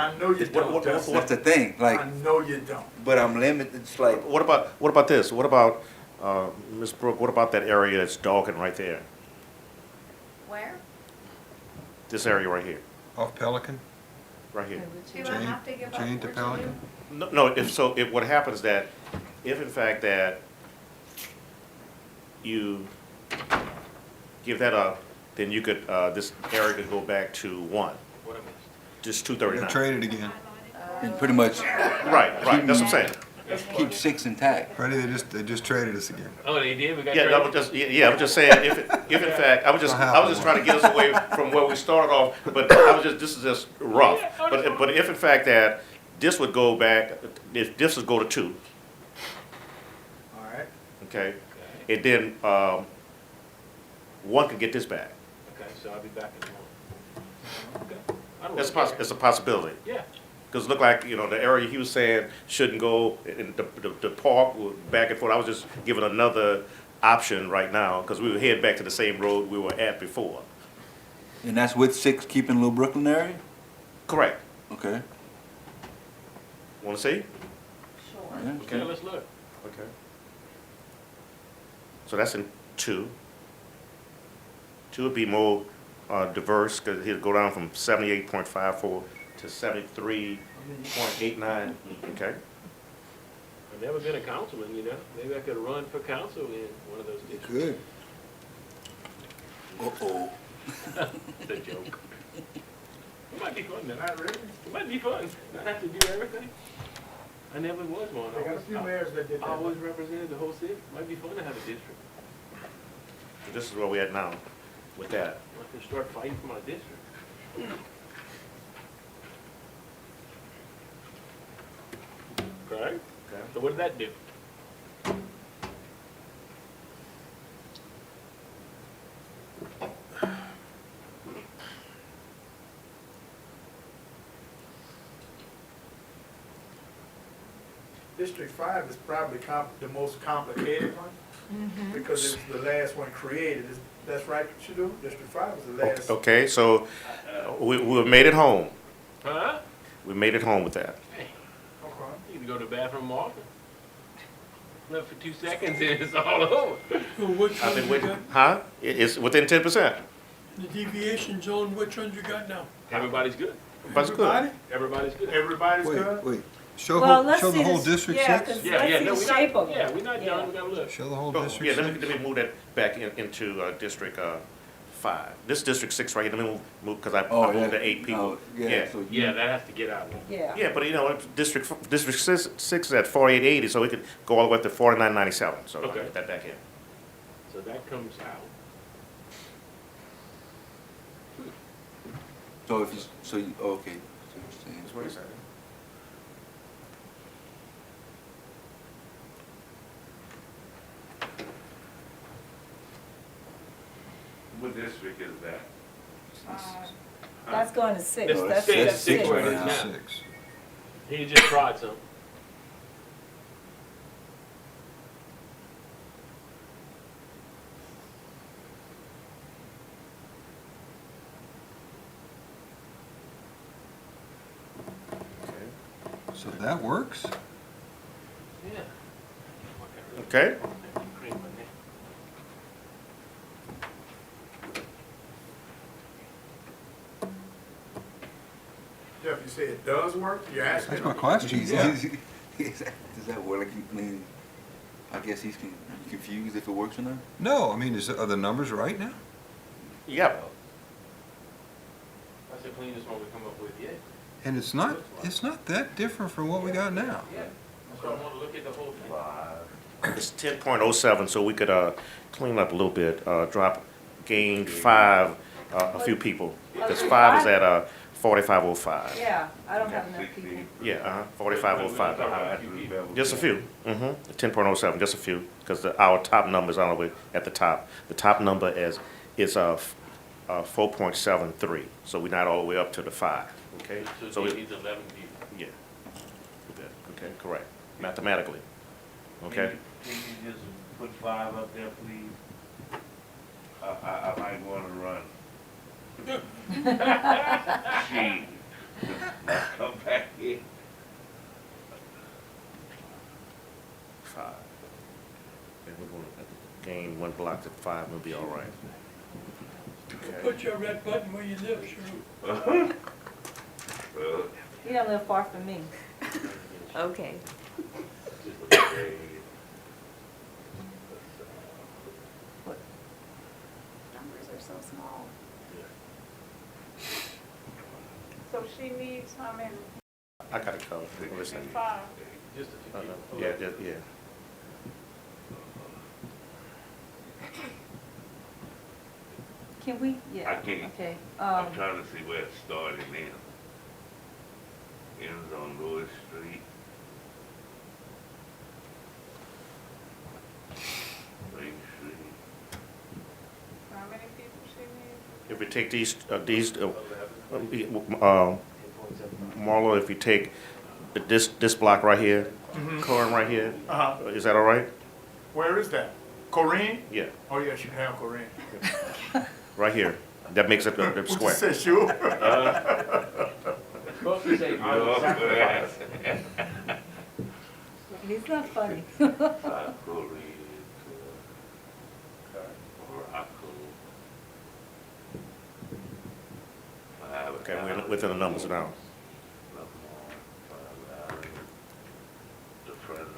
don't, Justin. that's the thing, like, I know you don't. but I'm limited, it's like, What about this? What about, Ms. Brooke, what about that area that's dogging right there? Where? This area right here, Off Pelican, right here. Do I have to give up Jane to Orchard Pelican. No, no, if what happens that, if in fact that you give that up, then you could, this area could go back to 1, What am I? just They 239. traded again. and pretty much Right, that's what I'm saying. keep 6 intact. Freddie, they just traded us again. Oh, they did? We got Yeah, I was traded? just, yeah, I'm just saying, if in fact, I was just trying to get us away from where we started off, but this is just rough. But if in fact that this would go back, if this would go to 2, All right. okay? And then, 1 could get this back. Okay, so I'll be back in 1. Okay. I don't It's really it's a possibility. care. Yeah. Because it looked like, the area he was saying shouldn't go, in the park, back and forth. I was just giving another option right now, because we were heading back to the same road we were at before. And that's with 6 keeping Little Brooklyn area? Correct. Okay. Want to see? Yeah. Okay, let's look. Okay. So that's in 2. 2 would be more diverse, because he'd go down from 78.54 to 73.89. Okay. I've never been a councilman, Maybe I could run for council in one of those districts. Good. Uh-oh. It's a joke. It might be fun, man. It might be fun. Not have to do everything. I never was one. I got a few mayors that did I that. always represented the whole city. Might be fun to have a district. This is where we're at now with that. I can start fighting for my district. Okay. Okay. So what did that do? District 5 is probably the most complicated one, because it's the last one created. That's right, Shadu? District 5 is the last. Okay, so we made it home. Huh? We made it home with that. Hey, Okay. you can go to the bathroom often. Look for 2 seconds and it's all over. So which I've ones been you waiting, got? huh? It's within 10%. The deviation zone, which ones you got now? Everybody's good. That's good. Everybody? Everybody's good. Everybody's good? Wait, show Well, let's the see whole this- District yeah, 6? 'cause Yeah, let's yeah, see no, the we're shape not, of it. yeah, we're not Yeah. done. We gotta look. Show the whole Oh, District yeah, 6? let me move that back into District 5. This District 6 right here, let me move, because I Oh, moved yeah. to 8 people. Oh, yeah, so you- Yeah, that has to get out. Yeah. Yeah, but District 6 is at 4880, so we could go all the way up to 4997, so I'll Okay. get that back in. So that comes out. So if you, so you, okay. So you're saying- That's what he said. What district is that? That's going to 6. That's That's six. that's Six 6. right now. now. 6. He just tried some. So that works? Yeah. Okay? Cream my neck. Jeff, you say it does work? You're asking. That's my question. Does that work? Like, I mean, I guess he's confused if it works or not? No, I mean, are the numbers right now? Yeah. That's the cleanest one we come up with yet. And it's not that different from what we got now. Yeah. So I want to look at the whole thing. It's 10.07, so we could clean up a little bit, gain 5, a few people. Because 5 is at 4505. Yeah, I don't have enough people. Yeah, 4505. Just a few. 10.07, just a few, because our top number is all the way at the top. The top number is 4.73, so we're not all the way up to the 5, okay? So it- he needs 11 people. Yeah. Okay, correct, mathematically, okay? Can you just put 5 up there, please? I might wanna run. Gee, come back here. 5. And we're gonna gain 1 block to 5, we'll be all right. Okay. Put your red button where you live, Sheree. You don't live far from me. Okay. Just look at grade. Numbers are so small. So she needs how many? I got it covered, listen. 5. Just a few people. Yeah. Can we, yeah, I can't. okay. I'm trying to see where it started now. Ends on Lewis Street. Main Street. How many people she needs? If we take Marlo, if you take this block right here, Corin right here, is that all right? Where is that? Corinne? Yeah, Oh, yes, you can have Corinne. right here. That makes it the Would you square. say sure? Supposed to say, I will sacrifice. He's not funny. Okay, we're within the numbers now. The president.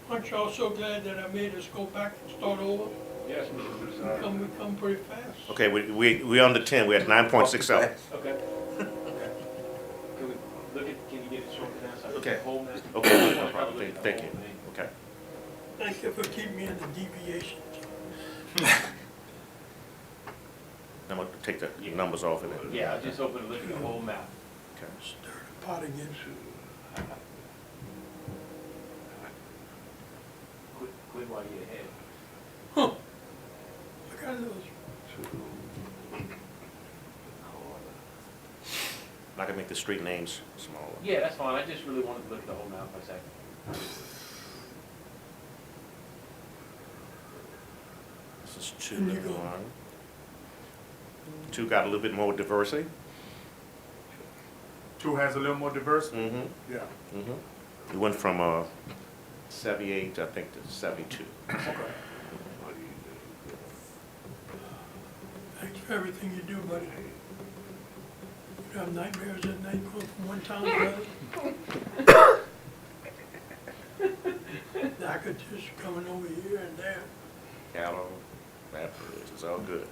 Aren't y'all so glad that I made us go back and start over? Yes, Mr. Broussard. We come pretty fast. Okay, we under 10, we're at 9.67. Okay. Okay. Can we look at, can you get it shortened down so I can Okay. hold that? Okay, no problem. Thank you. Okay. Thank you for keeping me in the deviations. I'm gonna take the numbers off of it. Yeah, I just opened to look at the whole map. Okay. Stir the pot again. Quit while you're ahead. Huh. Look at those. I can make the street names smaller. Yeah, that's fine. I just really wanted to look at the whole map for a second. This is 2 There you and go. 1. 2 got a little bit more diversity. 2 has a little more diversity? Mm-hmm. Yeah. Mm-hmm. We went from 78, I think, to 72. Okay. Thanks for everything you do, buddy. You have nightmares at night going from one town to another? Knackered just coming over here and there. Callow, Baptist, it's all good.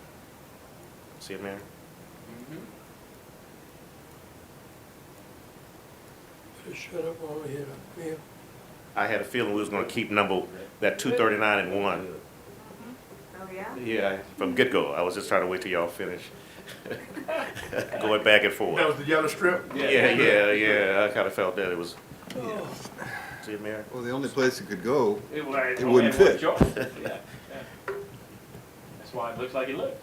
See it, man? Better shut up while we're here. Yeah. I had a feeling we was gonna keep that 239 and 1. Oh, yeah? Yeah, from get-go. I was just trying to wait till y'all finish. Going back and forth. That was the yellow strip? Yeah. I kinda felt that it was, Oh, see it, Mayor? Well, the only place it could go, It wouldn't fit. Yeah. That's why it looks like it looks.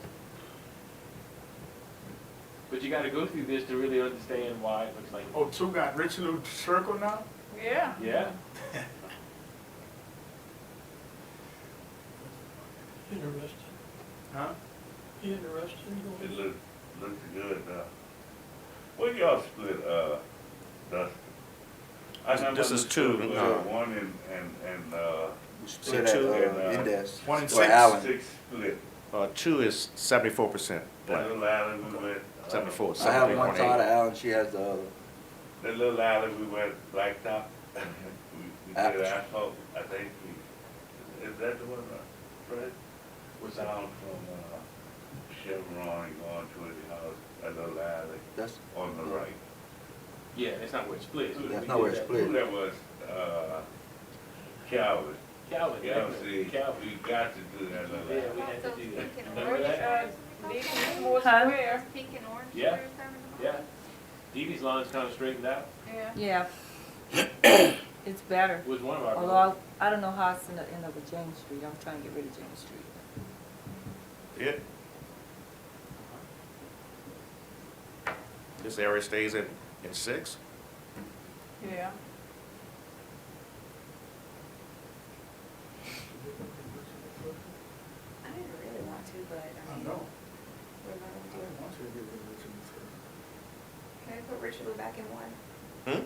But you gotta go through this to really understand why it looks like it. Oh, 2 got Richelieu Circle now? Yeah. Yeah. interesting. Huh? Interesting. It looks good now. Where y'all split, Dustin? I never This is understood 2, where 1 and, Split two at, Indes. 1 and Or 6? Allen. 6 split. 2 is 74% That black. little alley we went. 74, I have one side 73.8. of Allen, she has the other. That little alley we went blacktop. We did Apple. asphalt, I think. Is that the one, Fred? Was down from, Chevron going to his house, that little alley That's, on the right. Yeah, that's not where it splits. That's not where it splits. Who that was, Calvin. Calvin, Yeah, see, Calvin. we got to do that little Yeah, alley. we had to do that. Speaking of Remember that? Deacon's more Huh? square. Pink and orange. Yeah. or something? Yeah. Dee Dee's line's kind of straightened out. Yeah. Yeah. it's better. Was one of our Although goals. I don't know how it's gonna end up with James Street. I'm trying to get rid of James Street. It, this area stays in 6? Yeah. I didn't really want to, but I mean, know. we're not gonna do I it. want you to get rid of Richard Luther. Can I put Richard Lou back in one? Hmm?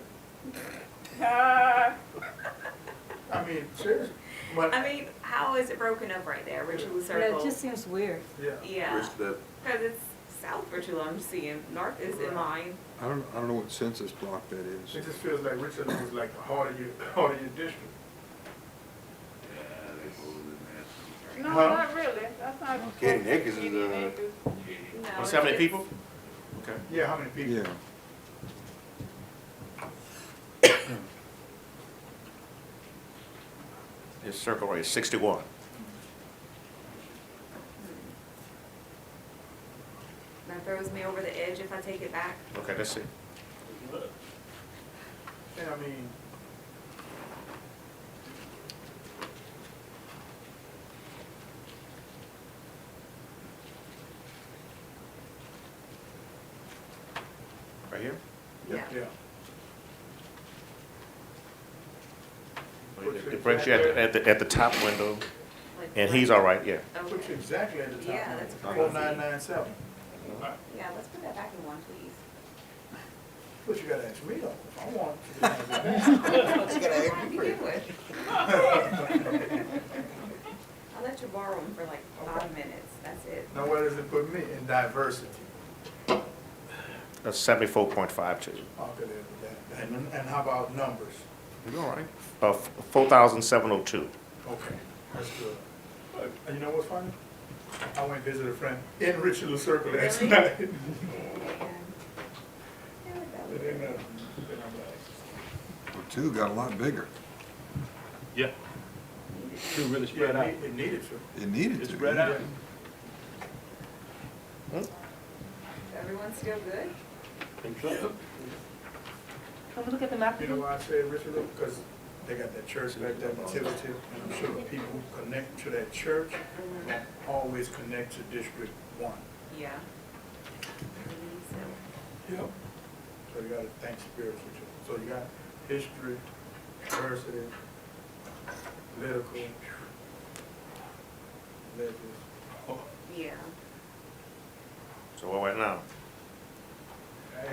I mean, seriously, but, I mean, how is it broken up right there, Richard Lou Yeah, Circle? it just seems weird. yeah. Yeah, Where's the, because it's south Richard Lou I'm seeing, north is in mine. I don't know what census block that is. It just feels like Richard is like the heart of your district. Yeah, they both in No, Huh? not really, that's not. Katy Acres is, Katy Acres. No, What's how many it's- people? Okay. Yeah, how many people? Yeah. His circle rate is 61. That throws me over the edge if I take it back. Okay, let's see. And I mean, Right here? Yeah. yeah. It brings you at the top window, Like, and he's all right, yeah. Put Okay. you exactly at the top. Yeah, that's crazy. 4997. Yeah, let's put that back in one, please. But you gotta ask me though. I want you to have it. You gotta What ask you me do with? I'll let you borrow them for like 5 minutes, that's it. Now, where does it put me? In diversity. That's 74.52. Okay, that. And how about numbers? You're all right. 4,702. Okay, that's good. And you know what's funny? I went and visited a friend in Richard Lou Circle last Really? night. Yeah, And that then, was- then I'm like, Well, 2 got a lot bigger. Yeah. Two really spread yeah, out. it needed to. It needed It's to. spread out. Everyone's still good? Think so? Can we look at the map? You know why I say Richard Lou? Because they got that church back there, Nativity, and I'm sure the people who connect to that church will always connect to District 1. Yeah. Maybe so. Yep. So you gotta think spiritual too. So you got history, diversity, political, religious. Yeah. So where we're at now?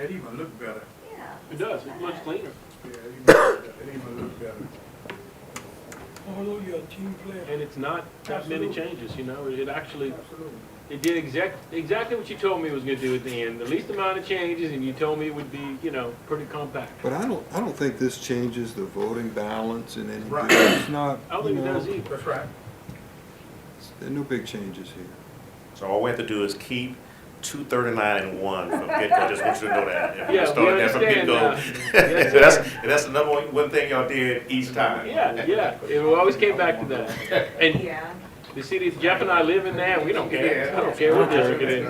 It even look better. Yeah. It does, it looks cleaner. Yeah, it even look better. Although you're a team player. And it's not that many Absolutely. changes, you know, it actually, Absolutely. it did exactly what you told me it was gonna do at the end. The least amount of changes, and you told me it would be, you know, pretty compact. But I don't think this changes the voting balance in any, Right. it's not, I don't you think it know, does either. That's right. there are no big changes here. So all we have to do is keep 239 and 1 from get-go. I just want you to know that. If you Yeah, we started that from understand get-go. now. Yes, sir. That's the number one thing y'all did each time. Yeah, yeah, it always came back to that. And Yeah. the city, Jeff and I live in there, we don't care. I don't care what district it is.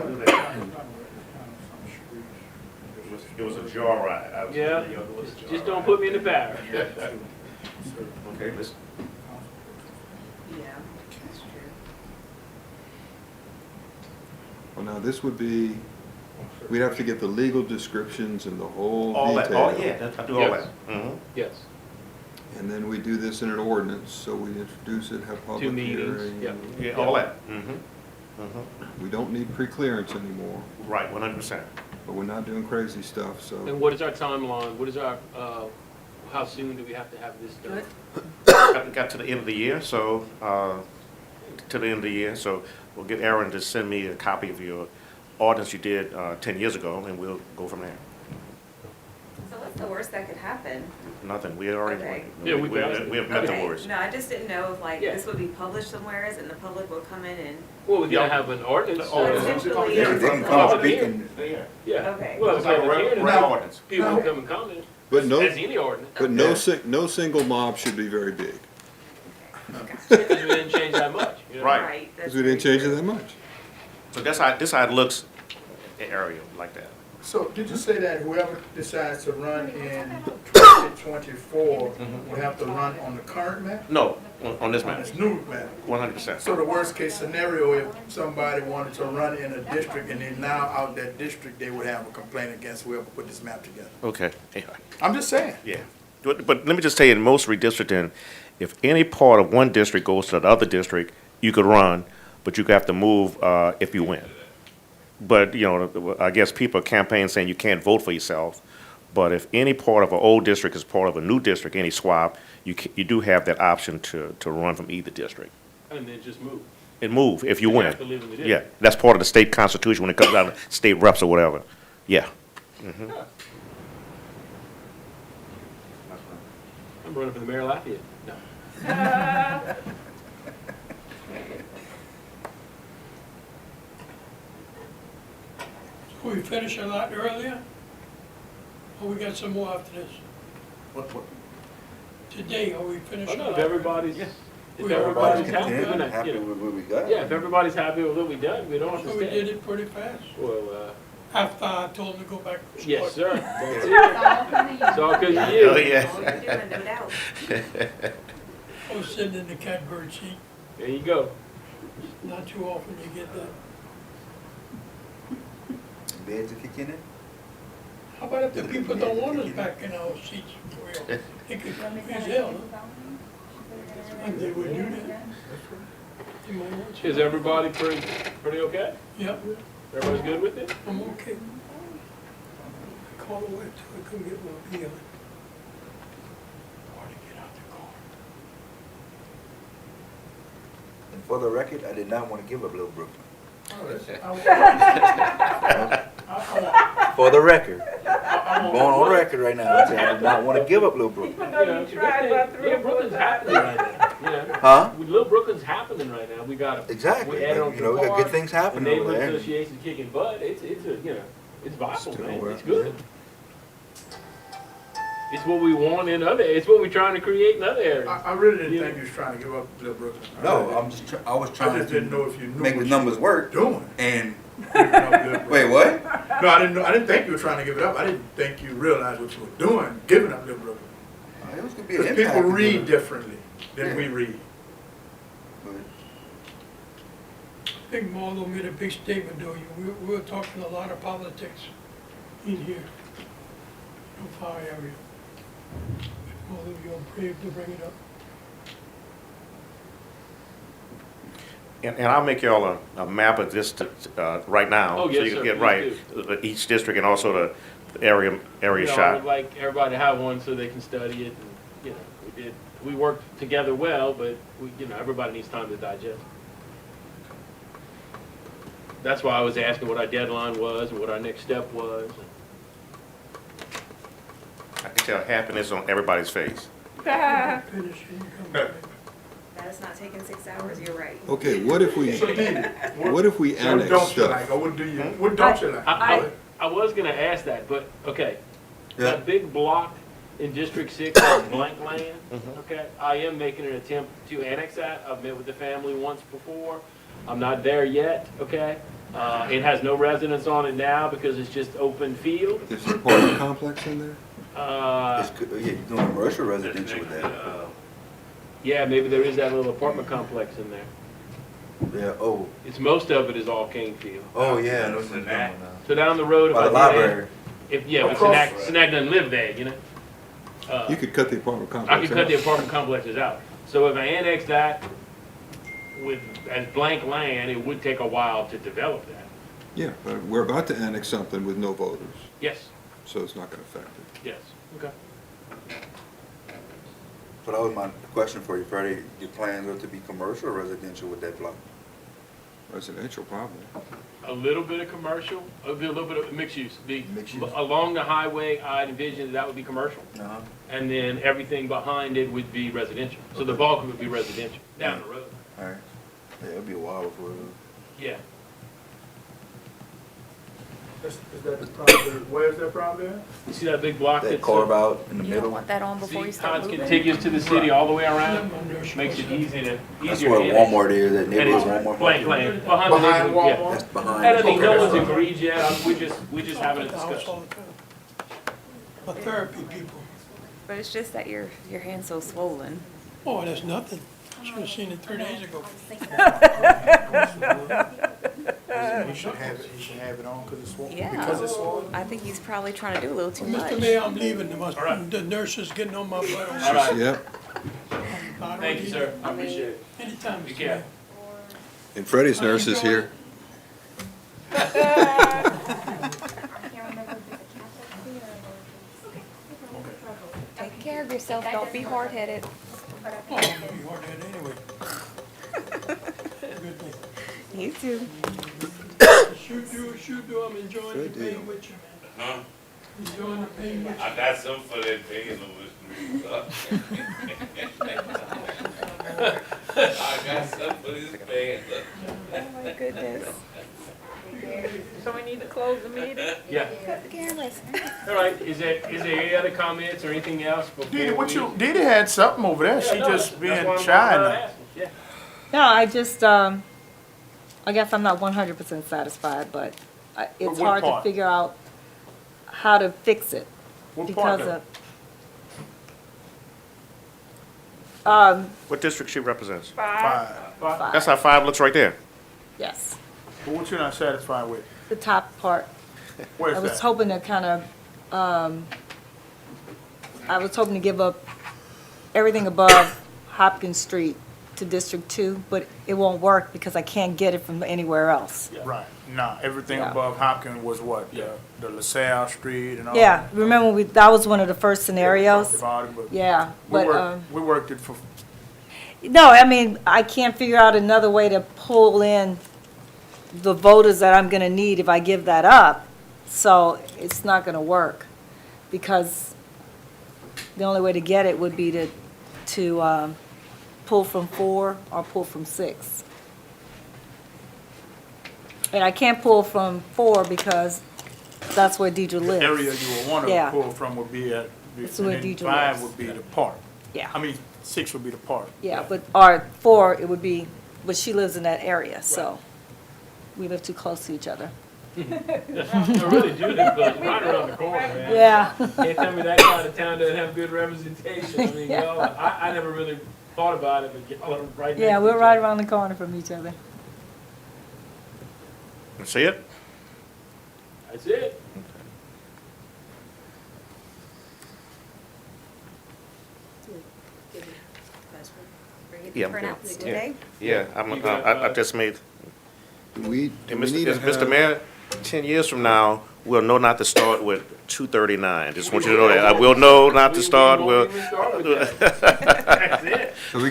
It was a joyride. I was- Yeah, it was a just don't joyride. put me in the parish. Okay, let's, Yeah. That's true. Well, now, this would be, we'd have to get the legal descriptions and the whole all that, detail. oh, yeah, I do all Yes. that. Mhm. Yes, And then we do this in an ordinance, so we introduce it, have public meetings, hearing. yeah. Yeah, all that. Mhm. We don't need pre-clearance anymore, Right, 100%. but we're not doing crazy stuff, so. and what is our timeline? What is our, how soon do we have to have this done? Good. Got to the end of the year, so, to the end of the year, so we'll get Aaron to send me a copy of your ordinance you did 10 years ago, and we'll go from there. So what's the worst that could happen? Nothing, we already, Okay. Yeah, we passed it. we have met the Okay, words. no, I just didn't know if like Yeah. this would be published somewhere and the public will come in and, Well, we gotta have an ordinance. Oh, essentially, Yeah, they can come speak and, Yeah. Okay. Well, It's it's like a like a regular ordinance. people can come and comment, But no, as any ordinance, but no single mob should be very big, because we didn't change that much, you know? Right. right? because we didn't change it that much. So that's how it looks in area like that. So did you say that whoever decides to run in 2024 would have to run on the current map? No, on this On map, this new map? 100%. So the worst case scenario, if somebody wanted to run in a district and they're now out that district, they would have a complaint against whoever put this map together. Okay, yeah. I'm just saying. Yeah, but let me just tell you, in most redistricting, if any part of one district goes to the other district, you could run, but you have to move if you win. But, you know, I guess people are campaigning saying you can't vote for yourself, but if any part of an old district is part of a new district, any swap, you do have that option to run from either district. And then just move. And move if you You win. have to live in the Yeah, district. that's part of the state constitution when it comes out of state reps or whatever. Yeah. I'm running for the mayor of Lafayette. No. We finish a lot earlier? Or we got some more after this? Today, are we finished Oh, a no, lot? if everybody's, if We- everybody's happy, Content, we're not, happy you know. with what we got. Yeah, if everybody's happy with what we done, we don't have to So we did stay. it pretty fast. Well, After I told him to go back to school. yes, sir. That's it. It's all for the It's all 'cause of Oh, you. yeah. No doubt. I was sitting in the catbird seat. There you go. Not too often you get that. Beds if you can. How about if the people don't want us back in our seats for real? They could freeze hell, huh? And they would do that. They might want to. Is everybody pretty okay? Yep, Everybody's good with it? I'm okay. I called away till I couldn't get my pee on. Or to get out the car. And for the record, I did not want to give up Little Brooklyn. For the record, I'm going on record right now. I said I did not want to give up Little Brooklyn. Yeah, Brooklyn's happening right now. Yeah. Huh? Little Brooklyn's happening right now. We got Exactly. We add on You to know, the we got park. good things The happening over neighborhood there. association's kicking butt. It's a, you know, it's viable, Still man. working, It's good. yeah. It's what we want in other, it's what we're trying to create in other areas. I really didn't think you was trying to give up Little Brooklyn. No, I was I trying just didn't know if you to knew make the what numbers you were work. doing. And Giving up Little Brooklyn. wait, what? No, I didn't know. I didn't think you were trying to give it up. I didn't think you realized what you were doing, giving up Little Brooklyn. It was gonna be an Because impact. people to read it. differently than Yeah. we read. I think Marlo made a big statement, though. We were talking a lot of politics in here. In our area. Marlo, you're brave to bring it up. And I'll make y'all a map of this right now. Oh, So yes, you sir, can get please right, each district and also the area You know, I shot. would like everybody to have one so they can study it, and, you know, we worked together well, but you know, everybody needs time to digest. That's why I was asking what our deadline was and what our next step was. I can tell happiness on everybody's face. Finish and you come back. That is not taking 6 hours, you're right. Okay, what if we, So Dee, what if we what annex don't you stuff? like, or what do you, what don't you like? I was gonna ask that, but, okay. Yeah. That big block in District 6, that's blank land, okay? I am making an attempt to annex that. I've met with the family once before. I'm not there yet, okay? It has no residents on it now because it's just open field. Is there an apartment complex in there? It's good. Yeah, you're doing commercial residential with that. Yeah, maybe there is that little apartment complex in there. Yeah, oh, Most of it is all cane field. oh yeah, I know what you're talking about now. So down the road, if By I the did library. if but Across- Snack doesn't live there, you know? You could cut the apartment I complex could cut the out. apartment complexes out. So if I annex that with, as blank land, it would take a while to develop that. Yeah, but we're about to annex something with no voters, Yes, so it's not gonna affect it. yes, okay. So that was my question for you, Freddie. Your plans are to be commercial or residential with that block? Residential probably. A little bit of commercial, a little bit of mixed use. Mixed use. Along the highway, I'd envision that would be commercial. Uh-huh. And then everything behind it would be residential. So the bulk of it would be residential, down the road. All right. Yeah, it'll be a while before. Yeah. Is that the property, where's that property at? You see that big block That that's carve out in the You don't middle. want that on before see you how start it's moving? contiguous to the city all the way around? Makes it easier That's to where annex. Walmart is, that And neighborhood it's Walmart. blank land, behind the Behind neighborhood, yeah. Walmart? That's behind. And I think no Okay. one's agreed yet, we're just having a discussion. For therapy people. But it's just that your hand's so swollen. Oh, that's nothing. Should have seen it 3 days ago. He should have it on because it's swollen. Yeah. I think he's probably trying to do a little too much. Mr. Mayor, I'm leaving. All right. The nurse is getting on my butt. All right, Yep. thank you, sir, I appreciate it. Anytime, Be Mr. careful. Mayor. And Freddie's nurse is here. Take care of yourself, don't be hard-headed. Oh, I'm gonna be hard-headed anyway. Good thing. You too. Shoot do, I'm enjoying the pain with you, man. Huh? Enjoying the pain with you. I got some for that pain over the street. I got some for this pain. Oh my goodness. So we need to close the meeting? Yeah, Cut the cameras. all right, is there any other comments or anything else before Didi, what we- you, Didi had something over there, she Yeah, no, just that's being why I'm shy now. asking. Yeah. No, I just, I guess I'm not 100% satisfied, but it's what hard to part? figure out how to fix it What part because of of, What district she represents? five? That's how 5 looks right there. yes, But what you not satisfied with? the top part. Where's I was that? hoping to kind of, I was hoping to give up everything above Hopkins Street to District 2, but it won't work because I can't get it from anywhere else. Right, nah, everything Yeah. above Hopkins was what, the LaSalle Street and all? Yeah, remember that was one of the first scenarios? About it, but Yeah, but, we worked it for, no, I mean, I can't figure out another way to pull in the voters that I'm gonna need if I give that up. So it's not gonna work, because the only way to get it would be to pull from 4 or pull from 6. And I can't pull from 4 because that's where Deidre the lives. area you would wanna Yeah. pull from would be at, That's and where then Deidre 5 lives. would be the park. Yeah. I mean, 6 would be the park. Yeah, but, or 4, it would be, but she lives in that area, so we live too close to each other. I really do live close, right around the corner, man. Yeah. Can't tell me that kind of town doesn't have good representation. I mean, Yeah. y'all, I never really thought about it, but y'all are right next Yeah, to we're each right other. around the corner from each other. See it? That's it. Yeah, I'm Printouts good. today? Yeah, I just made, Do we and need to Mr. have, Mayor, 10 years from now, we'll know not to start with 239. Just want you to know that. I will know not to start We with. won't even start with that. That's it. so we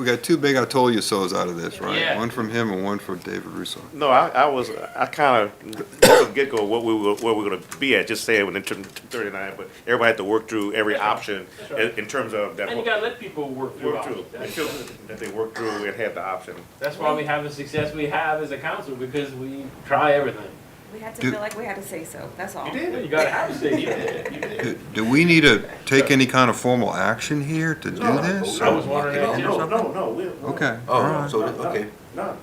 got 2 big I told you so's out of this, right? Yeah. One from him and one from David Russo. No, I kind of, from the get-go, where we were going to be at, just saying in terms of 239, but everybody had to work through every option in terms of that. And you gotta let people work through Work through, it. until that they work through and have the option. That's why we have the success we have as a council, because we try everything. We had to Do- feel like we had to say so, that's all. You gotta have to say, you did, you did. Do we need to take any kind of formal action here to do this? I was wondering that too. No. Okay, all Oh, right. so, okay. No.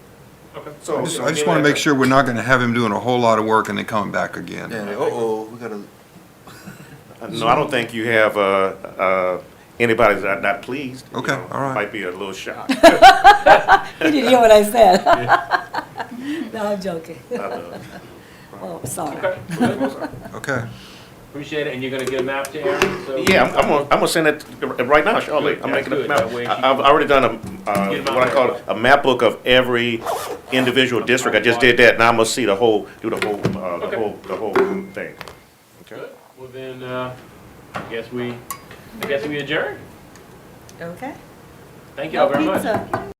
Okay. So. I just want to make sure we're not going to have him doing a whole lot of work and then coming back again. Yeah, uh-oh, we gotta, No, I don't think you have, anybody that's not pleased. you Okay, know, all right. Might be a little shocked. You didn't hear what I said. No, I'm joking. Oh, sorry. Okay, Okay. appreciate it, and you're gonna get a map to Aaron, so. Yeah, I'm gonna send it right now, shortly. I'm That's making a good. map. That way I've already done Get 'em out what I call there. a map book of every individual district. I just did that. Now I'm gonna see the whole thing. Good, well then, I guess we adjourn. Okay. Thank y'all No very much. pizza.